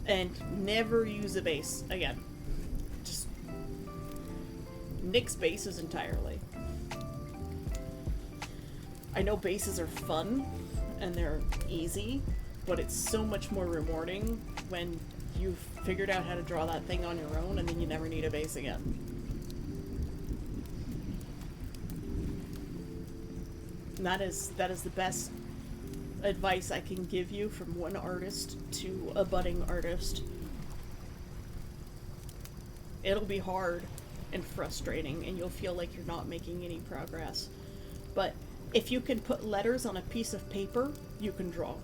And never use a base again. Just nix bases entirely. I know bases are fun and they're easy, but it's so much more rewarding when you've figured out how to draw that thing on your own and then you never need a base again. And that is the best advice I can give you from one artist to a budding artist. It'll be hard and frustrating and you'll feel like you're not making any progress. But if you can put letters on a piece of paper, you can draw.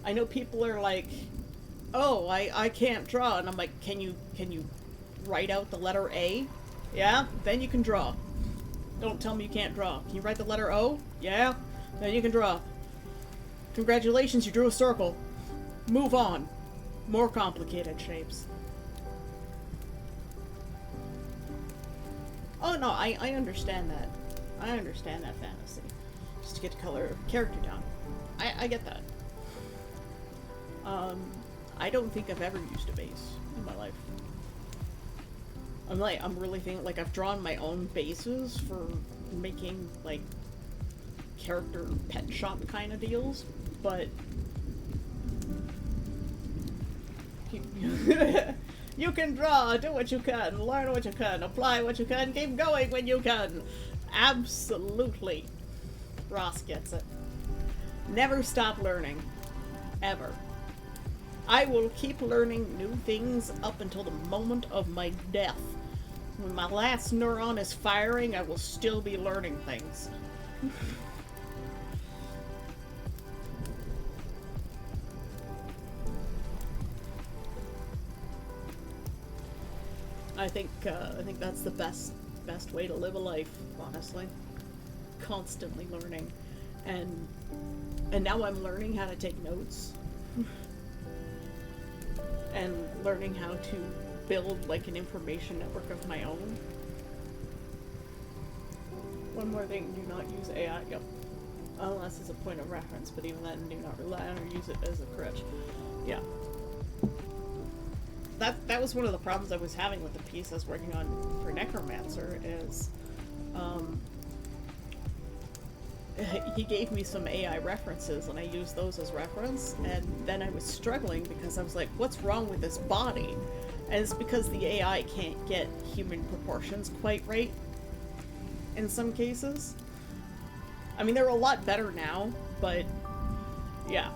I know people are like, oh, I can't draw. And I'm like, can you write out the letter A? Yeah, then you can draw. Don't tell me you can't draw. Can you write the letter O? Yeah, then you can draw. Congratulations, you drew a circle. Move on. More complicated shapes. Oh no, I understand that. I understand that fantasy. Just to get the color of character down. I get that. I don't think I've ever used a base in my life. I'm really thinking, like, I've drawn my own bases for making, like, character pet shop kind of deals, but you can draw, do what you can, learn what you can, apply what you can, keep going when you can. Absolutely. Ross gets it. Never stop learning. Ever. I will keep learning new things up until the moment of my death. When my last neuron is firing, I will still be learning things. I think that's the best way to live a life, honestly. Constantly learning. And now I'm learning how to take notes. And learning how to build, like, an information network of my own. One more thing, do not use AI. Yep. Unless it's a point of reference, but even then, do not rely on or use it as a crutch. Yeah. That was one of the problems I was having with the piece I was working on for Necromancer, is, he gave me some AI references and I used those as reference, and then I was struggling because I was like, what's wrong with this body? And it's because the AI can't get human proportions quite right in some cases. I mean, they're a lot better now, but yeah.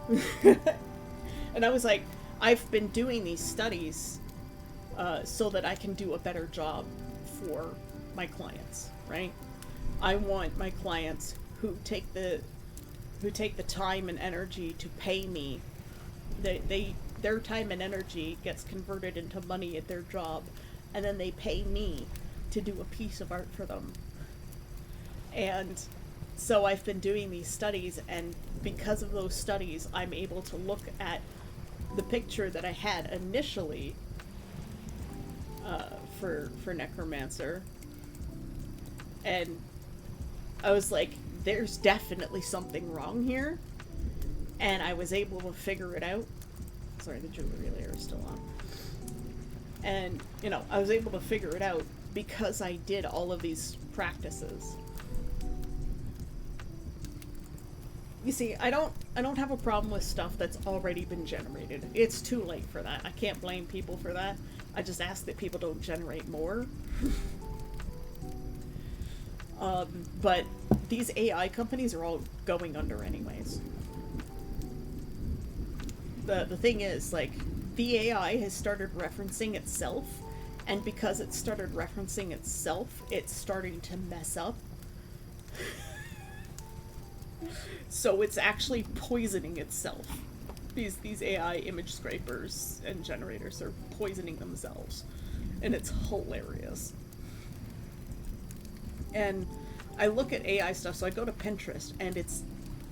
And I was like, I've been doing these studies so that I can do a better job for my clients, right? I want my clients who take the time and energy to pay me. Their time and energy gets converted into money at their job, and then they pay me to do a piece of art for them. And so I've been doing these studies, and because of those studies, I'm able to look at the picture that I had initially for Necromancer, and I was like, there's definitely something wrong here, and I was able to figure it out. Sorry, the jewelry layer is still on. And, you know, I was able to figure it out because I did all of these practices. You see, I don't have a problem with stuff that's already been generated. It's too late for that. I can't blame people for that. I just ask that people don't generate more. But these AI companies are all going under anyways. The thing is, like, the AI has started referencing itself, and because it started referencing itself, it's starting to mess up. So it's actually poisoning itself. These AI image scrapers and generators are poisoning themselves, and it's hilarious. And I look at AI stuff, so I go to Pinterest, and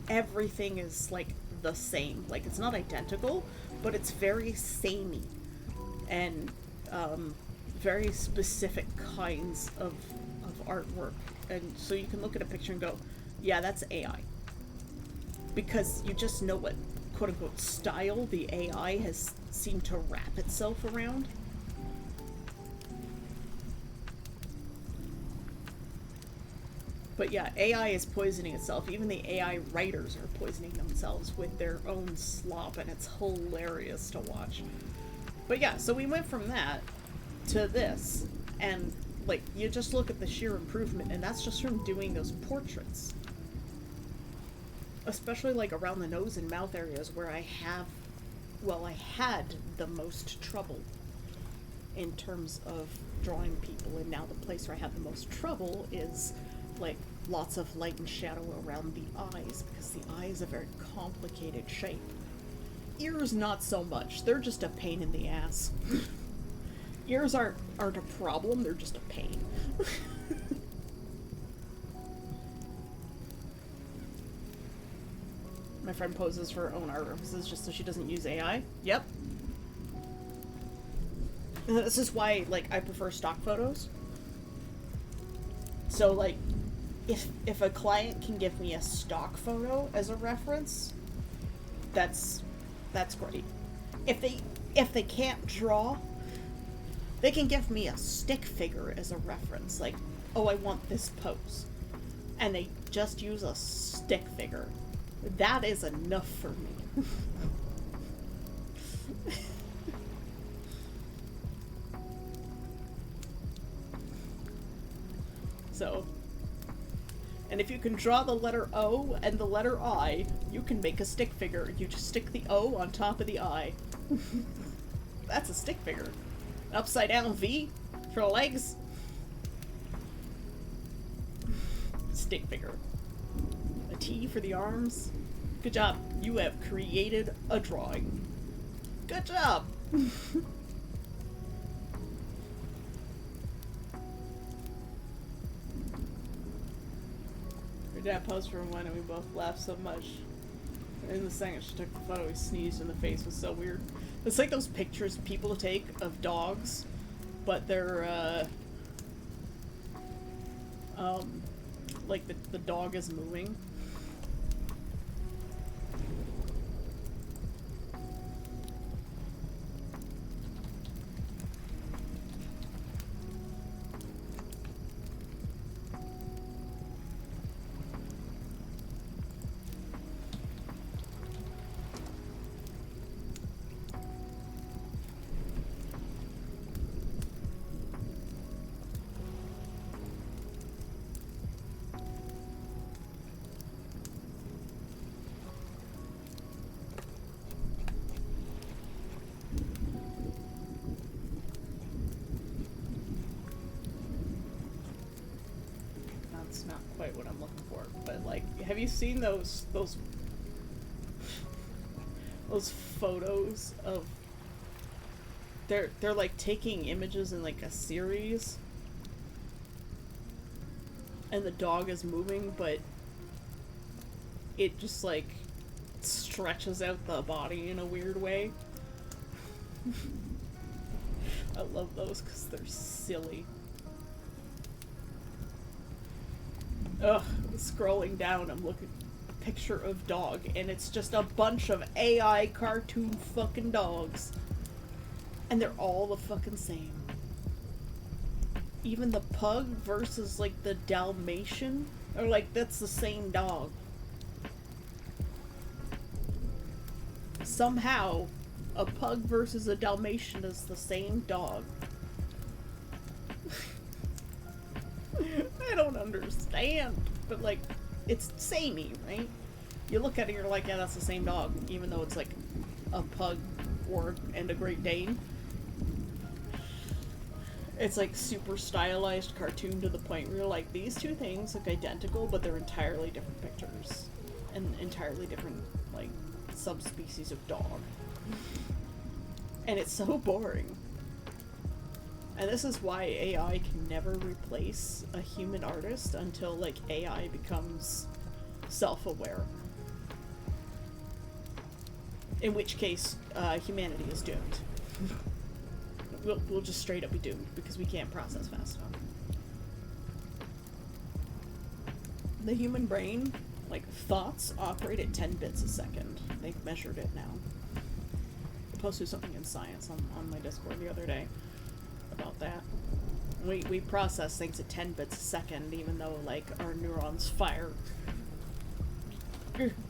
everything is, like, the same. Like, it's not identical, but it's very samey, and very specific kinds of artwork. And so you can look at a picture and go, yeah, that's AI. Because you just know it. quote-unquote style the AI has seemed to wrap itself around. But yeah, AI is poisoning itself. Even the AI writers are poisoning themselves with their own slop, and it's hilarious to watch. But yeah, so we went from that to this, and like, you just look at the sheer improvement, and that's just from doing those portraits. Especially like around the nose and mouth areas where I had the most trouble in terms of drawing people, and now the place where I have the most trouble is like lots of light and shadow around the eyes, because the eye is a very complicated shape. Ears, not so much. They're just a pain in the ass. Ears aren't a problem, they're just a pain. My friend poses for her own art purposes just so she doesn't use AI. Yep. And this is why, like, I prefer stock photos. So, like, if a client can give me a stock photo as a reference, that's great. If they can't draw, they can give me a stick figure as a reference. Like, oh, I want this pose. And they just use a stick figure. That is enough for me. So, and if you can draw the letter O and the letter I, you can make a stick figure. You just stick the O on top of the I. That's a stick figure. Upside down V for the legs. Stick figure. A T for the arms. Good job. You have created a drawing. Good job. Your dad posed for one and we both laughed so much. In the second she took the photo, he sneezed in the face. It was so weird. It's like those pictures people take of dogs, but they're, like the dog is moving. Not quite what I'm looking for, but like, have you seen those photos of they're like taking images in like a series and the dog is moving, but it just like stretches out the body in a weird way. I love those because they're silly. Ugh, scrolling down, I'm looking at a picture of dog, and it's just a bunch of AI cartoon fucking dogs. And they're all the fucking same. Even the pug versus, like, the Dalmatian, or, like, that's the same dog. Somehow, a pug versus a Dalmatian is the same dog. I don't understand, but like, it's samey, right? You look at it, you're like, yeah, that's the same dog, even though it's like a pug and a Great Dane. It's like super stylized cartoon to the point where you're like, these two things look identical, but they're entirely different pictures and entirely different like subspecies of dog. And it's so boring. And this is why AI can never replace a human artist until, like, AI becomes self-aware. In which case, humanity is doomed. We'll just straight up be doomed, because we can't process fast enough. The human brain Like, thoughts operate at 10 bits a second. They've measured it now. I posted something in Science on my Discord the other day about that. We process things at 10 bits a second, even though, like, our neurons fire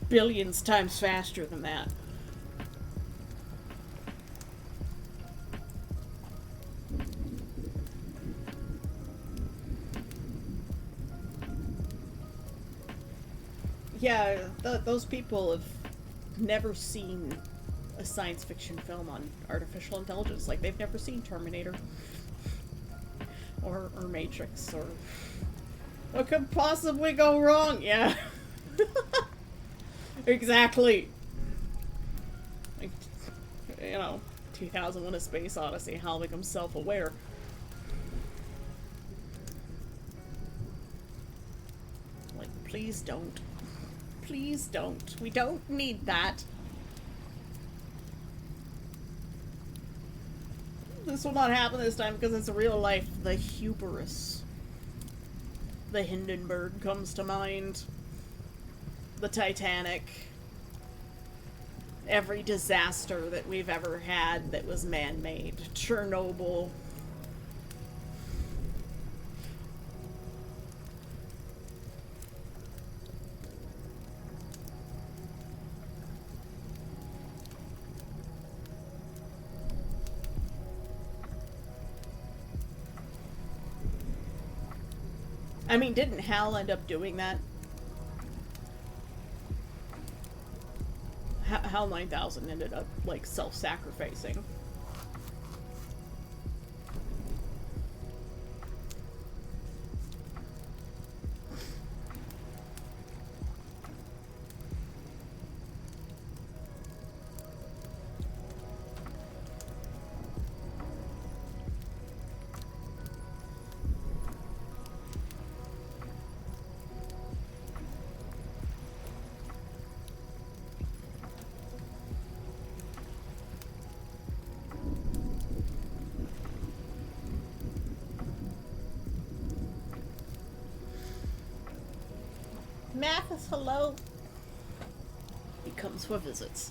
billions times faster than that. Yeah, those people have never seen a science fiction film on artificial intelligence. Like, they've never seen Terminator or Matrix, or what could possibly go wrong? Yeah. Exactly. Like, you know, 2001: A Space Odyssey, Hal becomes self-aware. Like, please don't. Please don't. We don't need that. This will not happen this time because it's real life. The hubris. The Hindenburg comes to mind. The Titanic. Every disaster that we've ever had that was man-made. Chernobyl. I mean, didn't Hal end up doing that? Hal 9000 ended up, like, self-sacrificing. Mathis, hello. He comes for visits.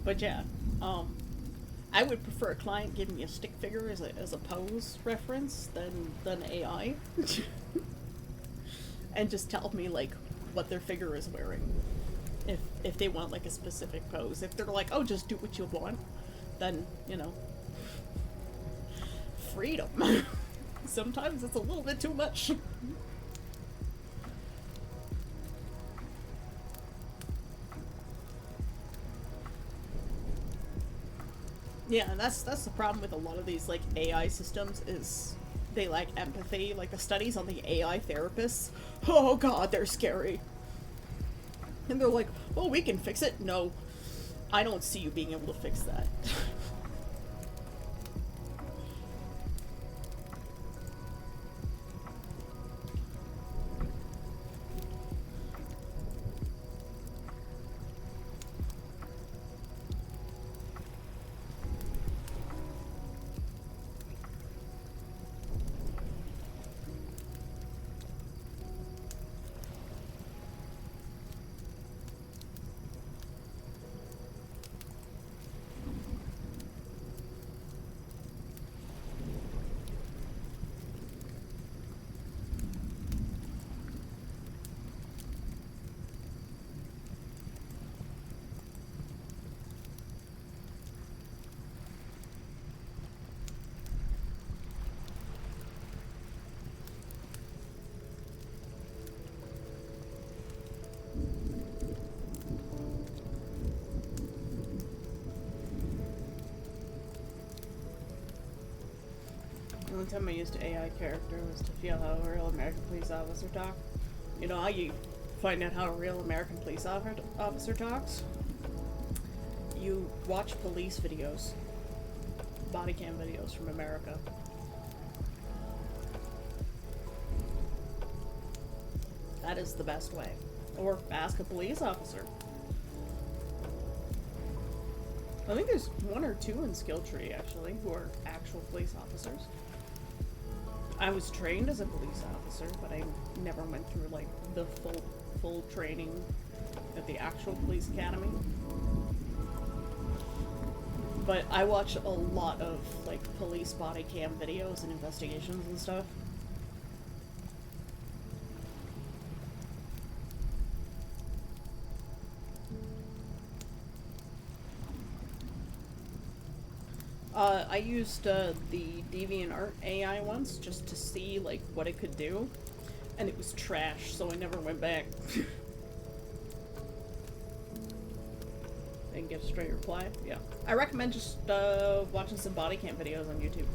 But yeah, I would prefer a client giving me a stick figure as a pose reference than AI. And just tell me, like, what their figure is wearing. If they want, like, a specific pose. If they're like, oh, just do what you want, then, you know, freedom. Sometimes it's a little bit too much. Yeah, and that's the problem with a lot of these, like, AI systems is they lack empathy. Like, the studies on the AI therapists, oh god, they're scary. And they're like, oh, we can fix it. No, I don't see you being able to fix that. The only time I used an AI character was to feel how a real American police officer talked. You know how you find out how a real American police officer talks? You watch police videos. Body cam videos from America. That is the best way. Or ask a police officer. I think there's one or two in Skill Tree, actually, who are actual police officers. I was trained as a police officer, but I never went through, like, the full training at the actual police academy. But I watch a lot of, like, police body cam videos and investigations and stuff. I used the DeviantArt AI once just to see like what it could do, and it was trash, so I never went back. Didn't get a straight reply. Yeah, I recommend just watching some body cam videos on YouTube.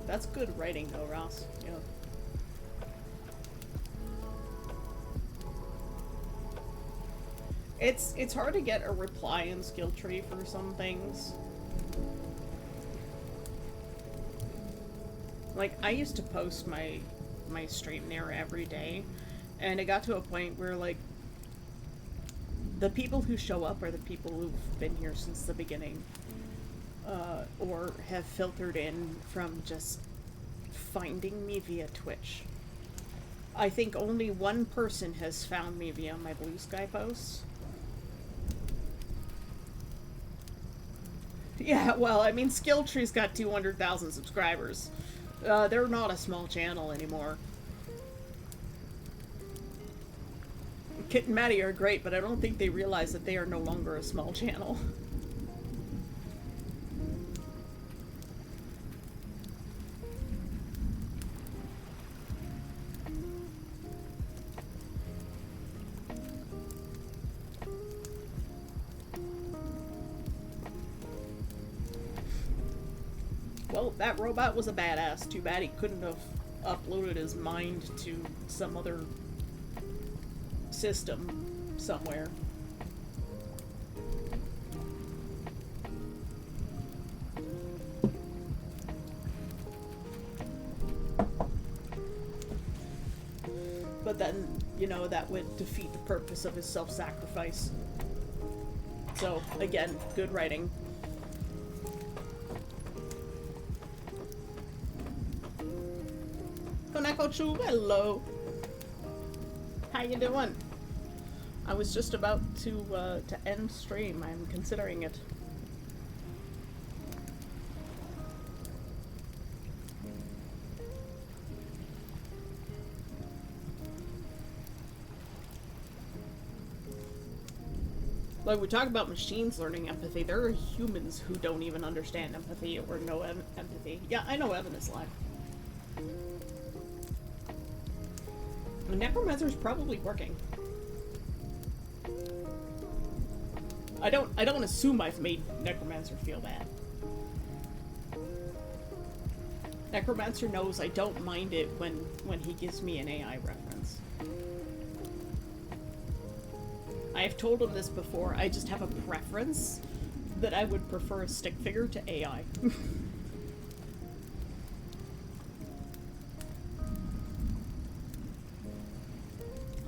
That's good writing though, Ross. Yeah. It's hard to get a reply in Skill Tree for some things. Like, I used to post my stream there every day, and it got to a point where, like, the people who show up are the people who've been here since the beginning. Or have filtered in from just finding me via Twitch. I think only one person has found me via my Blue Sky posts. Yeah, well, I mean, Skill Tree's got 200,000 subscribers. They're not a small channel anymore. Kit and Maddie are great, but I don't think they realize that they are no longer a small channel. Well, that robot was a badass. Too bad he couldn't have uploaded his mind to some other system somewhere. But then, you know, that would defeat the purpose of his self-sacrifice. So, again, good writing. Konakochu, hello. How you doing? I was just about to end stream. I'm considering it. Like, we talk about machines learning empathy. There are humans who don't even understand empathy or know empathy. Yeah, I know Evan is live. The Necromancer's probably working. I don't assume I've made Necromancer feel bad. Necromancer knows I don't mind it when he gives me an AI reference. I have told him this before, I just have a preference that I would prefer a stick figure to AI.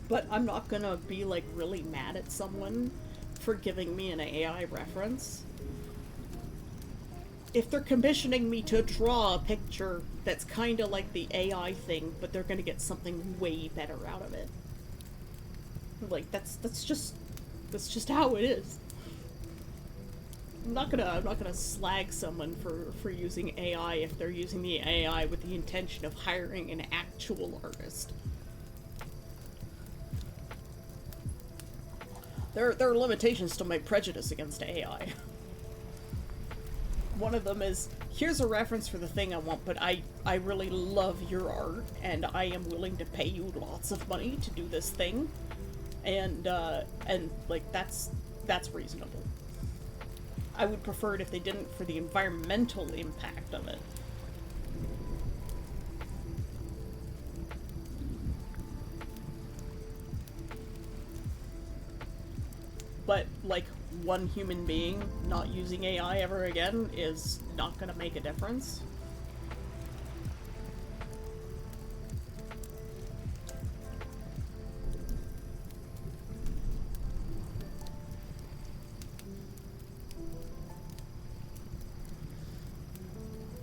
But I'm not gonna be, like, really mad at someone for giving me an AI reference. If they're commissioning me to draw a picture that's kinda like the AI thing, but they're gonna get something way better out of it. Like, that's just how it is. I'm not gonna slag someone for using AI if they're using the AI with the intention of hiring an actual artist. There are limitations to my prejudice against AI. One of them is, here's a reference for the thing I want, but I really love your art, and I am willing to pay you lots of money to do this thing. And like, that's reasonable. I would prefer it if they didn't for the environmental impact of it. But, like, one human being not using AI ever again is not gonna make a difference.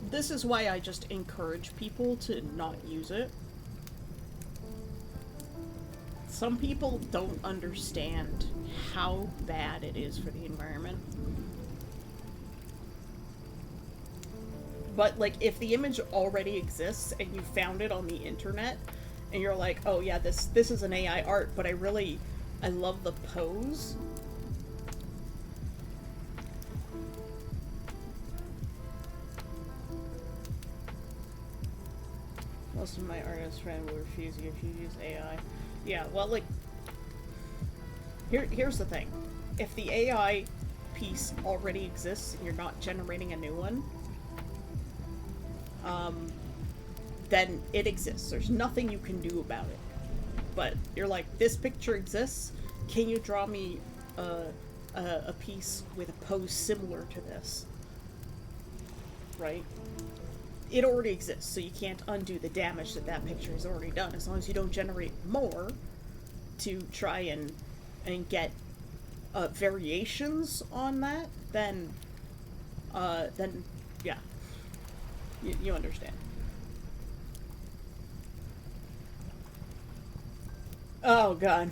This is why I just encourage people to not use it. Some people don't understand how bad it is for the environment. But, like, if the image already exists and you found it on the internet, and you're like, oh yeah, this is an AI art, but I love the pose. Most of my artist friends will refuse you if you use AI. Yeah, well, like, here's the thing. If the AI piece already exists and you're not generating a new one, then it exists. There's nothing you can do about it. But you're like, this picture exists, can you draw me a piece with a pose similar to this? Right? It already exists, so you can't undo the damage that that picture has already done. As long as you don't generate more to try and get variations on that, then yeah, you understand. Oh god,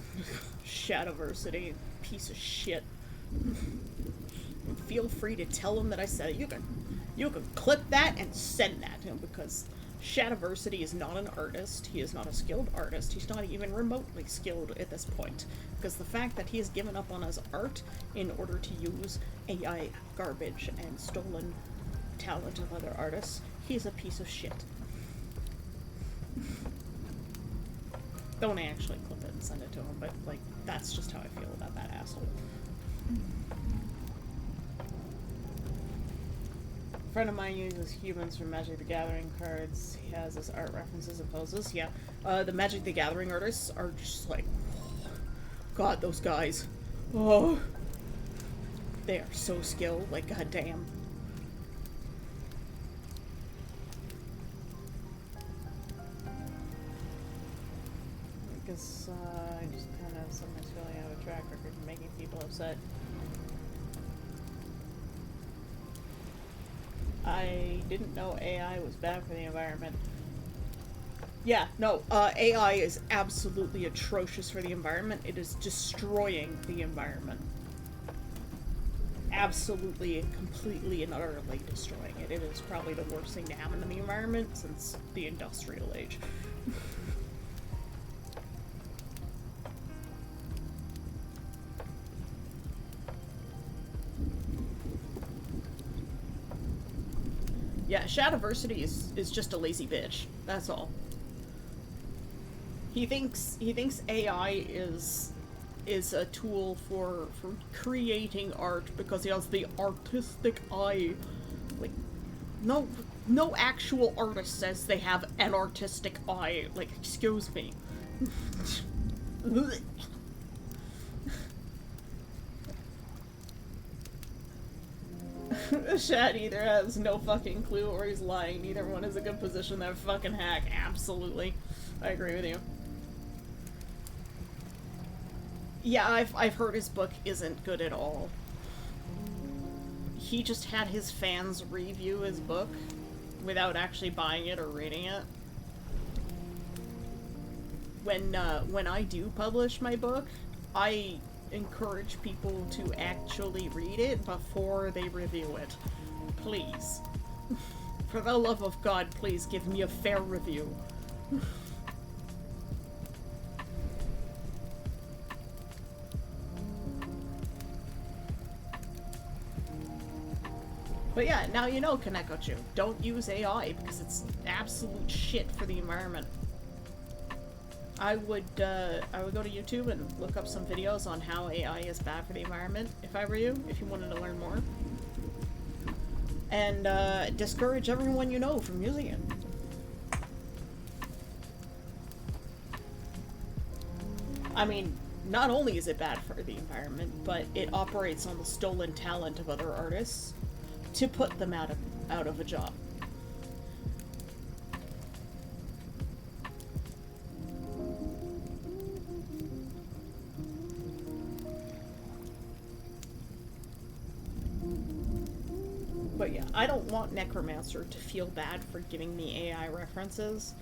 Shadowversity, piece of shit. Feel free to tell him that I said it. You can clip that and send that to him, because Shadowversity is not an artist. He is not a skilled artist. He's not even remotely skilled at this point. Because the fact that he has given up on his art in order to use AI garbage and stolen talent of other artists, he's a piece of shit. Don't actually clip it and send it to him, but, like, that's just how I feel about that asshole. A friend of mine uses humans from Magic the Gathering cards. He has his art references and poses. Yeah, the Magic the Gathering artists are just like, God, those guys. Oh, they are so skilled. Like, goddamn. Because I just kind of sometimes feel like I have a track record of making people upset. I didn't know AI was bad for the environment. Yeah, no, AI is absolutely atrocious for the environment. It is destroying the environment. Absolutely and completely and utterly destroying it. It is probably the worst thing to happen to the environment since the industrial age. Yeah, Shadowversity is just a lazy bitch. That's all. He thinks AI is a tool for creating art because he has the artistic eye. Like, no actual artist says they have an artistic eye. Like, excuse me. Shad either has no fucking clue or he's lying. Neither one is a good position to fucking hack. Absolutely. I agree with you. Yeah, I've heard his book isn't good at all. He just had his fans review his book without actually buying it or reading it. When I do publish my book, I encourage people to actually read it before they review it. Please. For the love of God, please give me a fair review. But yeah, now you know, Kanekochu. Don't use AI because it's absolute shit for the environment. I would go to YouTube and look up some videos on how AI is bad for the environment, if I were you, if you wanted to learn more. and discourage everyone you know from using it. I mean, not only is it bad for the environment, but it operates on the stolen talent of other artists to put them out of a job. But yeah, I don't want Necromancer to feel bad for giving me AI references.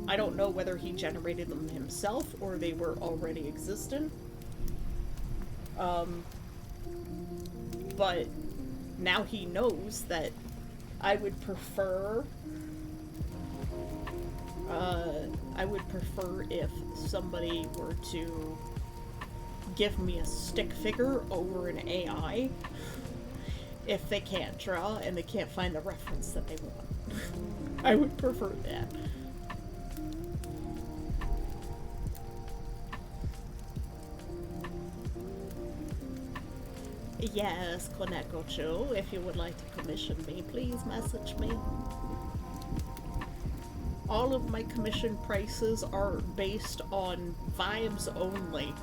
I don't know whether he generated them himself or they were already existent. But now he knows that I would prefer if somebody were to give me a stick figure over an AI if they can't draw and they can't find the reference that they want. I would prefer that. Yes, Koneko-cho, if you would like to commission me, please message me. All of my commission prices are based on vibes only.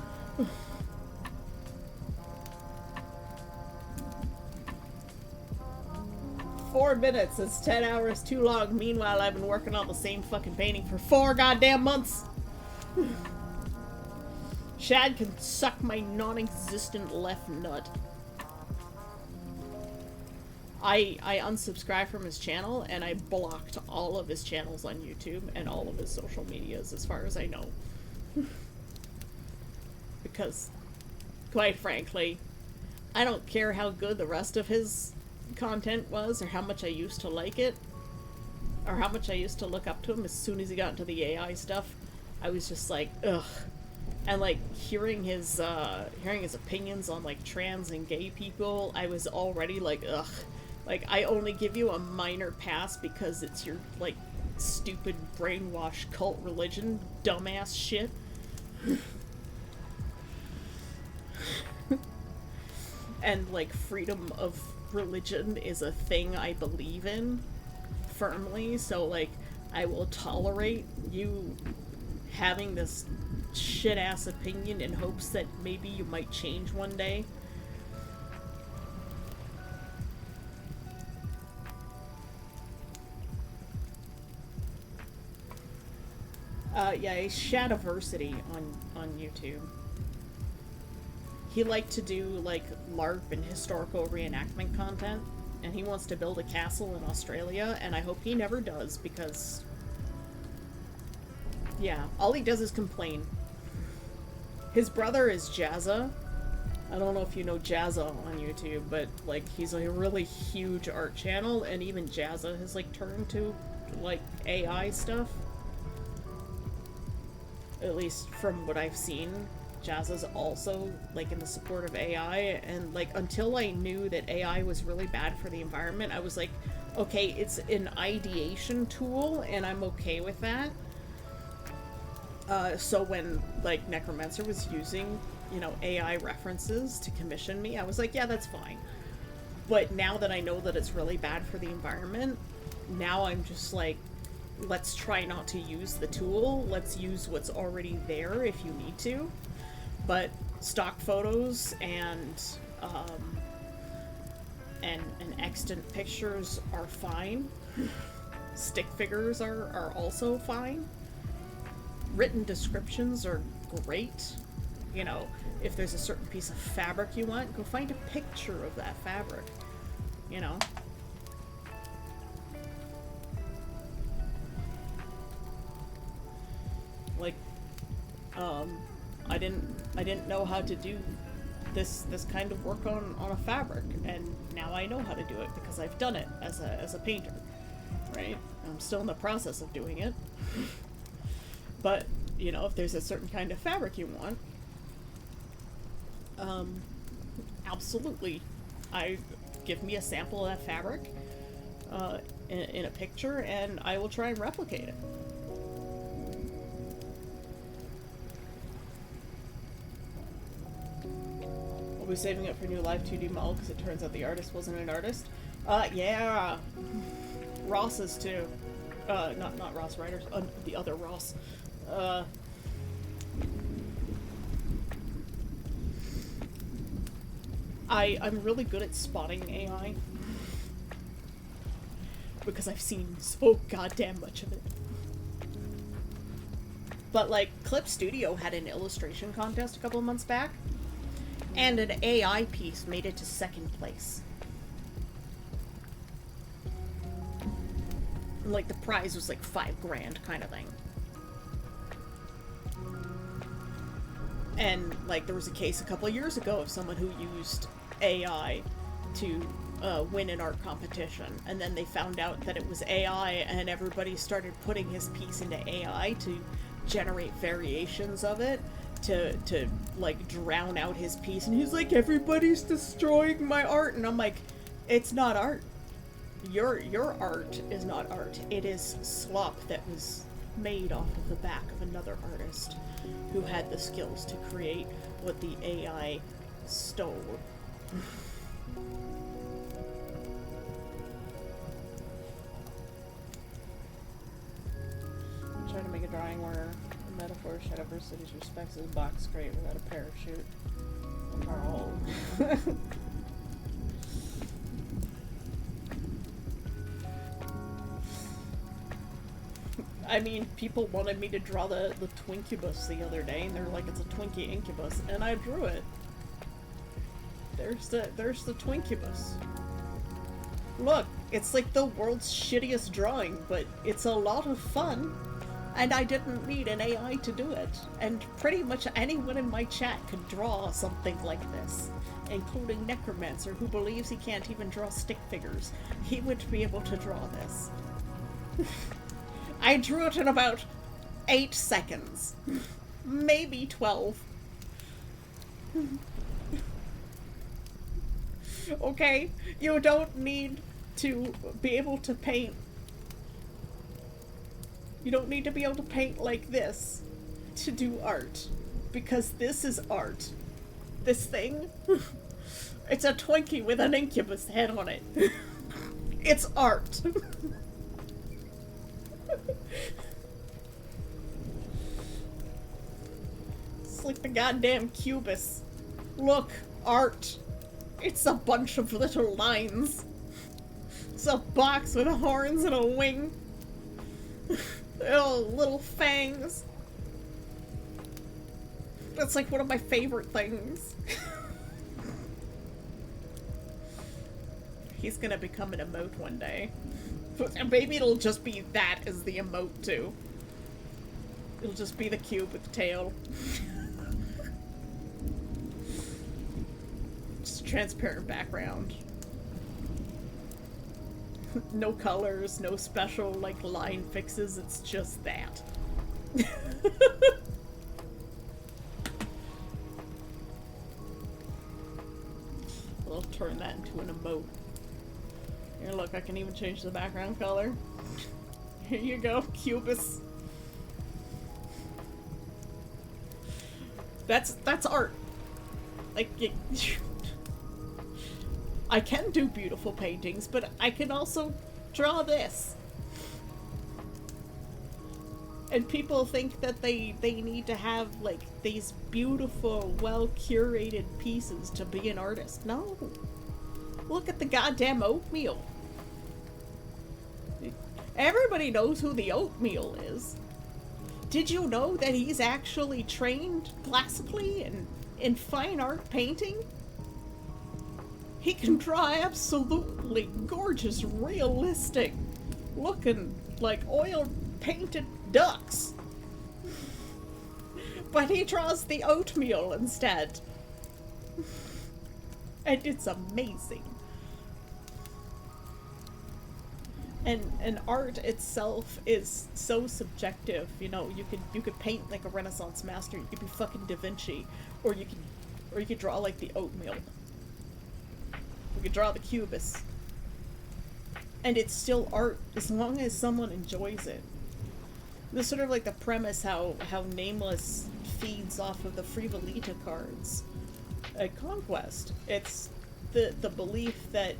4 minutes is 10 hours too long. Meanwhile, I've been working on the same fucking painting for 4 goddamn months. Shad can suck my non-existent left nut. I unsubscribed from his channel, and I blocked all of his channels on YouTube and all of his social medias, as far as I know. Because, quite frankly, I don't care how good the rest of his content was, or how much I used to like it, or how much I used to look up to him. As soon as he got into the AI stuff, I was just like, ugh. And like hearing his opinions on like trans and gay people, I was already like, ugh. Like, I only give you a minor pass because it's your like stupid brainwashed cult religion dumbass shit. And like freedom of religion is a thing I believe in firmly, so like I will tolerate you having this shit ass opinion in hopes that maybe you might change one day. Yeah, he's Shadiversity on YouTube. He liked to do like LARP and historical reenactment content, and he wants to build a castle in Australia, and I hope he never does, because yeah, all he does is complain. His brother is Jazza. I don't know if you know Jazza on YouTube, but like he's a really huge art channel, and even Jazza has like turned to like AI stuff. At least from what I've seen, Jazza's also like in the support of AI, and like until I knew that AI was really bad for the environment, I was like, okay, it's an ideation tool, and I'm okay with that. So when like Necromancer was using, you know, AI references to commission me, I was like, yeah, that's fine. But now that I know that it's really bad for the environment, now I'm just like, let's try not to use the tool. Let's use what's already there if you need to. But stock photos and extant pictures are fine. Stick figures are also fine. Written descriptions are great. You know, if there's a certain piece of fabric you want, go find a picture of that fabric. You know? Like, I didn't know how to do this kind of work on a fabric, and now I know how to do it because I've done it as a painter, right? I'm still in the process of doing it. But, you know, if there's a certain kind of fabric you want, absolutely, give me a sample of that fabric in a picture, and I will try and replicate it. was saving it for New Live 2D Mall because it turns out the artist wasn't an artist. Yeah. Ross's too. Not Ross Writers, the other Ross. I'm really good at spotting AI. Because I've seen so goddamn much of it. But, like, Clip Studio had an illustration contest a couple of months back, and an AI piece made it to 2nd place. Like, the prize was like $5,000 kind of thing. And, like, there was a case a couple of years ago of someone who used AI to win an art competition, and then they found out that it was AI, and everybody started putting his piece into AI to generate variations of it to like drown out his piece, and he's like, everybody's destroying my art, and I'm like, it's not art. Your art is not art. It is slop that was made off of the back of another artist who had the skills to create what the AI stole. I'm trying to make a drawing where a metaphor Shadowversity respects his box crate without a parachute. Oh. I mean, people wanted me to draw the Twinkubus the other day, and they're like, it's a Twinkie incubus, and I drew it. There's the Twinkubus. Look, it's like the world's shittiest drawing, but it's a lot of fun, and I didn't need an AI to do it. And pretty much anyone in my chat could draw something like this, including Necromancer, who believes he can't even draw stick figures. He would be able to draw this. I drew it in about 8 seconds. Maybe 12. Okay? You don't need to be able to paint. You don't need to be able to paint like this to do art. Because this is art. This thing, it's a Twinkie with an incubus head on it. It's art. It's like the goddamn Cubus. Look, art. It's a bunch of little lines. It's a box with horns and a wing. Oh, little fangs. That's like one of my favorite things. He's gonna become an emote one day. Maybe it'll just be that as the emote too. It'll just be the cube with the tail. Just a transparent background. No colors, no special like line fixes, it's just that. We'll turn that into an emote. Here, look, I can even change the background color. Here you go, Cubus. That's art. Like, I can do beautiful paintings, but I can also draw this. And people think that they need to have, like, these beautiful, well-curated pieces to be an artist. No. Look at the goddamn oatmeal. Everybody knows who the oatmeal is. Did you know that he's actually trained classically in fine art painting? He can draw absolutely gorgeous, realistic looking, like, oil painted ducks. But he draws the oatmeal instead. And it's amazing. And art itself is so subjective, you know. You could paint like a Renaissance master. You could be fucking Da Vinci, or you could draw like the oatmeal. You could draw the Cubus, and it's still art as long as someone enjoys it. This is sort of like the premise how Nameless feeds off of the Frivolita cards, a conquest. It's the belief that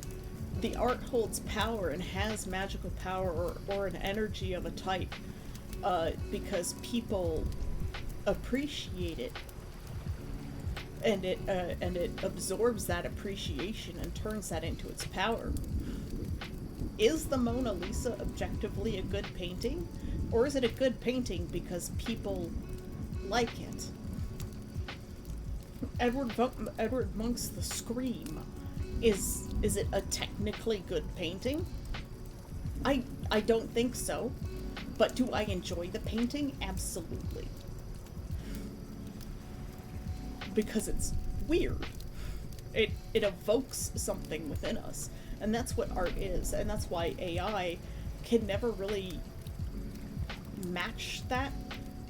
the art holds power and has magical power or an energy of a type because people appreciate it, and it absorbs that appreciation and turns that into its power. Is the Mona Lisa objectively a good painting, or is it a good painting because people like it? Edward Monk's The Scream, is it a technically good painting? I don't think so. But do I enjoy the painting? Absolutely. Because it's weird. It evokes something within us. And that's what art is. And that's why AI can never really match that.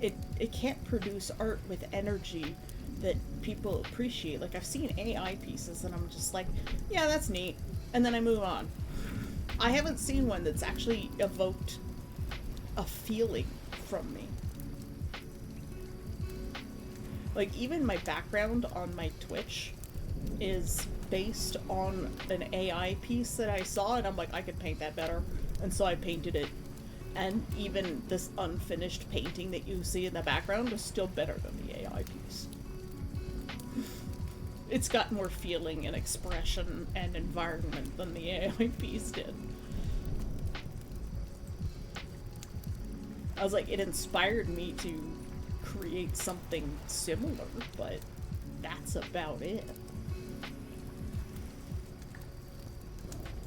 It can't produce art with energy that people appreciate. Like, I've seen AI pieces and I'm just like, yeah, that's neat. And then I move on. I haven't seen one that's actually evoked a feeling from me. Like, even my background on my Twitch is based on an AI piece that I saw, and I'm like, I could paint that better. And so I painted it. And even this unfinished painting that you see in the background was still better than the AI piece. It's got more feeling and expression and environment than the AI piece did. I was like, it inspired me to create something similar, but that's about it.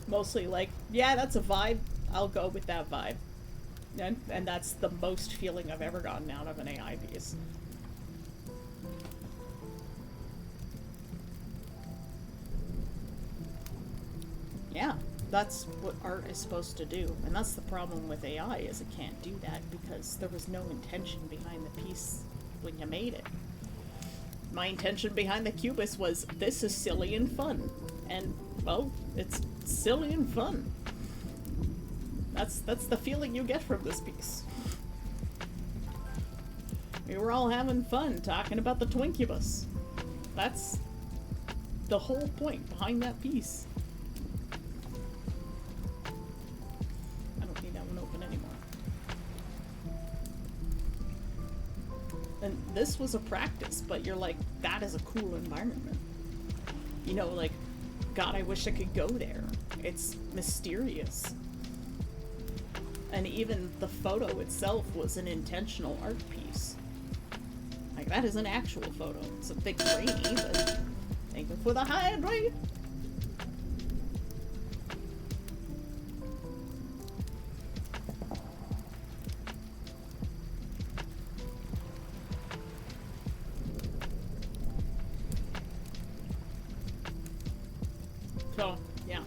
Mostly like, yeah, that's a vibe, I'll go with that vibe. And that's the most feeling I've ever gotten out of an AI piece. Yeah, that's what art is supposed to do. And that's the problem with AI, is it can't do that because there was no intention behind the piece when you made it. My intention behind the Cubist was, this is silly and fun. And, well, it's silly and fun. That's the feeling you get from this piece. We were all having fun talking about the Twincubus. That's the whole point behind that piece. I don't need that one open anymore. And this was a practice, but you're like, that is a cool environment. You know, like, God, I wish I could go there. It's mysterious. And even the photo itself was an intentional art piece. Like, that is an actual photo. It's a bit grainy, but thank you for the hydrate. So, yeah.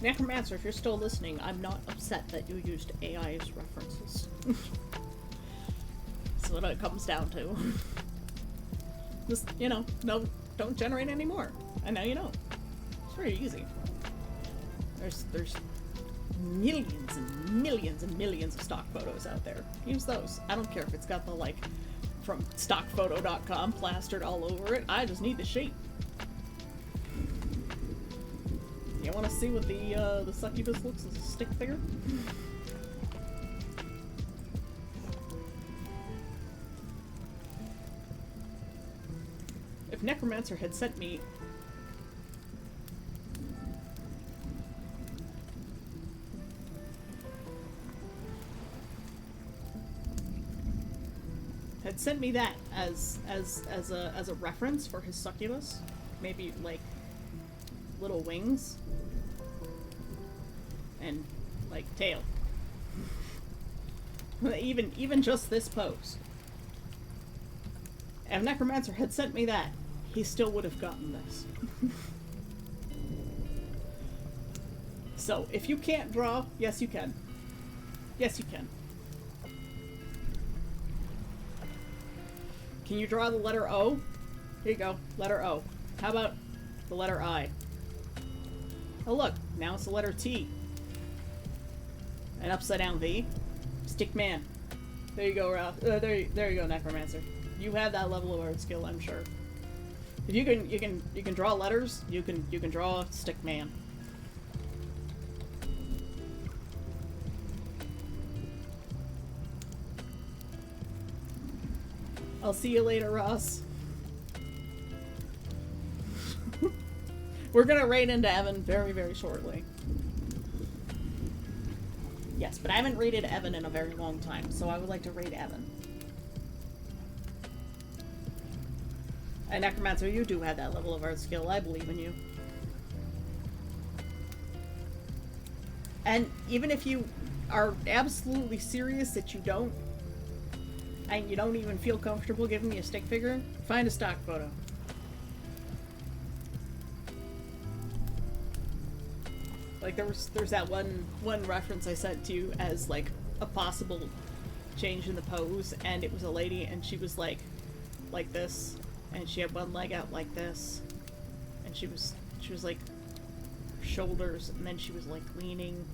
Necromancer, if you're still listening, I'm not upset that you used AI as references. That's what it comes down to. Just, you know, no, don't generate any more. And now you know. It's very easy. There's millions and millions and millions of stock photos out there. Use those. I don't care if it's got the, like, from stockphoto.com plastered all over it. I just need the shape. You want to see what the succubus looks as a stick figure? If Necromancer had sent me that as a reference for his succubus, maybe like little wings and like tail. even just this pose. If Necromancer had sent me that, he still would have gotten this. So, if you can't draw, yes you can. Yes you can. Can you draw the letter O? Here you go, letter O. How about the letter I? Oh look, now it's the letter T. An upside down V. Stickman. There you go, Ralph. There you go, Necromancer. You have that level of art skill, I'm sure. If you can draw letters, you can draw stick man. I'll see you later, Ross. We're gonna raid into Evan very, very shortly. Yes, but I haven't raided Evan in a very long time, so I would like to raid Evan. And Necromancer, you do have that level of art skill. I believe in you. And even if you are absolutely serious that you don't, and you don't even feel comfortable giving me a stick figure, find a stock photo. Like there's that one reference I sent to you as like a possible change in the pose, and it was a lady and she was like this, and she had one leg out like this, and she was like shoulders, and then she was like leaning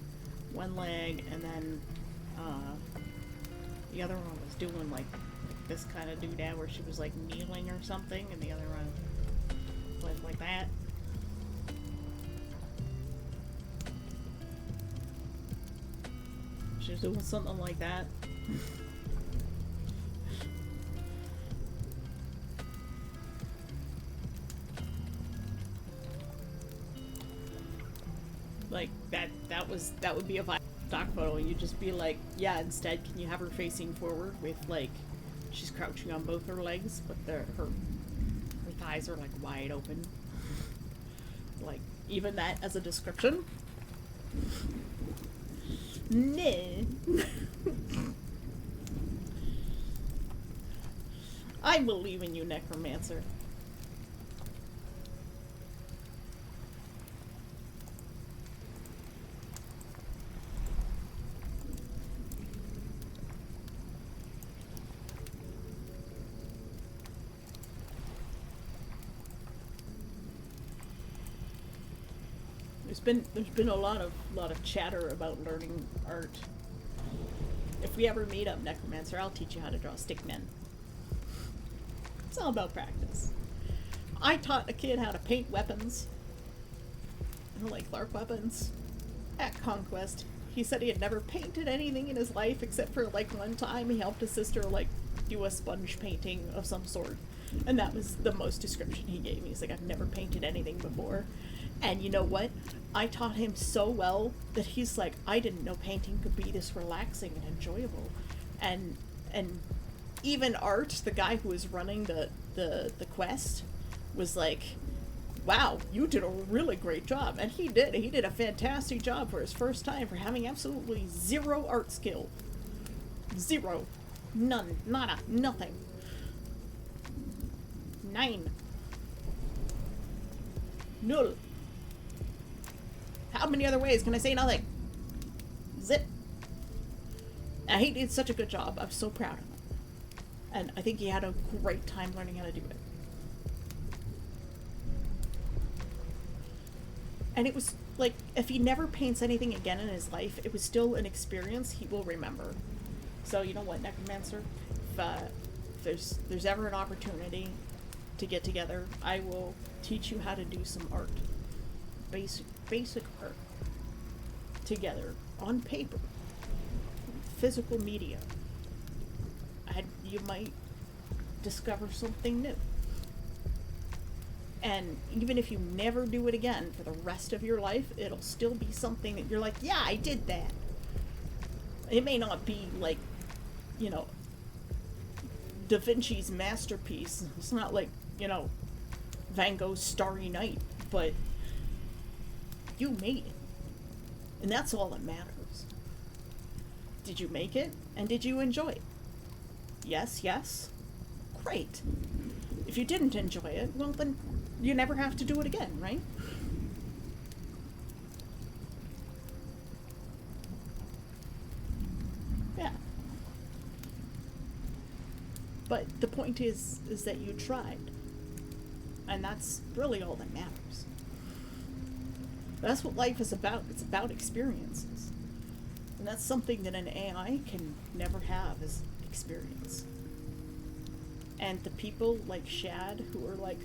one leg, and then the other one was doing like this kind of doodad where she was like kneeling or something, and the other one went like that. She was doing something like that. Like that would be a viable stock photo. You'd just be like, yeah, instead can you have her facing forward with like she's crouching on both her legs, but her thighs are like wide open. Like even that as a description. Nah. I believe in you, Necromancer. There's been a lot of chatter about learning art. If we ever meet up, Necromancer, I'll teach you how to draw stickmen. It's all about practice. I taught a kid how to paint weapons. Like Clark weapons. At Conquest. He said he had never painted anything in his life except for like one time he helped his sister like do a sponge painting of some sort. And that was the most description he gave me. He's like, I've never painted anything before. And you know what? I taught him so well that he's like, I didn't know painting could be this relaxing and enjoyable. And even Art, the guy who was running the quest, was like, wow, you did a really great job. And he did. He did a fantastic job for his first time for having absolutely zero art skill. Zero. None. Nada. Nothing. 9. Null. How many other ways can I say nothing? Zip. And he did such a good job. I'm so proud of him. And I think he had a great time learning how to do it. And it was like, if he never paints anything again in his life, it was still an experience he will remember. So you know what, Necromancer? If there's ever an opportunity to get together, I will teach you how to do some art. Basic art. Together. On paper. Physical media. You might discover something new. And even if you never do it again for the rest of your life, it'll still be something that you're like, yeah, I did that. It may not be like, you know, Da Vinci's masterpiece. It's not like, you know, Van Gogh's Starry Night, but you made it. And that's all that matters. Did you make it? And did you enjoy it? Yes, yes. Great. If you didn't enjoy it, well then you never have to do it again, right? Yeah. But the point is that you tried. And that's really all that matters. That's what life is about. It's about experiences. And that's something that an AI can never have, is experience. And the people like Shad who are like,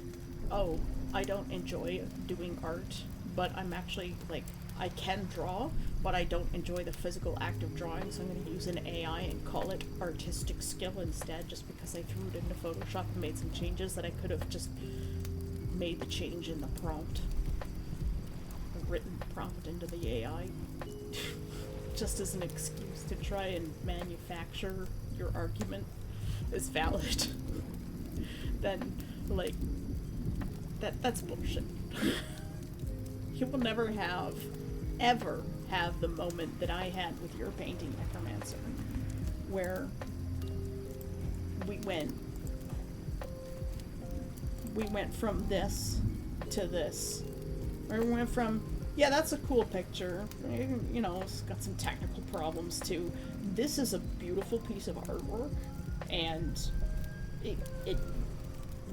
oh, I don't enjoy doing art, but I'm actually, like, I can draw, but I don't enjoy the physical act of drawing, so I'm going to use an AI and call it artistic skill instead, just because I threw it into Photoshop and made some changes that I could have just made the change in the prompt. Written prompt into the AI. Just as an excuse to try and manufacture your argument as valid. Then, like, that's bullshit. You will never ever have the moment that I had with your painting, Necromancer, where we went from this to this. Or we went from, yeah, that's a cool picture, you know, it's got some technical problems too. This is a beautiful piece of artwork, and it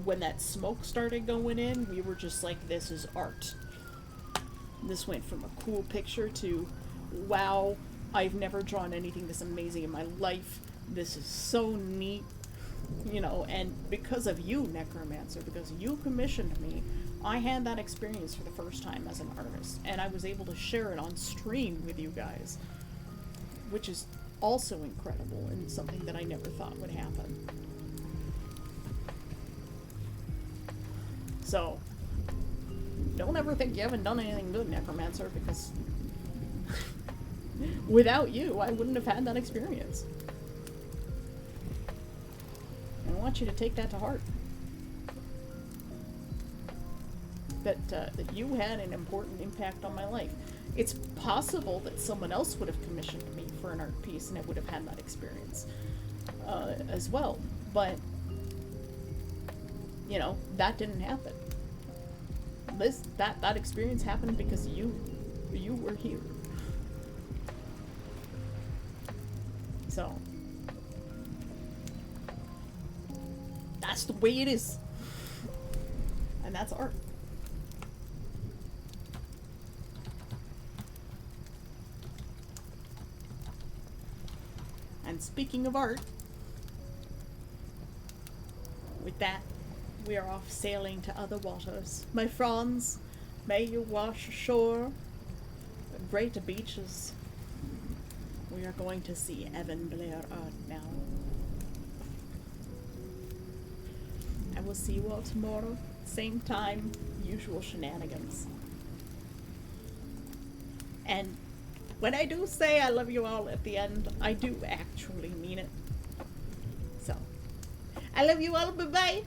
when that smoke started going in, we were just like, this is art. This went from a cool picture to, wow, I've never drawn anything this amazing in my life. This is so neat, you know, and because of you, Necromancer, because you commissioned me, I had that experience for the first time as an artist, and I was able to share it on stream with you guys, which is also incredible and something that I never thought would happen. So, don't ever think you haven't done anything good, Necromancer, because without you, I wouldn't have had that experience. And I want you to take that to heart. That you had an important impact on my life. It's possible that someone else would have commissioned me for an art piece and I would have had that experience as well. But, you know, that didn't happen. That experience happened because you were here. So, that's the way it is. And that's art. And speaking of art, with that, we are off sailing to other waters. My Franz, may you wash ashore great beaches. We are going to see Evan Blair art now. I will see you all tomorrow, same time, usual shenanigans. And when I do say I love you all at the end, I do actually mean it. So, I love you all, bye-bye!